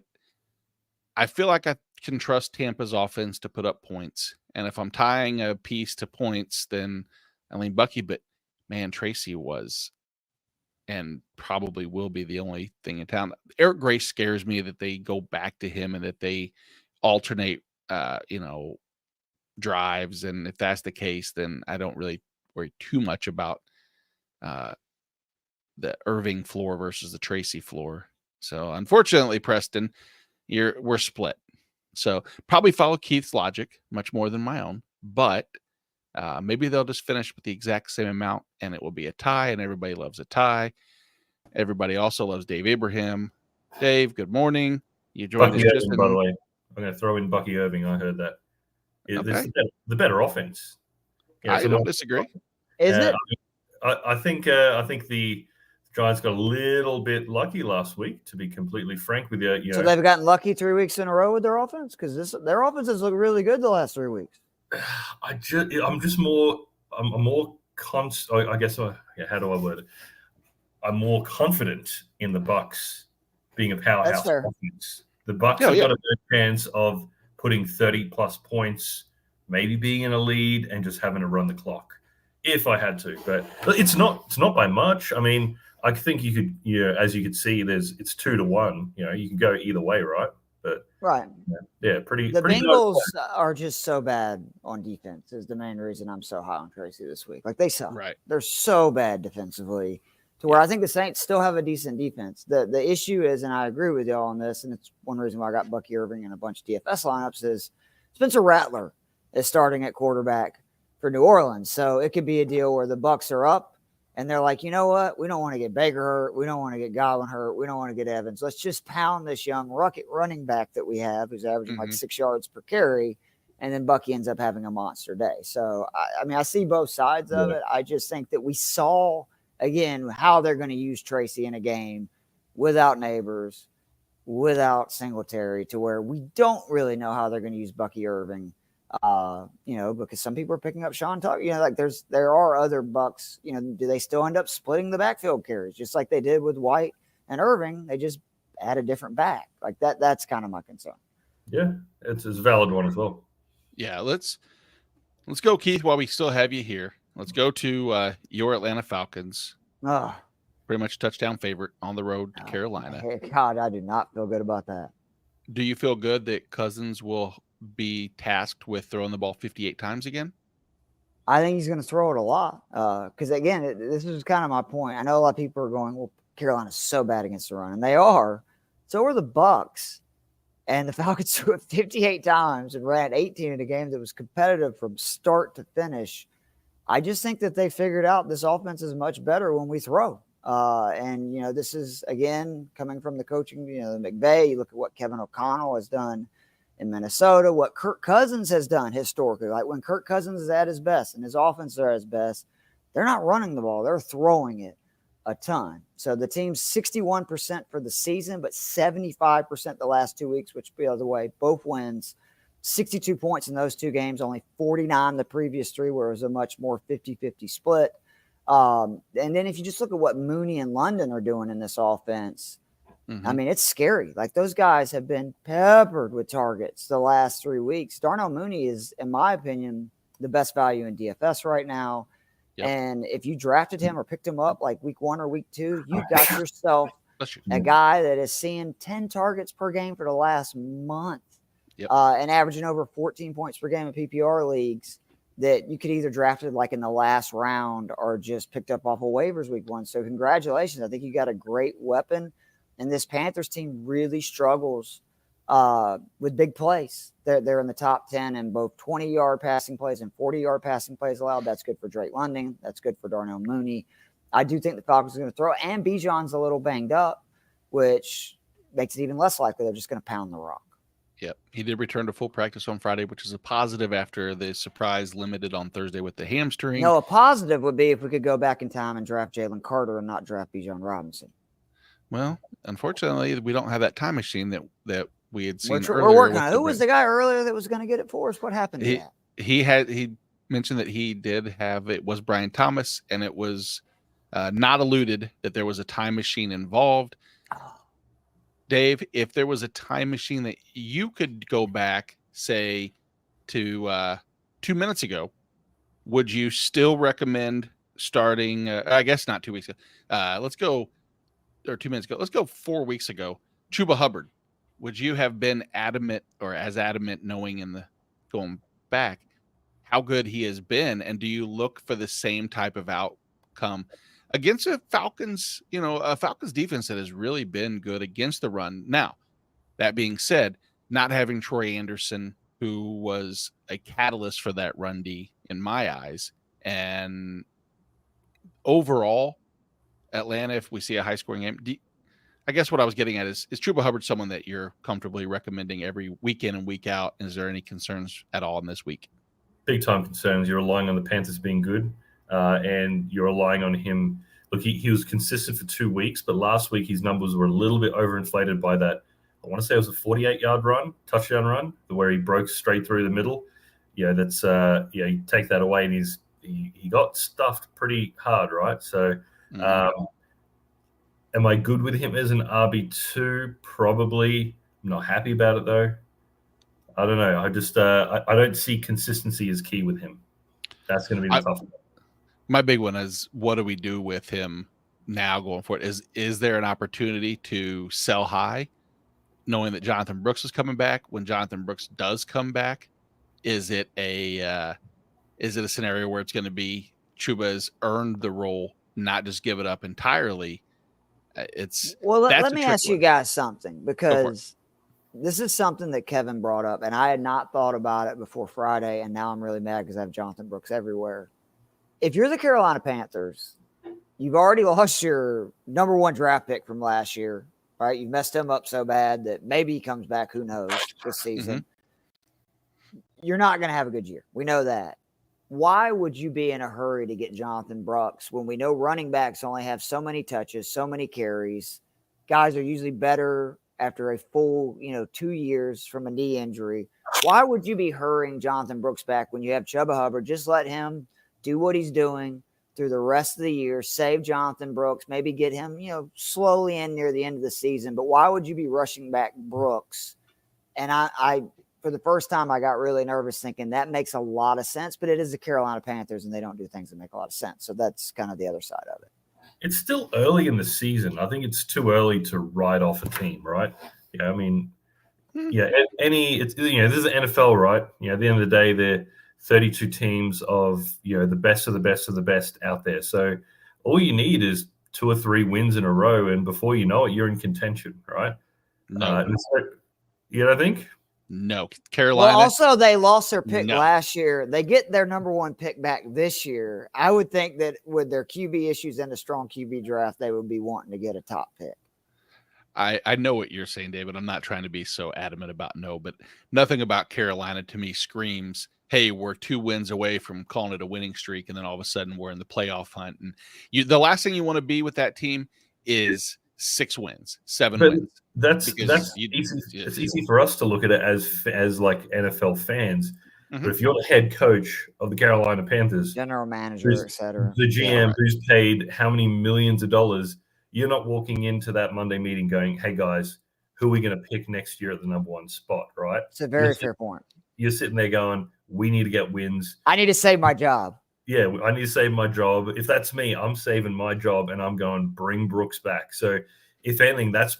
feel like I can trust Tampa's offense to put up points. And if I'm tying a piece to points, then I lean Bucky. But man, Tracy was and probably will be the only thing in town. Eric Gray scares me that they go back to him and that they alternate, drives. And if that's the case, then I don't really worry too much about the Irving floor versus the Tracy floor. So unfortunately, Preston, we're split. So probably follow Keith's logic much more than my own, but maybe they'll just finish with the exact same amount and it will be a tie, and everybody loves a tie. Everybody also loves Dave Abraham. Dave, good morning. You joined us just by the way. I'm going to throw in Bucky Irving. I heard that. It's the better offense. I don't disagree. Is it? I think the Giants got a little bit lucky last week, to be completely frank with you. So they've gotten lucky 3 weeks in a row with their offense because their offenses look really good the last 3 weeks. I guess how do I word it? I'm more confident in the Bucks being a powerhouse offense. The Bucks have got a good chance of putting 30+ points, maybe being in a lead and just having to run the clock if I had to. But it's not by much. I mean, I think you could, as you could see, it's 2-1. You can go either way, right? But right, pretty. The Bengals are just so bad on defense. Is the main reason I'm so high on Tracy this week. Like they suck. Right, they're so bad defensively to where I think the Saints still have a decent defense. The issue is, and I agree with y'all on this, and it's one reason why I got Bucky Irving in a bunch of DFS lineups is Spencer Rattler is starting at quarterback for New Orleans, so it could be a deal where the Bucks are up. And they're like, you know what? We don't want to get Baker hurt. We don't want to get Godwin hurt. We don't want to get Evans. Let's just pound this young rocket running back that we have who's averaging like 6 yards per carry. And then Bucky ends up having a monster day. So, I mean, I see both sides of it. I just think that we saw, again, how they're going to use Tracy in a game without Neighbors, without Singletary, to where we don't really know how they're going to use Bucky Irving. Because some people are picking up Sean Tucker. There are other Bucks. Do they still end up splitting the backfield carries just like they did with White and Irving? They just add a different back like that. That's kind of my concern. Yeah, it's a valid one as well. Yeah, let's go, Keith. While we still have you here, let's go to your Atlanta Falcons. Pretty much touchdown favorite on the road to Carolina. God, I do not feel good about that. Do you feel good that Cousins will be tasked with throwing the ball 58 times again? I think he's going to throw it a lot. Because again, this is kind of my point. I know a lot of people are going, well, Carolina's so bad against the run, and they are. So are the Bucks. And the Falcons threw it 58 times and ran 18 in a game that was competitive from start to finish. I just think that they figured out this offense is much better when we throw. This is, again, coming from the coaching, McVay. You look at what Kevin O'Connell has done in Minnesota, what Kirk Cousins has done historically. Like when Kirk Cousins is at his best and his offense are at his best, they're not running the ball. They're throwing it a ton. So the team's 61% for the season, but 75% the last 2 weeks, which, by the way, both wins. 62 points in those 2 games, only 49 the previous 3, where it was a much more 50-50 split. And then if you just look at what Mooney and London are doing in this offense, I mean, it's scary. Like those guys have been peppered with targets the last 3 weeks. Darnell Mooney is, in my opinion, the best value in DFS right now. Yep. And if you drafted him or picked him up like week 1 or week 2, you've got yourself a guy that is seeing 10 targets per game for the last month. Yep. And averaging over 14 points per game in PPR leagues that you could either drafted like in the last round or just picked up off of waivers week 1. So congratulations. I think you got a great weapon. And this Panthers team really struggles with big plays. They're in the top 10 in both 20-yard passing plays and 40-yard passing plays allowed. That's good for Drake London. That's good for Darnell Mooney. I do think the Falcons are going to throw, and Bijan's a little banged up, which makes it even less likely they're just going to pound the rock. Yep. He did return to full practice on Friday, which is a positive after the surprise limited on Thursday with the hamstring. No, a positive would be if we could go back in time and draft Jalen Carter and not draft Bijan Robinson. Well, unfortunately, we don't have that time machine that we had seen earlier. We're working on it. Who was the guy earlier that was going to get it for us? What happened to that? He mentioned that he did have it was Brian Thomas, and it was not alluded that there was a time machine involved. Dave, if there was a time machine that you could go back, say, to 2 minutes ago, would you still recommend starting? I guess not 2 weeks ago. Let's go. Or 2 minutes ago, let's go 4 weeks ago. Chuba Hubbard, would you have been adamant or as adamant knowing in the going back how good he has been? And do you look for the same type of outcome against a Falcons defense that has really been good against the run? Now, that being said, not having Troy Anderson, who was a catalyst for that run D in my eyes, and overall, Atlanta, if we see a high-scoring game, I guess what I was getting at is Chuba Hubbard someone that you're comfortably recommending every week in and week out? Is there any concerns at all in this week? Big-time concerns. You're relying on the Panthers being good, and you're relying on him look, he was consistent for 2 weeks, but last week his numbers were a little bit overinflated by that. I want to say it was a 48-yard run, touchdown run, where he broke straight through the middle. Yeah, that's you take that away, and he got stuffed pretty hard, right? So, am I good with him as an RB2? Probably. I'm not happy about it though. I don't know. I just I don't see consistency as key with him. That's going to be the tough one. My big one is, what do we do with him now going forward? Is there an opportunity to sell high, knowing that Jonathan Brooks is coming back? When Jonathan Brooks does come back, is it a scenario where it's going to be Chuba has earned the role, not just give it up entirely? Let me ask you guys something, because this is something that Kevin brought up, and I had not thought about it before Friday, and now I'm really mad because I have Jonathan Brooks everywhere. If you're the Carolina Panthers, you've already lost your number 1 draft pick from last year, right? You've messed him up so bad that maybe he comes back. Who knows this season? You're not going to have a good year. We know that. Why would you be in a hurry to get Jonathan Brooks when we know running backs only have so many touches, so many carries? Guys are usually better after a full, 2 years from a knee injury. Why would you be hurrying Jonathan Brooks back when you have Chuba Hubbard? Just let him do what he's doing through the rest of the year. Save Jonathan Brooks. Maybe get him, slowly in near the end of the season. But why would you be rushing back Brooks? And I for the first time, I got really nervous thinking that makes a lot of sense, but it is the Carolina Panthers and they don't do things that make a lot of sense. So that's kind of the other side of it. It's still early in the season. I think it's too early to write off a team, right? Yeah, I mean, this is the NFL, right? At the end of the day, they're 32 teams of, the best of the best of the best out there. So all you need is 2 or 3 wins in a row, and before you know it, you're in contention, right? No. You don't think? No. Carolina. Well, also, they lost their pick last year. They get their number 1 pick back this year. I would think that with their QB issues and a strong QB draft, they would be wanting to get a top pick. I know what you're saying, David. I'm not trying to be so adamant about but nothing about Carolina to me screams, hey, we're 2 wins away from calling it a winning streak, and then all of a sudden we're in the playoff hunt. And the last thing you want to be with that team is 6 wins, 7 wins. That's easy. It's easy for us to look at it as like NFL fans. But if you're the head coach of the Carolina Panthers, general manager, etc., the GM who's paid how many millions of dollars, you're not walking into that Monday meeting going, hey guys, who are we going to pick next year at the number 1 spot, right? It's a very fair point. You're sitting there going, we need to get wins. I need to save my job. Yeah, I need to save my job. If that's me, I'm saving my job and I'm going, bring Brooks back. So if anything, that's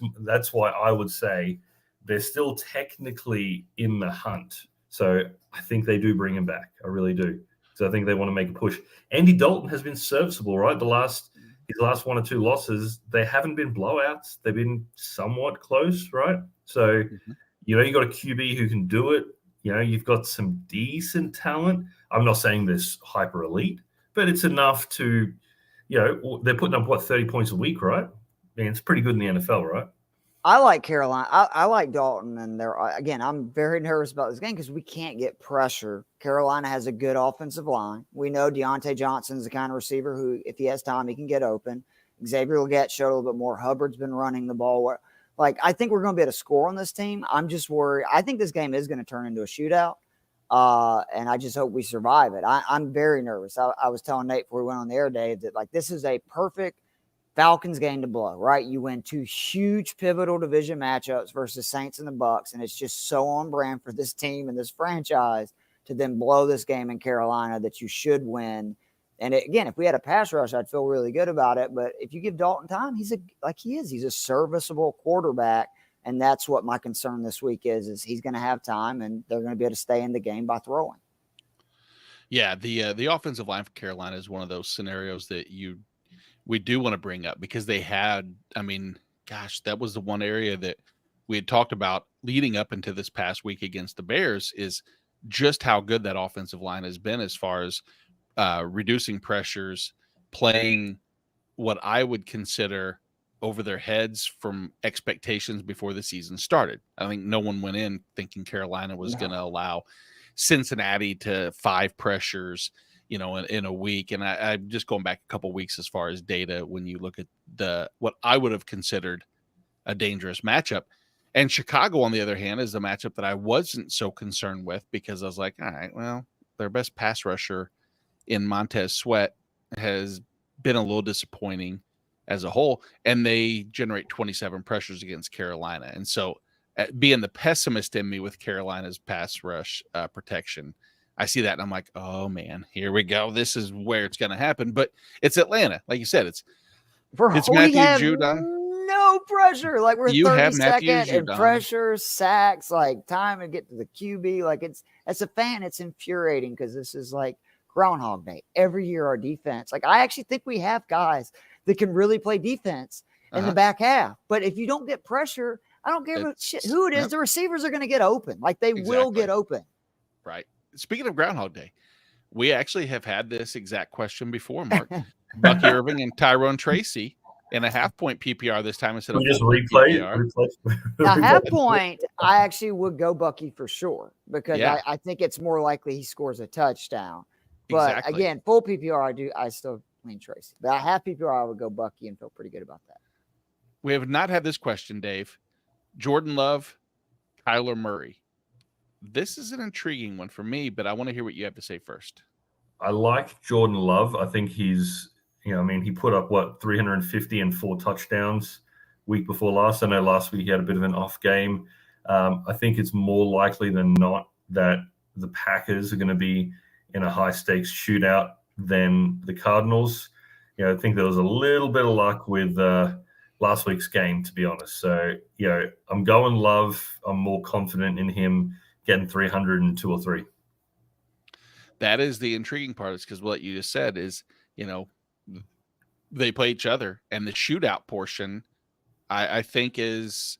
why I would say they're still technically in the hunt. So I think they do bring him back. I really do. So I think they want to make a push. Andy Dalton has been serviceable, right? His last 1 or 2 losses, they haven't been blowouts. They've been somewhat close, right? So, you got a QB who can do it. You've got some decent talent. I'm not saying this hyper elite, but it's enough to, they're putting up 30 points a week, right? I mean, it's pretty good in the NFL, right? I like Carolina. I like Dalton, and I'm very nervous about this game because we can't get pressure. Carolina has a good offensive line. We know Deontay Johnson is the kind of receiver who, if he has time, he can get open. Xavier Legette showed a little bit more. Hubbard's been running the ball. I think we're going to be able to score on this team. I'm just worried. I think this game is going to turn into a shootout, and I just hope we survive it. I'm very nervous. I was telling Nate before we went on the air, Dave, that this is a perfect Falcons game to blow, right? You win 2 huge pivotal division matchups versus Saints and the Bucs, and it's just so on brand for this team and this franchise to then blow this game in Carolina that you should win. And again, if we had a pass rush, I'd feel really good about it. But if you give Dalton time, he's a serviceable quarterback, and that's what my concern this week is he's going to have time, and they're going to be able to stay in the game by throwing. Yeah, the offensive line for Carolina is one of those scenarios that we do want to bring up because they had, that was the one area that we had talked about leading up into this past week against the Bears is just how good that offensive line has been as far as reducing pressures, playing what I would consider over their heads from expectations before the season started. I think no one went in thinking Carolina was going to allow Cincinnati to 5 pressures, in a week. And I'm just going back a couple weeks as far as data when you look at what I would have considered a dangerous matchup. And Chicago, on the other hand, is the matchup that I wasn't so concerned with because I was like, all right, well, their best pass rusher in Montez Sweat has been a little disappointing as a whole, and they generate 27 pressures against Carolina. And so being the pessimist in me with Carolina's pass rush protection, I see that and I'm like, oh man, here we go. This is where it's going to happen. But it's Atlanta. Like you said, it's Matthew Judon. No pressure. Like we're You have 32nd in pressure, sacks, like time to get to the QB. Like as a fan, it's infuriating because this is like Groundhog Day. Every year our defense, like I actually think we have guys that can really play defense in the back half. But if you don't get pressure, I don't give a shit who it is. The receivers are going to get open. Like they will get open. Right. Speaking of Groundhog Day, we actually have had this exact question before, Mark. Bucky Irving and Tyrone Tracy in a half-point PPR this time instead of just replay. Now, half-point, I actually would go Bucky for sure because I think it's more likely he scores a touchdown. But again, full PPR, I still lean Tracy. But half PPR, I would go Bucky and feel pretty good about that. We have not had this question, Dave. Jordan Love, Kyler Murray. This is an intriguing one for me, but I want to hear what you have to say first. I like Jordan Love. I think he's, he put up 350 and 4 touchdowns week before last. I know last week he had a bit of an off game. I think it's more likely than not that the Packers are going to be in a high stakes shootout than the Cardinals. I think there was a little bit of luck with last week's game, to be honest. So, I'm going Love. I'm more confident in him getting 302 or 3. That is the intriguing part, is because what you just said is, they play each other, and the shootout portion, I think is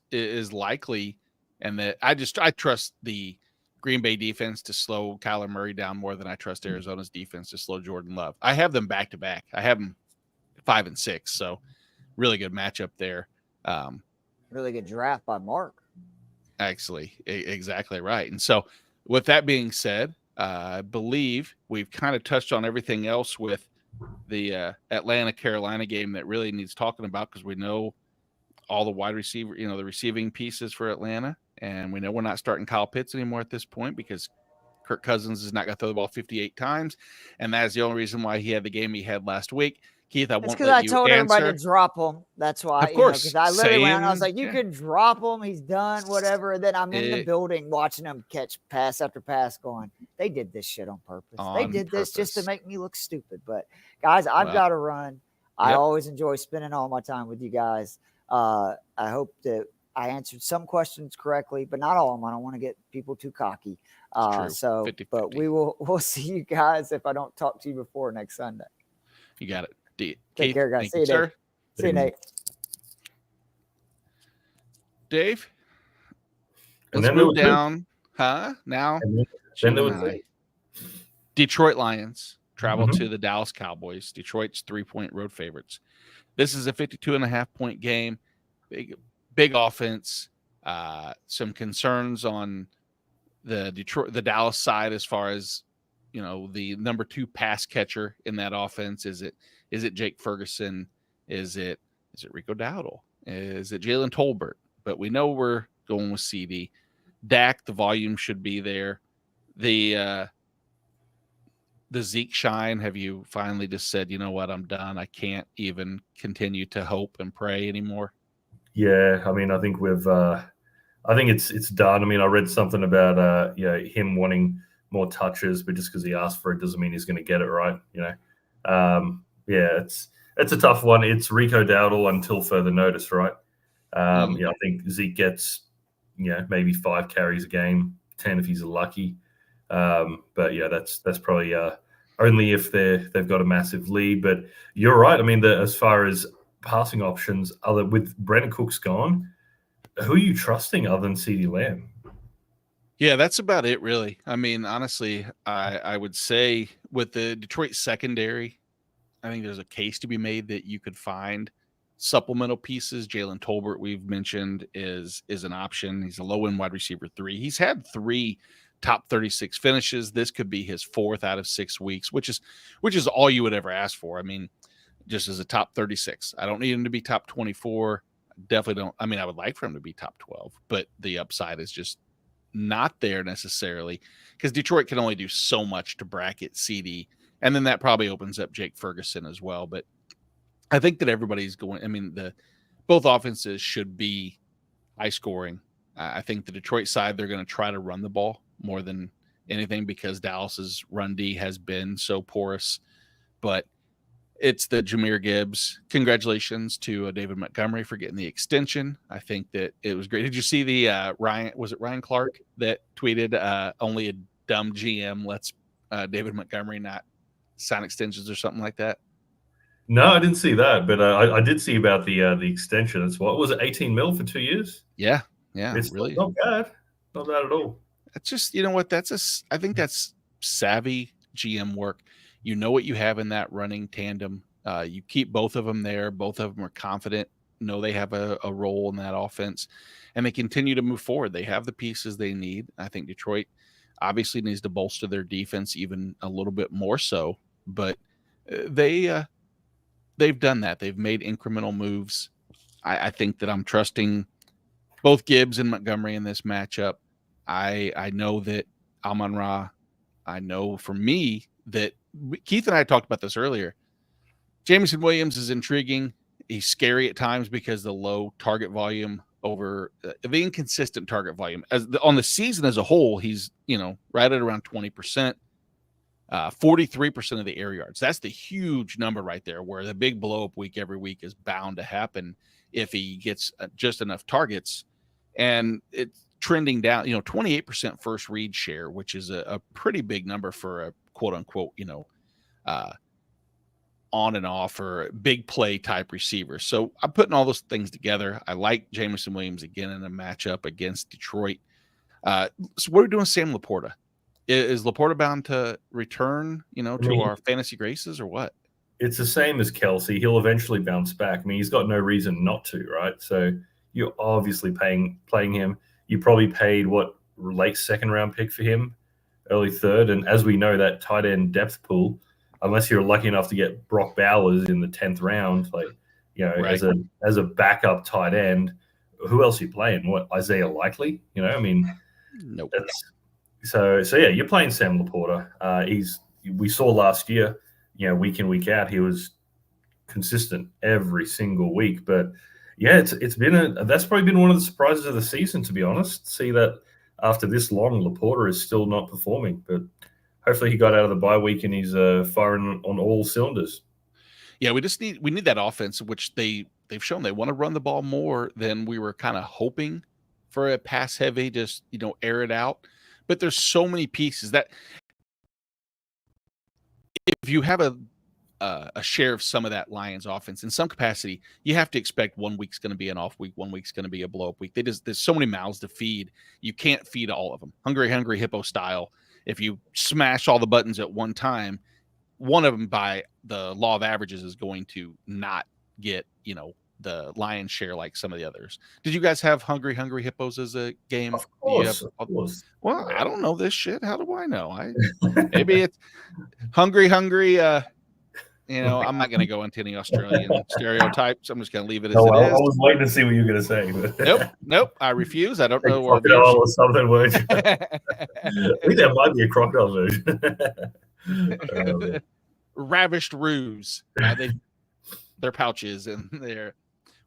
likely, and that I trust the Green Bay defense to slow Kyler Murray down more than I trust Arizona's defense to slow Jordan Love. I have them back to back. I have them 5 and 6, so really good matchup there. Really good draft by Mark. Actually, exactly right. And so, with that being said, I believe we've kind of touched on everything else with the Atlanta-Carolina game that really needs talking about, because we know all the wide receiver, the receiving pieces for Atlanta, and we know we're not starting Kyle Pitts anymore at this point because Kirk Cousins is not going to throw the ball 58 times, and that is the only reason why he had the game he had last week. Keith, I won't let you answer. Because I told everybody to drop him. That's why. Of course. Because I literally went out and I was like, you can drop him. He's done, whatever. And then I'm in the building watching him catch pass after pass going, they did this shit on purpose. They did this just to make me look stupid. But, guys, I've got to run. I always enjoy spending all my time with you guys. I hope that I answered some questions correctly, but not all of them. I don't want to get people too cocky. So, 50-50. But we'll see you guys if I don't talk to you before next Sunday. You got it. Take care, guys. See you, Dave. See you, Nate. Dave, let's move down. Now, Detroit Lions travel to the Dallas Cowboys. Detroit's 3-point road favorites. This is a 52.5-point game. Big offense. Some concerns on the Dallas side as far as the number 2 pass catcher in that offense. Is it Jake Ferguson? Is it Rico Dowdle? Is it Jalen Tolbert? But we know we're going with CD. Dak, the volume should be there. The Zeke shine, have you finally just said, you know what, I'm done. I can't even continue to hope and pray anymore? Yeah, I think I think it's done. I read something about him wanting more touches, but just because he asked for it doesn't mean he's going to get it, right? It's a tough one. It's Rico Dowdle until further notice, right? I think Zeke gets maybe 5 carries a game, 10 if he's lucky. But that's probably only if they've got a massive lead. But you're right. As far as passing options, with Brandon Cooks gone, who are you trusting other than CeeDee Lamb? Yeah, that's about it, really. Honestly, I would say with the Detroit secondary, I think there's a case to be made that you could find supplemental pieces. Jalen Tolbert, we've mentioned, is an option. He's a low-end wide receiver 3. He's had 3 top 36 finishes. This could be his 4th out of 6 weeks, which is all you would ever ask for. I mean, just as a top 36. I don't need him to be top 24. Definitely don't. I mean, I would like for him to be top 12, but the upside is just not there necessarily because Detroit can only do so much to bracket CD. And then that probably opens up Jake Ferguson as well. But I think that everybody's going, I mean, both offenses should be high scoring. I think the Detroit side, they're going to try to run the ball more than anything because Dallas's run D has been so porous. But it's the Jahmyr Gibbs. Congratulations to David Montgomery for getting the extension. I think that it was great. Did you see the Ryan Clark that tweeted only a dumb GM lets David Montgomery not sign extensions or something like that? No, I didn't see that, but I did see about the extension. It's what was it, 18 mil for 2 years? Yeah, it's really not bad at all. It's just, you know what? I think that's savvy GM work. You know what you have in that running tandem. You keep both of them there. Both of them are confident, know they have a role in that offense, and they continue to move forward. They have the pieces they need. I think Detroit obviously needs to bolster their defense even a little bit more so, but they've done that. They've made incremental moves. I think that I'm trusting both Gibbs and Montgomery in this matchup. I know that Amon-Ra, I know for me that Keith and I talked about this earlier. Jameson Williams is intriguing. He's scary at times because the low target volume over the inconsistent target volume. On the season as a whole, he's, right at around 20%, 43% of the air yards. That's the huge number right there where the big blow up week every week is bound to happen if he gets just enough targets. And it's trending down, 28% first read share, which is a pretty big number for a quote unquote, on and off or big play type receiver. So I'm putting all those things together. I like Jameson Williams again in a matchup against Detroit. So what are we doing, Sam Laporta? Is Laporta bound to return, to our fantasy graces or what? It's the same as Kelsey. He'll eventually bounce back. I mean, he's got no reason not to, right? So you're obviously playing him. You probably paid late 2nd round pick for him, early 3rd. And as we know, that tight end depth pool, unless you're lucky enough to get Brock Bowers in the 10th round, right. as a backup tight end, who else are you playing? What, Isaiah Likely? Nope. So yeah, you're playing Sam Laporta. We saw last year, week in, week out, he was consistent every single week. But yeah, that's probably been one of the surprises of the season, to be honest. See that after this long, Laporta is still not performing, but hopefully he got out of the bye week and he's firing on all cylinders. Yeah, we need that offense, which they've shown they want to run the ball more than we were kind of hoping for a pass heavy, just air it out. But there's so many pieces that if you have a share of some of that Lions offense in some capacity, you have to expect 1 week's going to be an off week, 1 week's going to be a blow up week. There's so many mouths to feed. You can't feed all of them. Hungry Hippo style. If you smash all the buttons at one time, one of them by the law of averages is going to not get, the lion's share like some of the others. Did you guys have Hungry Hippos as a game? Of course. Well, I don't know this shit. How do I know? Maybe it's Hungry. I'm not going to go into any Australian stereotypes. I'm just going to leave it as it is. I was waiting to see what you were going to say. But... Nope. I refuse. I don't know. Crocodile or something. I think that might be a crocodile version. Ravished ruse. Their pouches and their,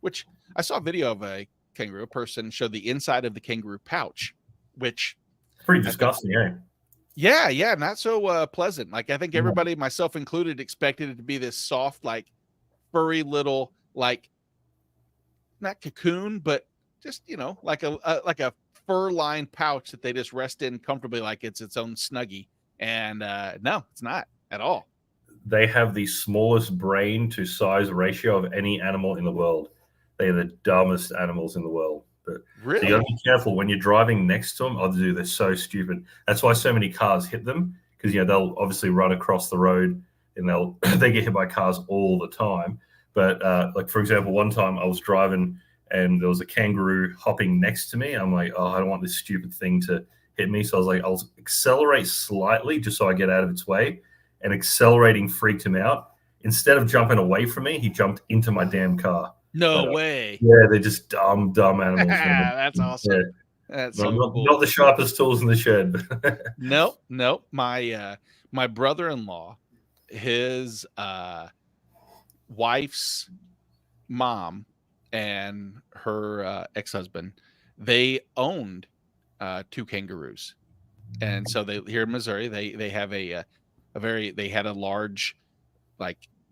which I saw a video of a kangaroo person showed the inside of the kangaroo pouch, which pretty disgusting, Yeah, not so pleasant. Like I think everybody, myself included, expected it to be this soft, like furry little, like not cocoon, but just like a fur-lined pouch that they just rest in comfortably, like it's its own snuggie. And no, it's not at all. They have the smallest brain to size ratio of any animal in the world. They are the dumbest animals in the world. But really? So you got to be careful when you're driving next to them. Oh, dude, they're so stupid. That's why so many cars hit them, because they'll obviously run across the road and they get hit by cars all the time. But like for example, one time I was driving and there was a kangaroo hopping next to me. I'm like, oh, I don't want this stupid thing to hit me. So I was like, I'll accelerate slightly just so I get out of its way. And accelerating freaked him out. Instead of jumping away from me, he jumped into my damn car. No way. Yeah, they're just dumb animals. That's awesome. Yeah. That's so cool. Not the sharpest tools in the shed. Nope. My brother-in-law, his wife's mom and her ex-husband, they owned 2 kangaroos, and so they here in Missouri they have they had a large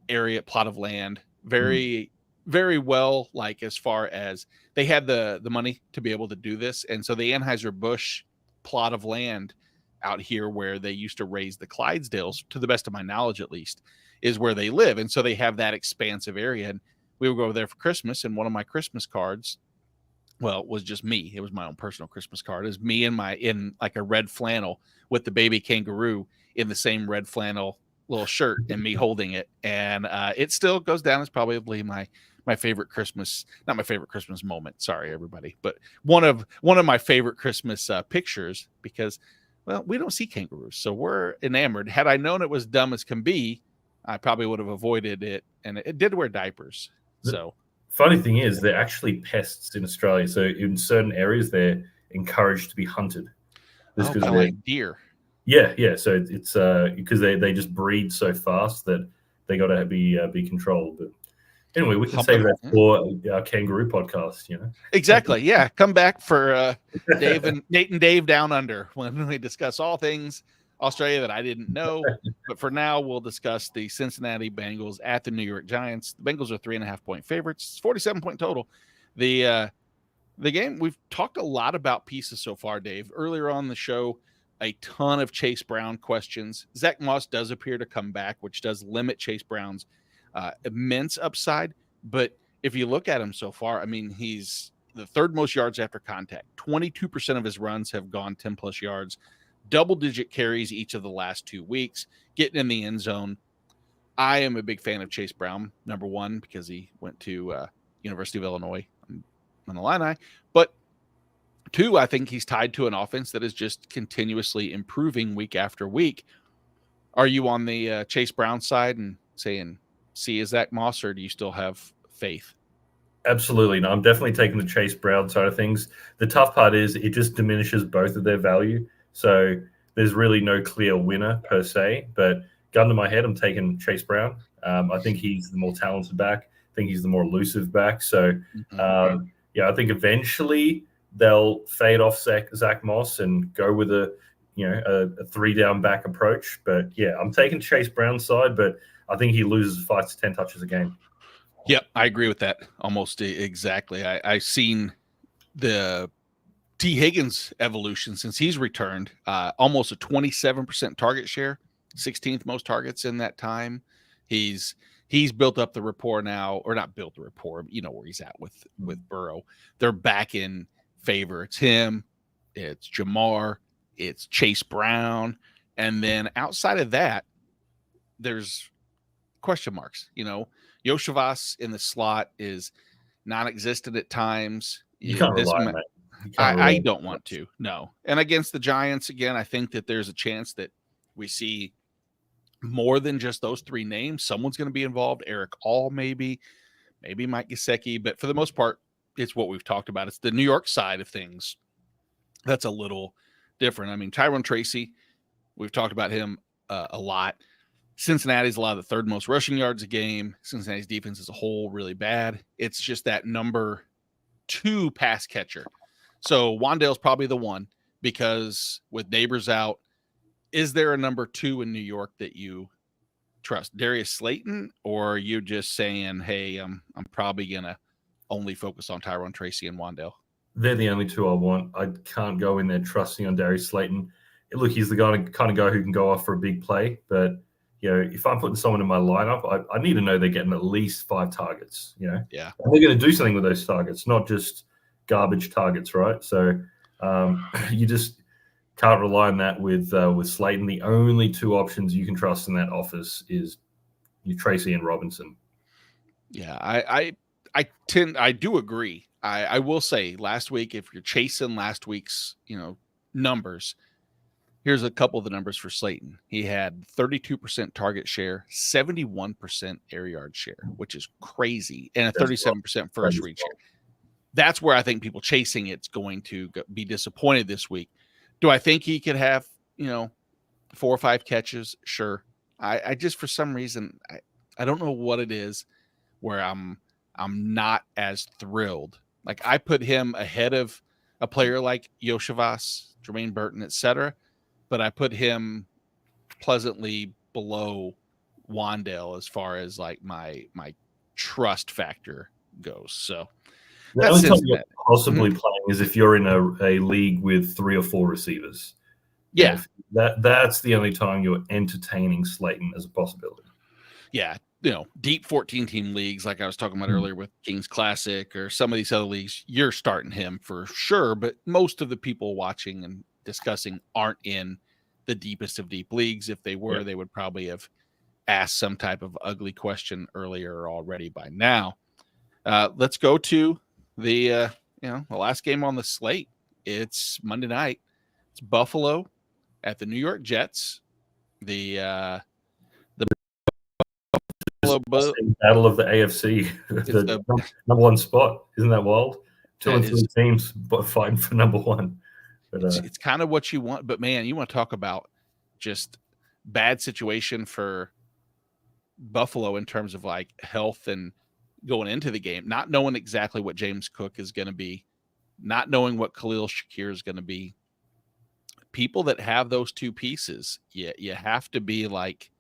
area plot of land, very very well, as far as they had the money to be able to do this. And so the Anheuser-Busch plot of land out here where they used to raise the Clydesdales, to the best of my knowledge at least, is where they live. And so they have that expansive area. And we would go over there for Christmas, and one of my Christmas cards, well, it was just me. It was my own personal Christmas card. It was me in a red flannel with the baby kangaroo in the same red flannel little shirt, and me holding it. And it still goes down as probably my favorite Christmas, not my favorite Christmas moment. Sorry, everybody. But one of my favorite Christmas pictures, because, well, we don't see kangaroos, so we're enamored. Had I known it was dumb as can be, I probably would have avoided it. And it did wear diapers. So funny thing is, they're actually pests in Australia. So in certain areas, they're encouraged to be hunted. Kind of like deer. Yeah. So it's because they just breed so fast that they got to be controlled. But anyway, we can save that for our kangaroo podcast. Exactly. Yeah, come back for Nate and Dave Down Under, when we discuss all things Australia that I didn't know. But for now, we'll discuss the Cincinnati Bengals at the New York Giants. The Bengals are 3.5-point favorites. It's 47-point total. The game, we've talked a lot about pieces so far, Dave. Earlier on the show, a ton of Chase Brown questions. Zach Moss does appear to come back, which does limit Chase Brown's immense upside. But if you look at him so far, I mean, he's the third most yards after contact. 22% of his runs have gone 10-plus yards. Double-digit carries each of the last 2 weeks, getting in the end zone. I am a big fan of Chase Brown, number one, because he went to University of Illinois on the Illini. But two, I think he's tied to an offense that is just continuously improving week after week. Are you on the Chase Brown side and saying, see, is Zach Moss, or do you still have faith? Absolutely. No, I'm definitely taking the Chase Brown side of things. The tough part is it just diminishes both of their value. So there's really no clear winner per se, but gun to my head, I'm taking Chase Brown. I think he's the more talented back. I think he's the more elusive back. So, I think eventually they'll fade off Zach Moss and go with a 3-down back approach. But yeah, I'm taking Chase Brown's side, but I think he loses 5 to 10 touches a game. Yep, I agree with that almost exactly. I've seen the T. Higgins evolution since he's returned, almost a 27% target share, 16th most targets in that time. He's built up the rapport now, or not built the rapport, you know where he's at with Burrow. They're back in favor. It's him, it's Jamar, it's Chase Brown, and then outside of that, there's question marks. Yoshivas in the slot is non-existent at times. You can't rely on that. I don't want to, no. And against the Giants, again, I think that there's a chance that we see more than just those 3 names. Someone's going to be involved. Eric All, maybe Mike Gesicki. But for the most part, it's what we've talked about. It's the New York side of things that's a little different. I mean, Tyrone Tracy, we've talked about him a lot. Cincinnati's a lot of the third most rushing yards a game. Cincinnati's defense as a whole really bad. It's just that number 2 pass catcher. So Wan'Dale's probably the one, because with Neighbors out, is there a number 2 in New York that you trust? Darius Slayton, or are you just saying, hey, I'm probably going to only focus on Tyrone Tracy and Wan'Dale? They're the only 2 I want. I can't go in there trusting on Darius Slayton. Look, he's the kind of guy who can go off for a big play, but if I'm putting someone in my lineup, I need to know they're getting at least 5 targets. Yeah, and they're going to do something with those targets, not just garbage targets, right? So you just can't rely on that with Slayton. The only 2 options you can trust in that office is Tracy and Robinson. Yeah, I do agree. I will say last week, if you're chasing last week's numbers, here's a couple of the numbers for Slayton. He had 32% target share, 71% air yard share, which is crazy, and a 37% first read share. That's where I think people chasing it's going to be disappointed this week. Do I think he could have, 4 or 5 catches? Sure. I just, for some reason, I don't know what it is where I'm not as thrilled. Like, I put him ahead of a player like Yoshivas, Jermaine Burton, etc., but I put him pleasantly below Wandale as far as like my trust factor goes. So the only time you're possibly playing is if you're in a league with 3 or 4 receivers. Yeah, that's the only time you're entertaining Slayton as a possibility. Yeah, deep 14-team leagues like I was talking about earlier with Kings Classic or some of these other leagues, you're starting him for sure. But most of the people watching and discussing aren't in the deepest of deep leagues. If they were, they would probably have asked some type of ugly question earlier already by now. Let's go to the the last game on the slate. It's Monday night. It's Buffalo at the New York Jets. The battle of the AFC, the number 1 spot. Isn't that wild? 2 and 3 teams fighting for number 1. But, it's kind of what you want, but man, you want to talk about just bad situation for Buffalo in terms of like health and going into the game, not knowing exactly what James Cook is going to be, not knowing what Khalil Shakir is going to be. People that have those 2 pieces, you have to be like,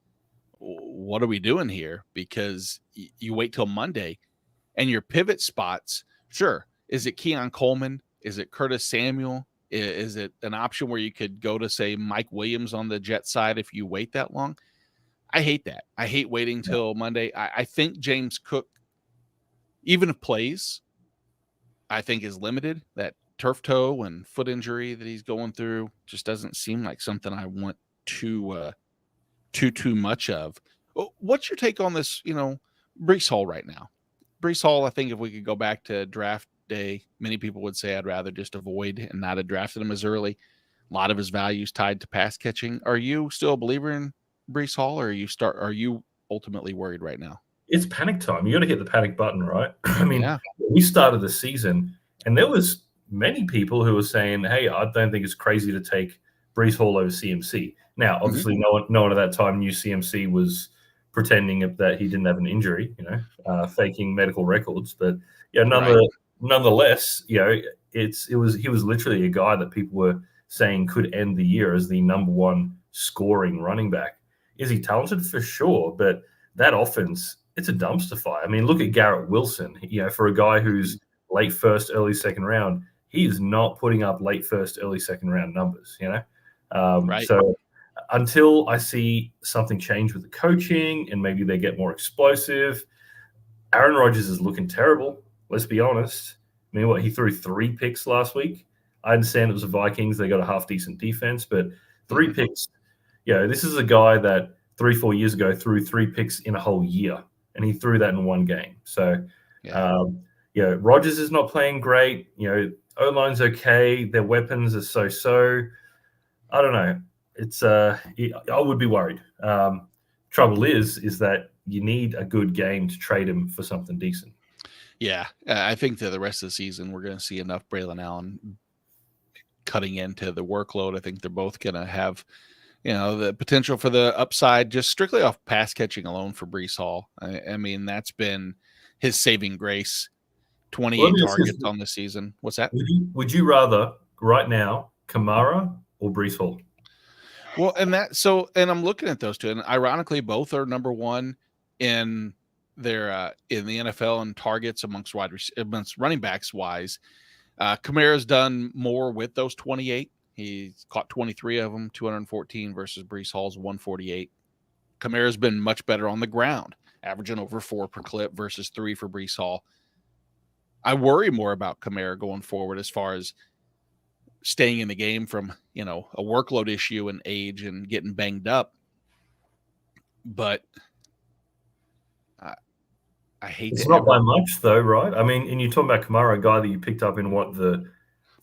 what are we doing here? Because you wait till Monday and your pivot spots, sure. Is it Keon Coleman? Is it Curtis Samuel? Is it an option where you could go to, say, Mike Williams on the Jet side if you wait that long? I hate that. I hate waiting till Monday. I think James Cook, even if plays, I think is limited. That turf toe and foot injury that he's going through just doesn't seem like something I want too much of. What's your take on this, Breece Hall right now? Breece Hall, I think if we could go back to draft day, many people would say I'd rather just avoid and not have drafted him as early. A lot of his values tied to pass catching. Are you still a believer in Breece Hall, or are you ultimately worried right now? It's panic time. You got to hit the panic button, right? I mean, we started the season and there was many people who were saying, hey, I don't think it's crazy to take Breece Hall over CMC. Now, obviously, no one at that time knew CMC was pretending that he didn't have an injury, faking medical records. But nonetheless, he was literally a guy that people were saying could end the year as the number 1 scoring running back. Is he talented? For sure, but that offense, it's a dumpster fire. I mean, look at Garrett Wilson. For a guy who's late first, early second round, he is not putting up late first, early second round numbers. So until I see something change with the coaching and maybe they get more explosive, Aaron Rodgers is looking terrible. Let's be honest. I mean, he threw 3 picks last week. I understand it was the Vikings. They got a half decent defense, but 3 picks. This is a guy that 3-4 years ago threw 3 picks in a whole year, and he threw that in 1 game. So, Rodgers is not playing great. O-line's okay. Their weapons are so. I don't know. It's I would be worried. Trouble is that you need a good game to trade him for something decent. Yeah, I think that the rest of the season we're going to see enough Braylon Allen cutting into the workload. I think they're both going to have, the potential for the upside just strictly off pass catching alone for Breece Hall. I mean, that's been his saving grace. 28 targets on the season. What's that? Would you rather right now Kamara or Breece Hall? Well, and I'm looking at those 2, and ironically, both are number 1 in their in the NFL in targets amongst running backs wise. Kamara's done more with those 28. He's caught 23 of them, 214 versus Breece Hall's 148. Kamara's been much better on the ground, averaging over 4 per clip versus 3 for Breece Hall. I worry more about Kamara going forward as far as staying in the game from, a workload issue and age and getting banged up. But I hate it's not by much though, right? I mean, and you're talking about Kamara, a guy that you picked up in the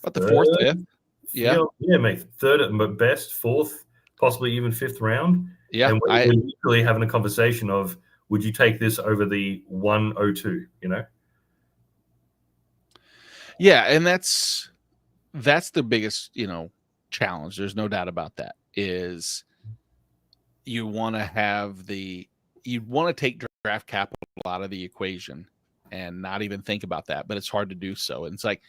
4th, Yeah. Yeah, mate. Third at best, fourth, possibly even fifth round. Yeah. And we're literally having a conversation of, would you take this over the 102, Yeah, and that's the biggest, challenge. There's no doubt about that. Is you want to take draft capital out of the equation and not even think about that, but it's hard to do so. And it's like,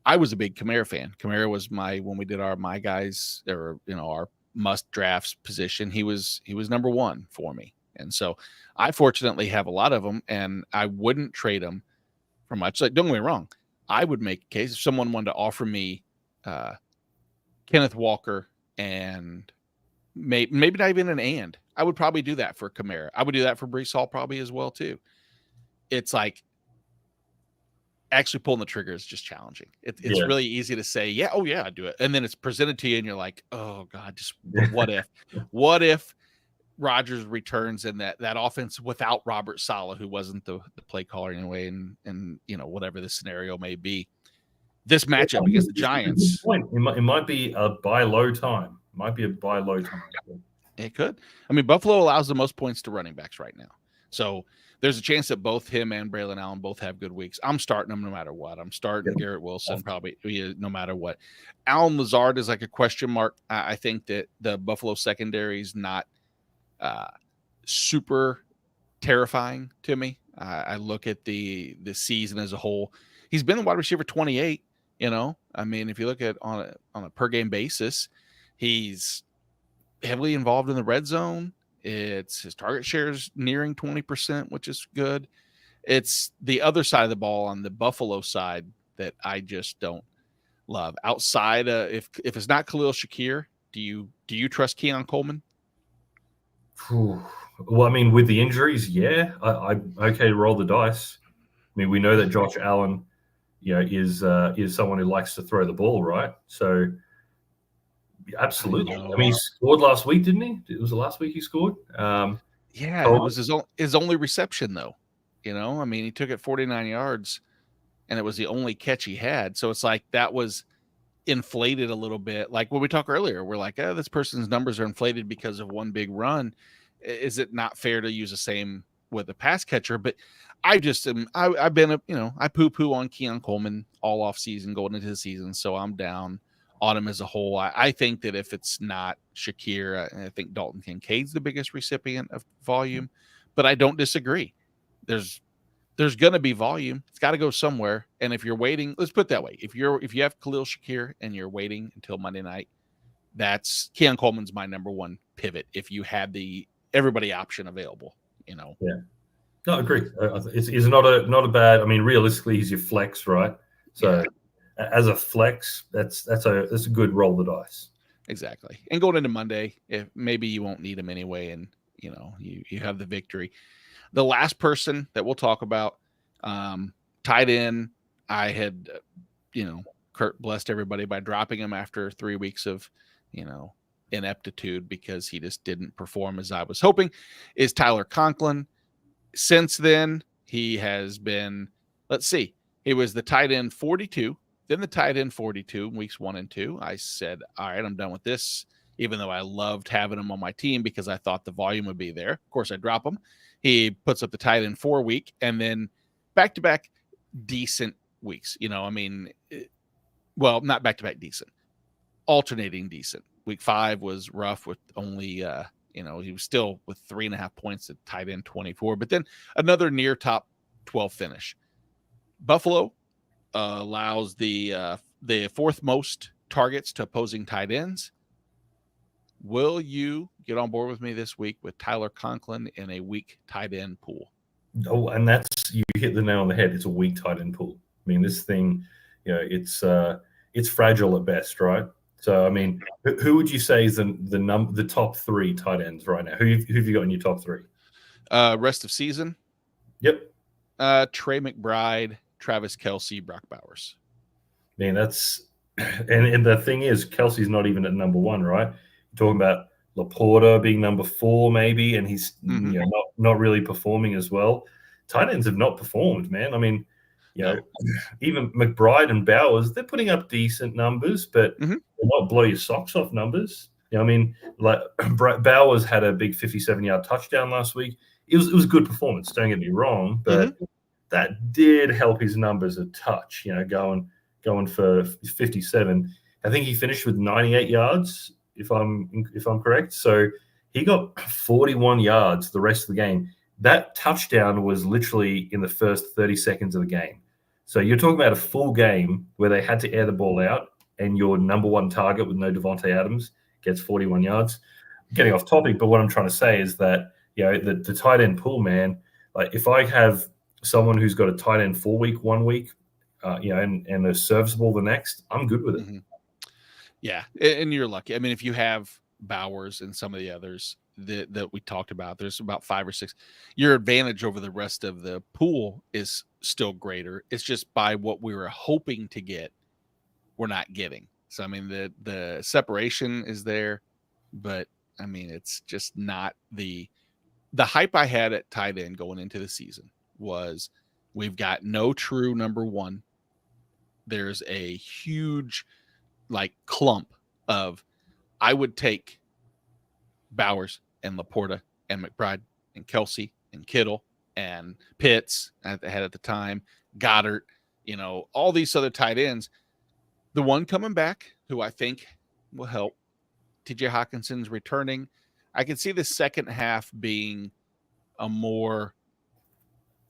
I was a big Kamara fan. Kamara was when we did my guys, or our must drafts position, he was number one for me. And so I fortunately have a lot of them, and I wouldn't trade them for much. Like, don't get me wrong, I would make a case if someone wanted to offer me Kenneth Walker and maybe not even I would probably do that for Kamara. I would do that for Breece Hall probably as well too. It's like, actually pulling the trigger is just challenging. It's really easy to say, yeah, oh yeah, I do it. And then it's presented to you and you're like, oh God, what if Rodgers returns and that offense without Robert Saleh, who wasn't the play caller anyway, and whatever the scenario may be. This matchup against the Giants. It might be a buy low time. It could. I mean, Buffalo allows the most points to running backs right now. So there's a chance that both him and Braylon Allen both have good weeks. I'm starting them no matter what. I'm starting Garrett Wilson probably no matter what. Allen Lazard is like a question mark. I think that the Buffalo secondary is not super terrifying to me. I look at the season as a whole. He's been the wide receiver 28. I mean, if you look at on a per game basis, he's heavily involved in the red zone. His target shares nearing 20%, which is good. It's the other side of the ball on the Buffalo side that I just don't love. Outside, if it's not Khalil Shakir, do you trust Keon Coleman? Well, I mean, with the injuries, yeah, I okay to roll the dice. I mean, we know that Josh Allen, is someone who likes to throw the ball, right? So, absolutely. I mean, he scored last week, didn't he? It was the last week he scored. Yeah, it was his only reception, though. I mean, he took it 49 yards, and it was the only catch he had. So it's like that was inflated a little bit. Like when we talked earlier, we're like, oh, this person's numbers are inflated because of one big run. Is it not fair to use the same with a pass catcher? But I just I've been I poo-poo on Keon Coleman all off season going into the season, so I'm down on him as a whole. I think that if it's not Shakir, I think Dalton Kincaid's the biggest recipient of volume, but I don't disagree. There's going to be volume. It's got to go somewhere. And if you're waiting, let's put it that way. If you have Khalil Shakir and you're waiting until Monday night, that's Keon Coleman's my number one pivot. If you had the everybody option available, Yeah. No, I agree. It's not a bad. I mean, realistically, he's your flex, right? So as a flex, that's a good roll the dice. Exactly. And going into Monday, if maybe you won't need him anyway, and you have the victory. The last person that we'll talk about, tight end, I had, Kurt blessed everybody by dropping him after 3 weeks of, ineptitude because he just didn't perform as I was hoping, is Tyler Conklin. Since then, he has been, he was the tight end 42, then the tight end 42 in weeks 1 and 2. I said, all right, I'm done with this, even though I loved having him on my team because I thought the volume would be there. Of course, I drop him. He puts up the tight end 4 week and then back-to-back decent weeks. Not back-to-back decent, alternating decent. Week 5 was rough with only, he was still with 3.5 points at tight end 24, but then another near top 12 finish. Buffalo allows the fourth most targets to opposing tight ends. Will you get on board with me this week with Tyler Conklin in a weak tight end pool? Oh, and you hit the nail on the head. It's a weak tight end pool. I mean, this thing, it's fragile at best, right? So, I mean, who would you say is the top 3 tight ends right now? Who have you got in your top 3? Rest of season? Yep. Trey McBride, Travis Kelce, Brock Bowers. Man, that's and the thing is, Kelsey's not even at number 1, right? You're talking about Laporta being number 4, maybe, and he's not really performing as well. Tight ends have not performed, man. I mean, Even McBride and Bowers, they're putting up decent numbers, but they're not blow your socks off numbers. I mean, like Bowers had a big 57-yard touchdown last week. It was a good performance. Don't get me wrong, but that did help his numbers a touch. Going for 57. I think he finished with 98 yards, if I'm correct. So he got 41 yards the rest of the game. That touchdown was literally in the first 30 seconds of the game. So you're talking about a full game where they had to air the ball out, and your number one target with no Devontae Adams gets 41 yards. Getting off topic, but what I'm trying to say is that the tight end pool, man. Like if I have someone who's got a tight end 4 week, 1 week, and they're serviceable the next, I'm good with it. Yeah, and you're lucky. I mean, if you have Bowers and some of the others that we talked about, there's about 5 or 6. Your advantage over the rest of the pool is still greater. It's just by what we were hoping to get, we're not getting. So I mean, the separation is there, but I mean, it's just not the hype I had at tight end going into the season was we've got no true number one. There's a huge clump of, I would take Bowers and Laporta and McBride and Kelsey and Kittle and Pitts at the time, Goddard, all these other tight ends. The one coming back who I think will help, TJ Hawkinson's returning. I can see the second half being a more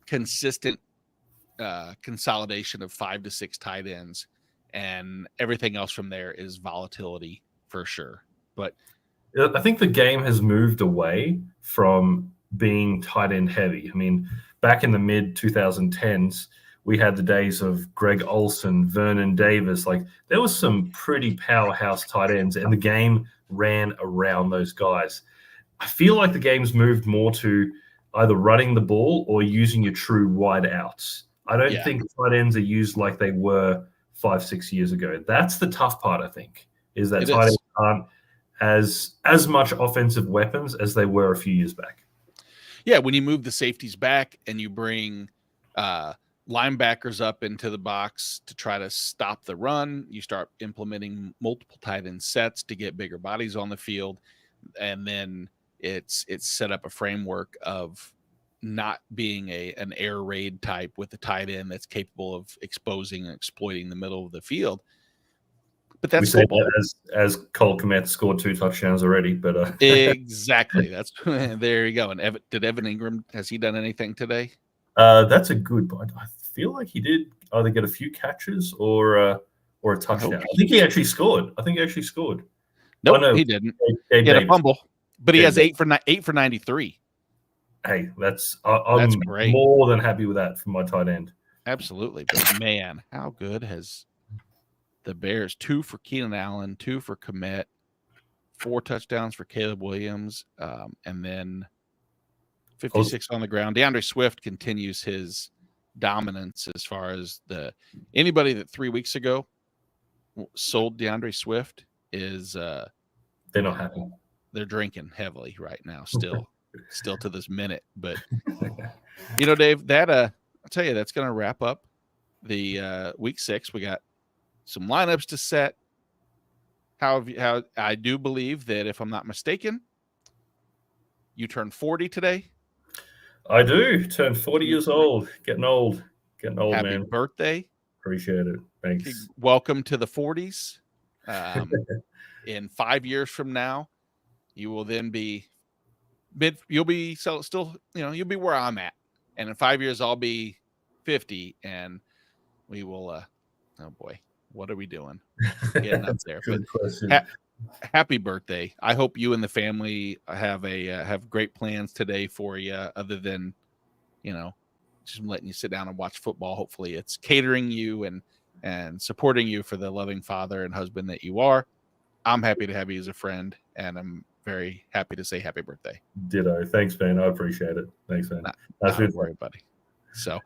consistent consolidation of 5 to 6 tight ends, and everything else from there is volatility for sure. But I think the game has moved away from being tight end heavy. I mean, back in the mid 2010s, we had the days of Greg Olsen, Vernon Davis. Like there was some pretty powerhouse tight ends, and the game ran around those guys. I feel like the game's moved more to either running the ball or using your true wide outs. I don't think tight ends are used like they were 5-6 years ago. That's the tough part, I think, is that tight ends aren't as much offensive weapons as they were a few years back. Yeah, when you move the safeties back and you bring linebackers up into the box to try to stop the run, you start implementing multiple tight end sets to get bigger bodies on the field, and then it's set up a framework of not being an air raid type with the tight end that's capable of exposing and exploiting the middle of the field. But that's football. As Cole Kmet scored 2 touchdowns already, but exactly. That's there you go. And did Evan Ingram, has he done anything today? That's a good point. I feel like he did either get a few catches or a touchdown. I think he actually scored. Nope, he didn't. He had a fumble, but he has 8 for 93. Hey, I'm great. More than happy with that from my tight end. Absolutely. But man, how good has the Bears? 2 for Keenan Allen, 2 for Kmet, 4 touchdowns for Caleb Williams, and then 56 on the ground. DeAndre Swift continues his dominance as far as anybody that 3 weeks ago sold DeAndre Swift is they're not happy. They're drinking heavily right now, still to this minute. But Dave, that I'll tell you, that's going to wrap up the week 6. We got some lineups to set. How I do believe that, if I'm not mistaken, you turned 40 today. I do turn 40 years old. Getting old, Happy man. Happy birthday. Appreciate it. Thanks. Welcome to the 40s. In 5 years from now, you will then be you'll be still, you'll be where I'm at. And in 5 years, I'll be 50, and we will, oh boy, what are we doing? Getting up there. Good question. Happy birthday. I hope you and the family have great plans today for you, other than, just letting you sit down and watch football. Hopefully it's catering you and supporting you for the loving father and husband that you are. I'm happy to have you as a friend, and I'm very happy to say happy birthday. Ditto. Thanks, man. I appreciate it. Thanks, man. Don't worry, buddy. So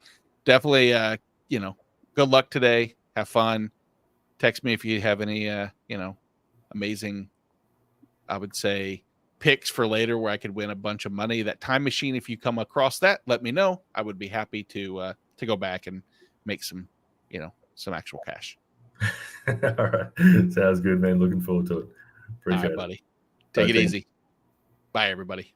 definitely, good luck today. Have fun. Text me if you have any, amazing, I would say, picks for later where I could win a bunch of money. That time machine, if you come across that, let me know. I would be happy to go back and make some, some actual cash. All right. Sounds good, man. Looking forward to it. Appreciate All right, buddy. Take it easy. Bye, everybody.